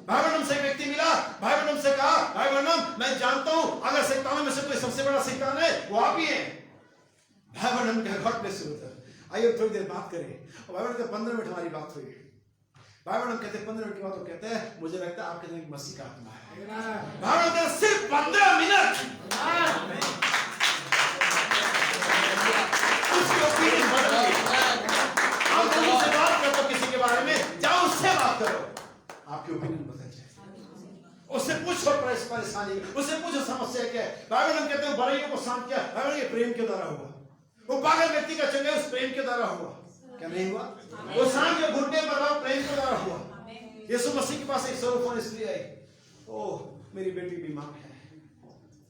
भाई बहनों से व्यक्ति मिला, भाई बहनों से कहा, भाई बहनों मैं जानता हूं अगर शैतानों में से कोई सबसे बड़ा शैतान है वो आप ही हैं। भाई बहनों का घट में शुरू था। आइए थोड़ी देर बात करें। भाई बहनों 15 मिनट हमारी बात हुई। भाई बहनों कहते 15 मिनट के बाद वो कहते हैं मुझे लगता है आपके अंदर एक मसीह का आत्मा है। भाई बहनों सिर्फ 15 मिनट उसकी ओपिनियन बदल गई। आप लोगों से बात करते हो किसी के बारे में, जाओ उससे बात करो, आपकी ओपिनियन बदल जाए। उससे पूछो परेशानी, उससे पूछो समस्या क्या है। भाई बहनों कहते हैं बुराइयों को शांत किया, भाई बहनों ये प्रेम के द्वारा हुआ। वो पागल व्यक्ति का चंगा उस प्रेम के द्वारा हुआ। क्या नहीं हुआ? वो सांड जो घुटने पर रहा प्रेम के द्वारा हुआ। यीशु मसीह के पास एक स्वरूप स्त्री आई, ओह मेरी बेटी बीमार है।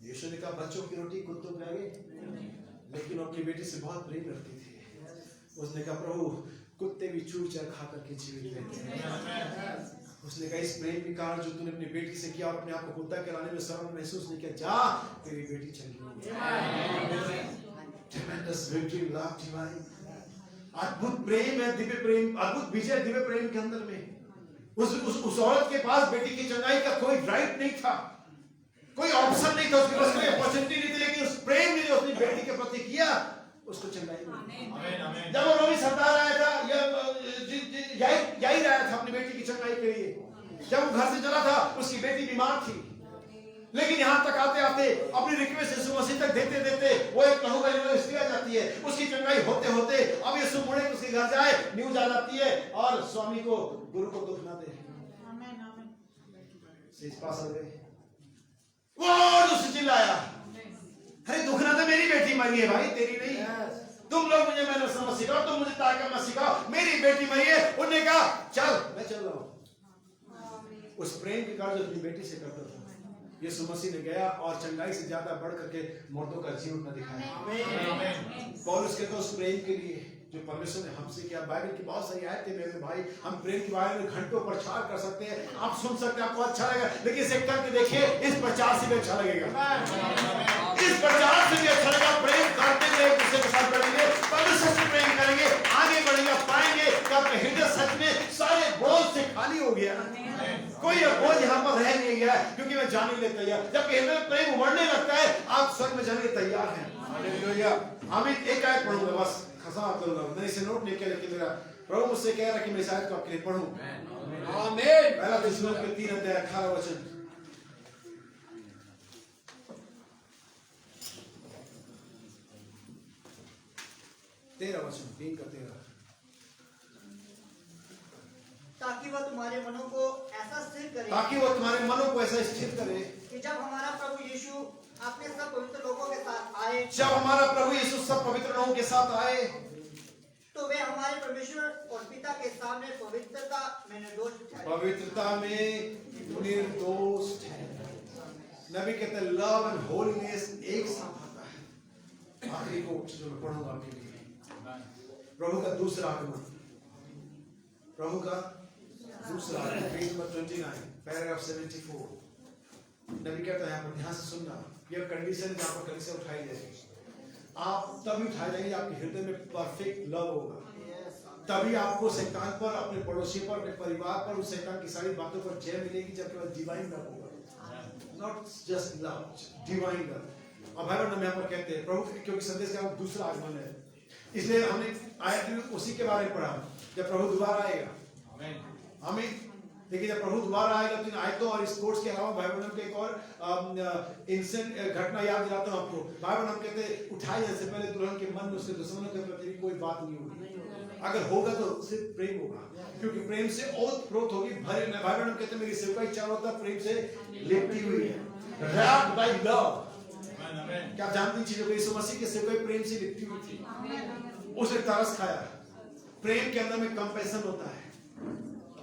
यीशु ने कहा बच्चों की रोटी कुत्तों के आगे, लेकिन वो अपनी बेटी से बहुत प्रेम रखती थी। उसने कहा प्रभु कुत्ते भी चूर चार खा करके जीवित रहते हैं। उसने कहा इस प्रेम के कारण जो तूने अपनी बेटी से किया और अपने आप को कुत्ता कहलाने में शर्म महसूस नहीं किया, जा तेरी बेटी चली गई। Tremendous victory, love divine। अद्भुत प्रेम है, दिव्य प्रेम, अद्भुत विजय दिव्य प्रेम के अंदर में। उस औरत के पास बेटी की चंगाई का कोई राइट नहीं था, कोई ऑप्शन नहीं था, उसके पास कोई अपॉर्चुनिटी नहीं थी, लेकिन उस प्रेम ने जो अपनी बेटी के प्रति किया उसको चंगाई मिली। जब वो रोमी सता रहा था यही रहा था अपनी बेटी की चंगाई के लिए। जब वो घर से चला था उसकी बेटी बीमार थी, लेकिन यहां तक आते आते अपनी रिक्वेस्ट यीशु मसीह तक देते देते वो एक लहू गली में स्त्री आ जाती है। उसकी चंगाई होते होते अब यीशु मुड़े उसके घर जाए, न्यूज आ जाती है और स्वामी को गुरु को दुख ना दे। वो उससे चिल्लाया, अरे दुख ना दे, मेरी बेटी मरी है भाई, तेरी नहीं। तुम लोग मुझे मैंने समझ सिखाओ, तुम मुझे ताकत मत सिखाओ, मेरी बेटी मरी है। उन्होंने कहा चल मैं चल रहा हूं। उस प्रेम के कार्य जो अपनी बेटी से करता था यीशु मसीह ने गया और चंगाई से ज्यादा बढ़ करके मर्दों का जीवन न दिखाया। पौलुस कहता उस प्रेम के लिए जो परमेश्वर ने हमसे किया। बाइबल की बहुत सारी आयतें मेरे भाई, हम प्रेम के बारे में घंटों प्रचार कर सकते हैं, आप सुन सकते हैं, आपको अच्छा लगेगा, लेकिन इसे करके देखिए, इस प्रचार से भी अच्छा लगेगा, इस प्रचार से भी अच्छा लगेगा। प्रेम करते हुए एक दूसरे के साथ बढ़ेंगे, परमेश्वर से प्रेम करेंगे, आगे बढ़ेंगे, पाएंगे कि आपका हृदय सच में सारे बोझ से खाली हो गया, कोई बोझ यहाँ पर रह नहीं गया, क्योंकि मैं जाने के लिए तैयार। जब हृदय में प्रेम उमड़ने लगता है आप स्वर्ग में जाने के तैयार हैं। हालेलुया। आमीन। एक आयत पढ़ूंगा बस, खत्म करूंगा, मैंने इसे नोट नहीं किया, लेकिन मेरा प्रभु मुझसे कह रहा है कि मैं इस आयत को आपके लिए पढ़ूं। आमीन। पहला थिस्सलुनीके 3:18 13 3:13 ताकि वह तुम्हारे मनों को ऐसा स्थिर करे, ताकि वो तुम्हारे मनों को ऐसा स्थिर करे कि जब हमारा प्रभु यीशु अपने सब पवित्र लोगों के साथ आए, जब हमारा प्रभु यीशु सब पवित्र लोगों के साथ आए, तो वे हमारे परमेश्वर और पिता के सामने पवित्रता में निर्दोष ठहरे। पवित्रता में निर्दोष ठहरे। नबी कहते हैं लव एंड होलीनेस एक साथ आता है। आखिरी कोट जो मैं पढ़ूंगा आपके लिए, प्रभु का दूसरा आगमन, प्रभु का दूसरा आगमन, पेज नंबर 29, पैराग्राफ 74। नबी कहता है यहाँ पर ध्यान से सुनना, यह कंडीशन जहाँ पर कलीसिया उठाई जाएगी, आप तभी उठाए जाएंगे आपके हृदय में परफेक्ट लव होगा, तभी आपको शैतान पर, अपने पड़ोसी पर, अपने परिवार पर, उस शैतान की सारी बातों पर जय मिलेगी, जब केवल डिवाइन लव होगा, not just love, divine love. और भाई बहन हम यहाँ पर कहते हैं प्रभु क्योंकि संदेश का दूसरा आगमन है, इसलिए हमने आयत उसी के बारे में पढ़ा, जब प्रभु दोबारा आएगा। आमीन। देखिए जब प्रभु दोबारा आएगा तो इन आयतों और स्पोर्ट्स के अलावा भाई बहनों के एक और इंसिडेंट घटना याद दिलाता हूं आपको। भाई बहन हम कहते हैं उठाई जाने से पहले दुल्हन के मन में उसके दुश्मनों के प्रति कोई बात नहीं होगी, अगर होगा तो सिर्फ प्रेम होगा, क्योंकि प्रेम से ओत प्रोत होगी भरे। भाई बहन हम कहते हैं मेरी सेवकाई चारों तरफ प्रेम से लिपटी हुई है, wrapped by love। क्या आप जानती चीजों को, यीशु मसीह की सेवकाई प्रेम से लिपटी हुई थी। उसने तरस खाया। प्रेम के अंदर में कंपैशन होता है,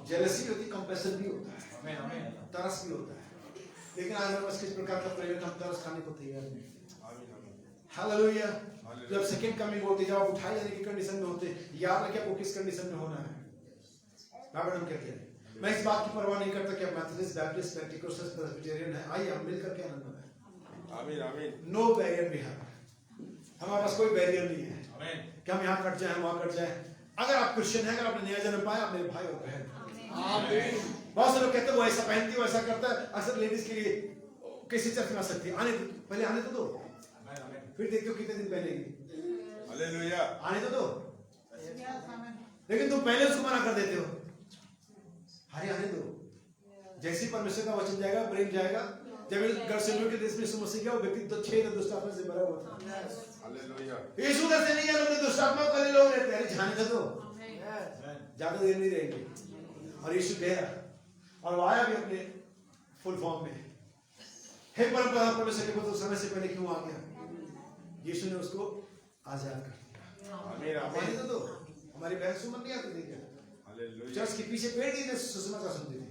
जेलसी होती, कंपैशन भी होता है, तरस भी होता है, लेकिन आज हम किस प्रकार का प्रेम, हम तरस खाने को तैयार नहीं। हालेलुया। जब सेकंड कमिंग होती, जब आप उठाए जाने की कंडीशन में होते, याद रखिए आपको किस कंडीशन में होना है। बाइबल हम कहते हैं, मैं इस बात की परवाह नहीं करता कि आप मेथोडिस्ट, बैप्टिस्ट, पेंटिकोस्टल, प्रेस्बिटेरियन है, आइए हम मिलकर के आनंद मनाएं। आमीन आमीन। नो बैरियर भी है, हमारे पास कोई बैरियर नहीं है कि हम यहाँ कट जाए, हम वहाँ कट जाए। अगर आप क्रिश्चियन हैं, अगर आपने नया जन्म पाया, आप मेरे भाई और बहन। बहुत से लोग कहते हैं वो ऐसा पहनती है, वो ऐसा करता है। अक्सर लेडीज के लिए किसी चर्च में आ सकती है, आने पहले आने तो दो, फिर देखो कितने दिन पहनेगी। हालेलुया। आने तो दो, लेकिन तुम पहले उसको मना कर देते हो। अरे आने दो, जैसे परमेश्वर का वचन जाएगा, प्रेम जाएगा। जब गैरसमूह के देश में यीशु मसीह गया, वो व्यक्ति तो 6 दुष्ट आत्मा से भरा हुआ था। हालेलुया। यीशु उधर से नहीं गया, उधर दुष्ट आत्मा वाले लोग रहते हैं। अरे जाने तो दो, ज्यादा देर नहीं रहेंगे। और यीशु गया और वो आया भी अपने फुल फॉर्म में। हे परम परमेश्वर के पुत्र, समय से पहले क्यों आ गया? यीशु ने उसको आजाद कर दिया। आमीन आमीन। तो दो, हमारी बहन सुमन नहीं आती थी क्या? हालेलुया। चर्च के पीछे पेड़ की सुसमाचार सुनती थी।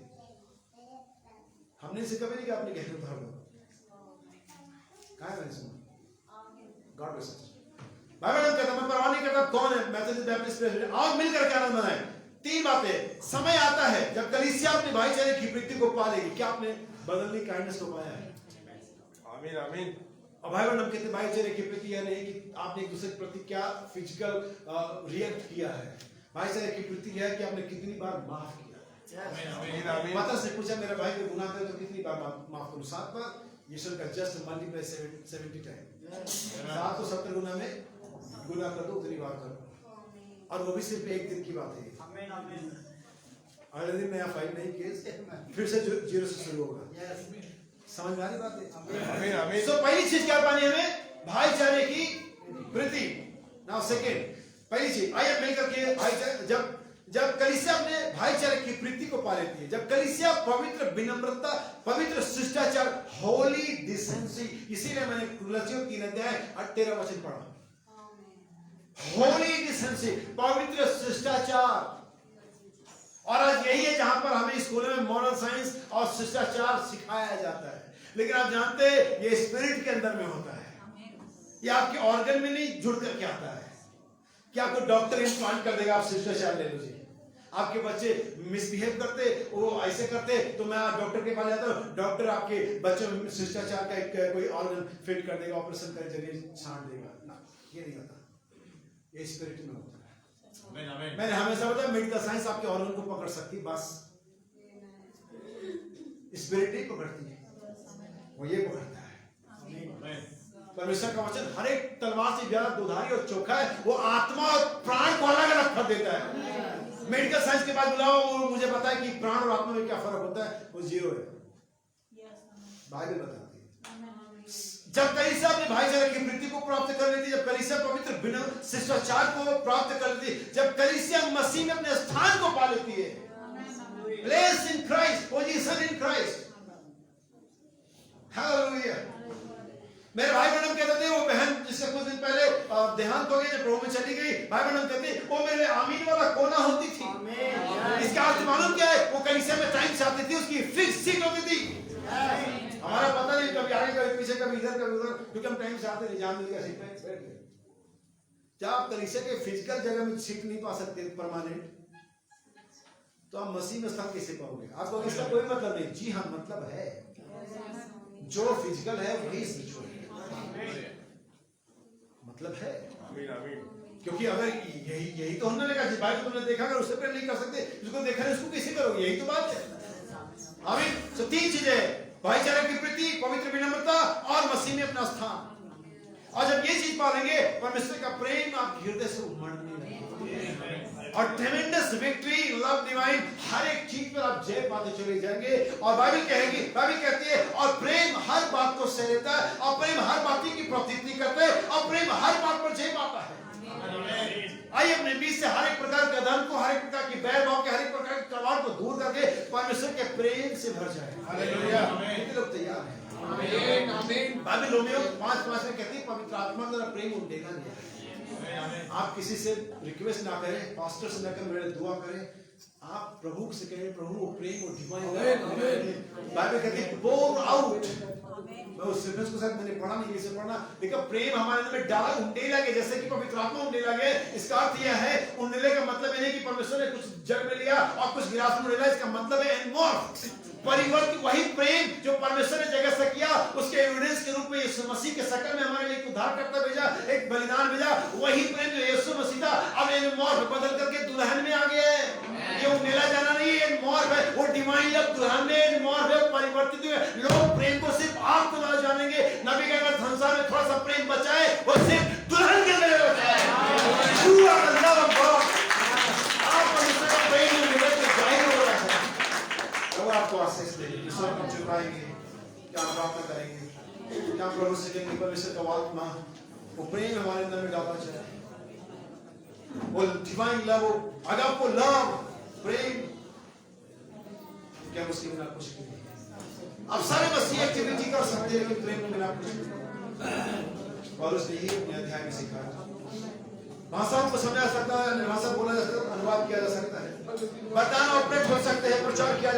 हमने इसे कभी नहीं कहा अपने गहरे उधार दो। कहाँ है मैंने सुना? God bless you. बाइबल में कहता, मैं परवाह नहीं करता कौन है, मैथोडिस्ट बैप्टिस्ट प्रेसिडेंट, आओ मिलकर के आनंद मनाएं। 3 बातें। समय आता है जब कलीसिया अपने भाईचारे की वृत्ति को पा लेगी। क्या आपने बदलनी काइंडनेस को पाया है? आमीन आमीन। और भाइयों हम कहते भाईचारे की प्रति यह नहीं कि आपने एक दूसरे के प्रति क्या फिजिकल रिएक्ट किया है। भाईचारे की प्रति यह है कि आपने कितनी बार माफ किया। पता से पूछा मेरा भाई को गुनाह करे तो कितनी बार माफ करूं? 7 बार। यीशु का जस्ट मल्टीप्लाई 70 टाइम। 7 तो 70 गुना में गुनाह कर दो, उतनी बार करो। और वो भी सिर्फ एक दिन की बात है। अगले दिन नया फाइल नहीं केस, फिर से 0 से शुरू होगा। समझ में आ रही बात है? तो पहली चीज क्या पानी हमें? भाईचारे की वृद्धि। नाउ सेकेंड, पहली चीज आइए मिलकर के भाईचारे, जब कलीसिया अपने भाईचारे की वृत्ति को पा लेती है, जब कलीसिया पवित्र विनम्रता, पवित्र शिष्टाचार, होली डिसेंसी, इसीलिए मैंने कुलसियों 3 अध्याय 13 वचन पढ़ा। होली डिसेंसी, पवित्र शिष्टाचार। और आज यही है जहां पर हमें स्कूलों में मॉरल साइंस और शिष्टाचार सिखाया जाता है। लेकिन आप जानते हैं ये स्पिरिट के अंदर में होता है, ये आपके ऑर्गन में नहीं जुड़ करके आता है। क्या आपको डॉक्टर इम्प्लांट कर देगा? आप शिष्टाचार ले लीजिए। आपके बच्चे मिसबिहेव करते, वो ऐसे करते, तो मैं डॉक्टर के पास जाता हूँ, डॉक्टर आपके बच्चों में शिष्टाचार का एक कोई ऑर्गन फिट कर देगा, ऑपरेशन कर जरिए छांट देगा ना, ये नहीं होता। ये स्पिरिट में होता है। मैंने हमेशा बताया मेडिकल साइंस आपके ऑर्गन को पकड़ सकती, बस स्पिरिट नहीं पकड़ती है, वो ये पकड़ता है। परमेश्वर का वचन हर एक तलवार से ज्यादा दुधारी और चोखा है, वो आत्मा और प्राण को अलग अलग कर देता है। मेडिकल साइंस के बाद बुलाओ, वो मुझे पता है कि प्राण और आत्मा में क्या फर्क होता है, वो 0 है। बाइबल बताती है। जब कलीसिया अपने भाईचारे की वृत्ति को प्राप्त कर लेती, जब कलीसिया पवित्र विनम्र शिष्टाचार को प्राप्त कर लेती, जब कलीसिया मसीह में अपने स्थान को पा लेती है, place in Christ, position in Christ. Hallelujah. मेरे भाई बहन कहते थे, वो बहन जिससे कुछ दिन पहले देहांत हो गया, जब प्रभु में चली गई, भाई बहन कहते वो मेरे आमीन वाला कोना होती थी। इसका अर्थ मालूम क्या है? वो कलीसिया में टाइम से आती थी, उसकी फिक्स सीट होती थी। हमारा पता नहीं, कभी आगे कभी पीछे, कभी इधर कभी उधर, क्योंकि हम टाइम से आते नहीं, जान मिल गया सीट पे बैठ गए। जब आप कलीसिया के फिजिकल जगह में सीट नहीं पा सकते परमानेंट, तो आप मसीह में स्थान कैसे पाओगे? आपको इसका कोई मतलब नहीं। जी हाँ, मतलब है। जो फिजिकल है वही स्पिरिचुअल है, मतलब है। क्योंकि अगर यही तो हमने देखा, जिस भाई को तुमने देखा, अगर उससे प्रेम नहीं कर सकते, जिसको देखा नहीं उसको कैसे करोगे? यही तो बात है। आमीन। तो 3 चीजें, भाईचारे की वृत्ति, पवित्र विनम्रता और मसीह में अपना स्थान। और जब ये चीज पालेंगे, परमेश्वर का प्रेम आपके हृदय से उमड़ने लगेगा। और ट्रेमेंडस विक्ट्री, लव डिवाइन, हर एक चीज पर आप जय पाते चले जाएंगे। और बाइबल कहती है और प्रेम हर बात को सह लेता है, और प्रेम हर बात की प्रतिनिधि करता है, और प्रेम हर बात पर जय पाता है। आइए अपने बीच से हर एक प्रकार के अधर्म को, हर एक प्रकार की बैर भाव के, हर एक प्रकार के कलवार को दूर करके परमेश्वर के प्रेम से भर जाए। हालेलुया। कितने लोग तैयार हैं? आमीन आमीन। बाइबल रोमियो 5:5 में कहती है पवित्र आत्मा द्वारा प्रेम उंडेगा नहीं। आप किसी से रिक्वेस्ट ना करें, पास्टर से ना करें, मेरे दुआ करें, आप प्रभु से कहें, प्रभु वो प्रेम और डिवाइन बाइबल कहती है पोर आउट। मैं उस सेंटेंस को शायद मैंने पढ़ा नहीं, इसे पढ़ना, लेकिन प्रेम हमारे अंदर में डाला, उंडेला गया, जैसे कि पवित्र आत्मा उंडेला गया। इसका अर्थ यह है, उंडेले का मतलब ये नहीं कि परमेश्वर ने कुछ जग में लिया और कुछ गिलास में उंडेला। इसका मतलब है एनमॉर्फ, परिवर्तित। वही प्रेम जो परमेश्वर ने जगह से किया, उसके एविडेंस के रूप में यीशु मसीह के शक्ल में हमारे लिए उद्धारकर्ता भेजा, एक बलिदान भेजा। वही प्रेम जो यीशु मसीह था, अब एनमॉर्फ बदल करके दुल्हन में आ गया है। ये उंडेला जाना नहीं है, एनमॉर्फ है। वो डिवाइन लव दुल्हन में एनमॉर्फ है, परिवर्तित हुए लोग प्रेम को सिर्फ आप तो ना जानेंगे। नबी का अगर संसार में थोड़ा सा प्रेम बचाए, वो सिर्फ दुल्हन के लिए बचाए। You are the love of God। आप परमेश्वर का प्रेम में मिले तो जाहिर हो रहा है। वो आपको आशीष देंगे, ईश्वर को चुकाएंगे, क्या प्राप्त करेंगे, क्या प्रभु से कहेंगे परमेश्वर का आत्मा, वो प्रेम हमारे अंदर में डाला जाए, वो डिवाइन लव, अगापो लव, प्रेम, क्या उसके बिना कुछ नहीं। आप सारे मसीह एक्टिविटी कर सकते हैं, लेकिन प्रेम के बिना कुछ नहीं। और उसने ये अपने अध्याय में सिखाया। भाषाओं को समझा सकता है, भाषा बोला जा सकता है, अनुवाद किया जा सकता है, वरदान ऑपरेट हो सकते हैं, प्रचार किया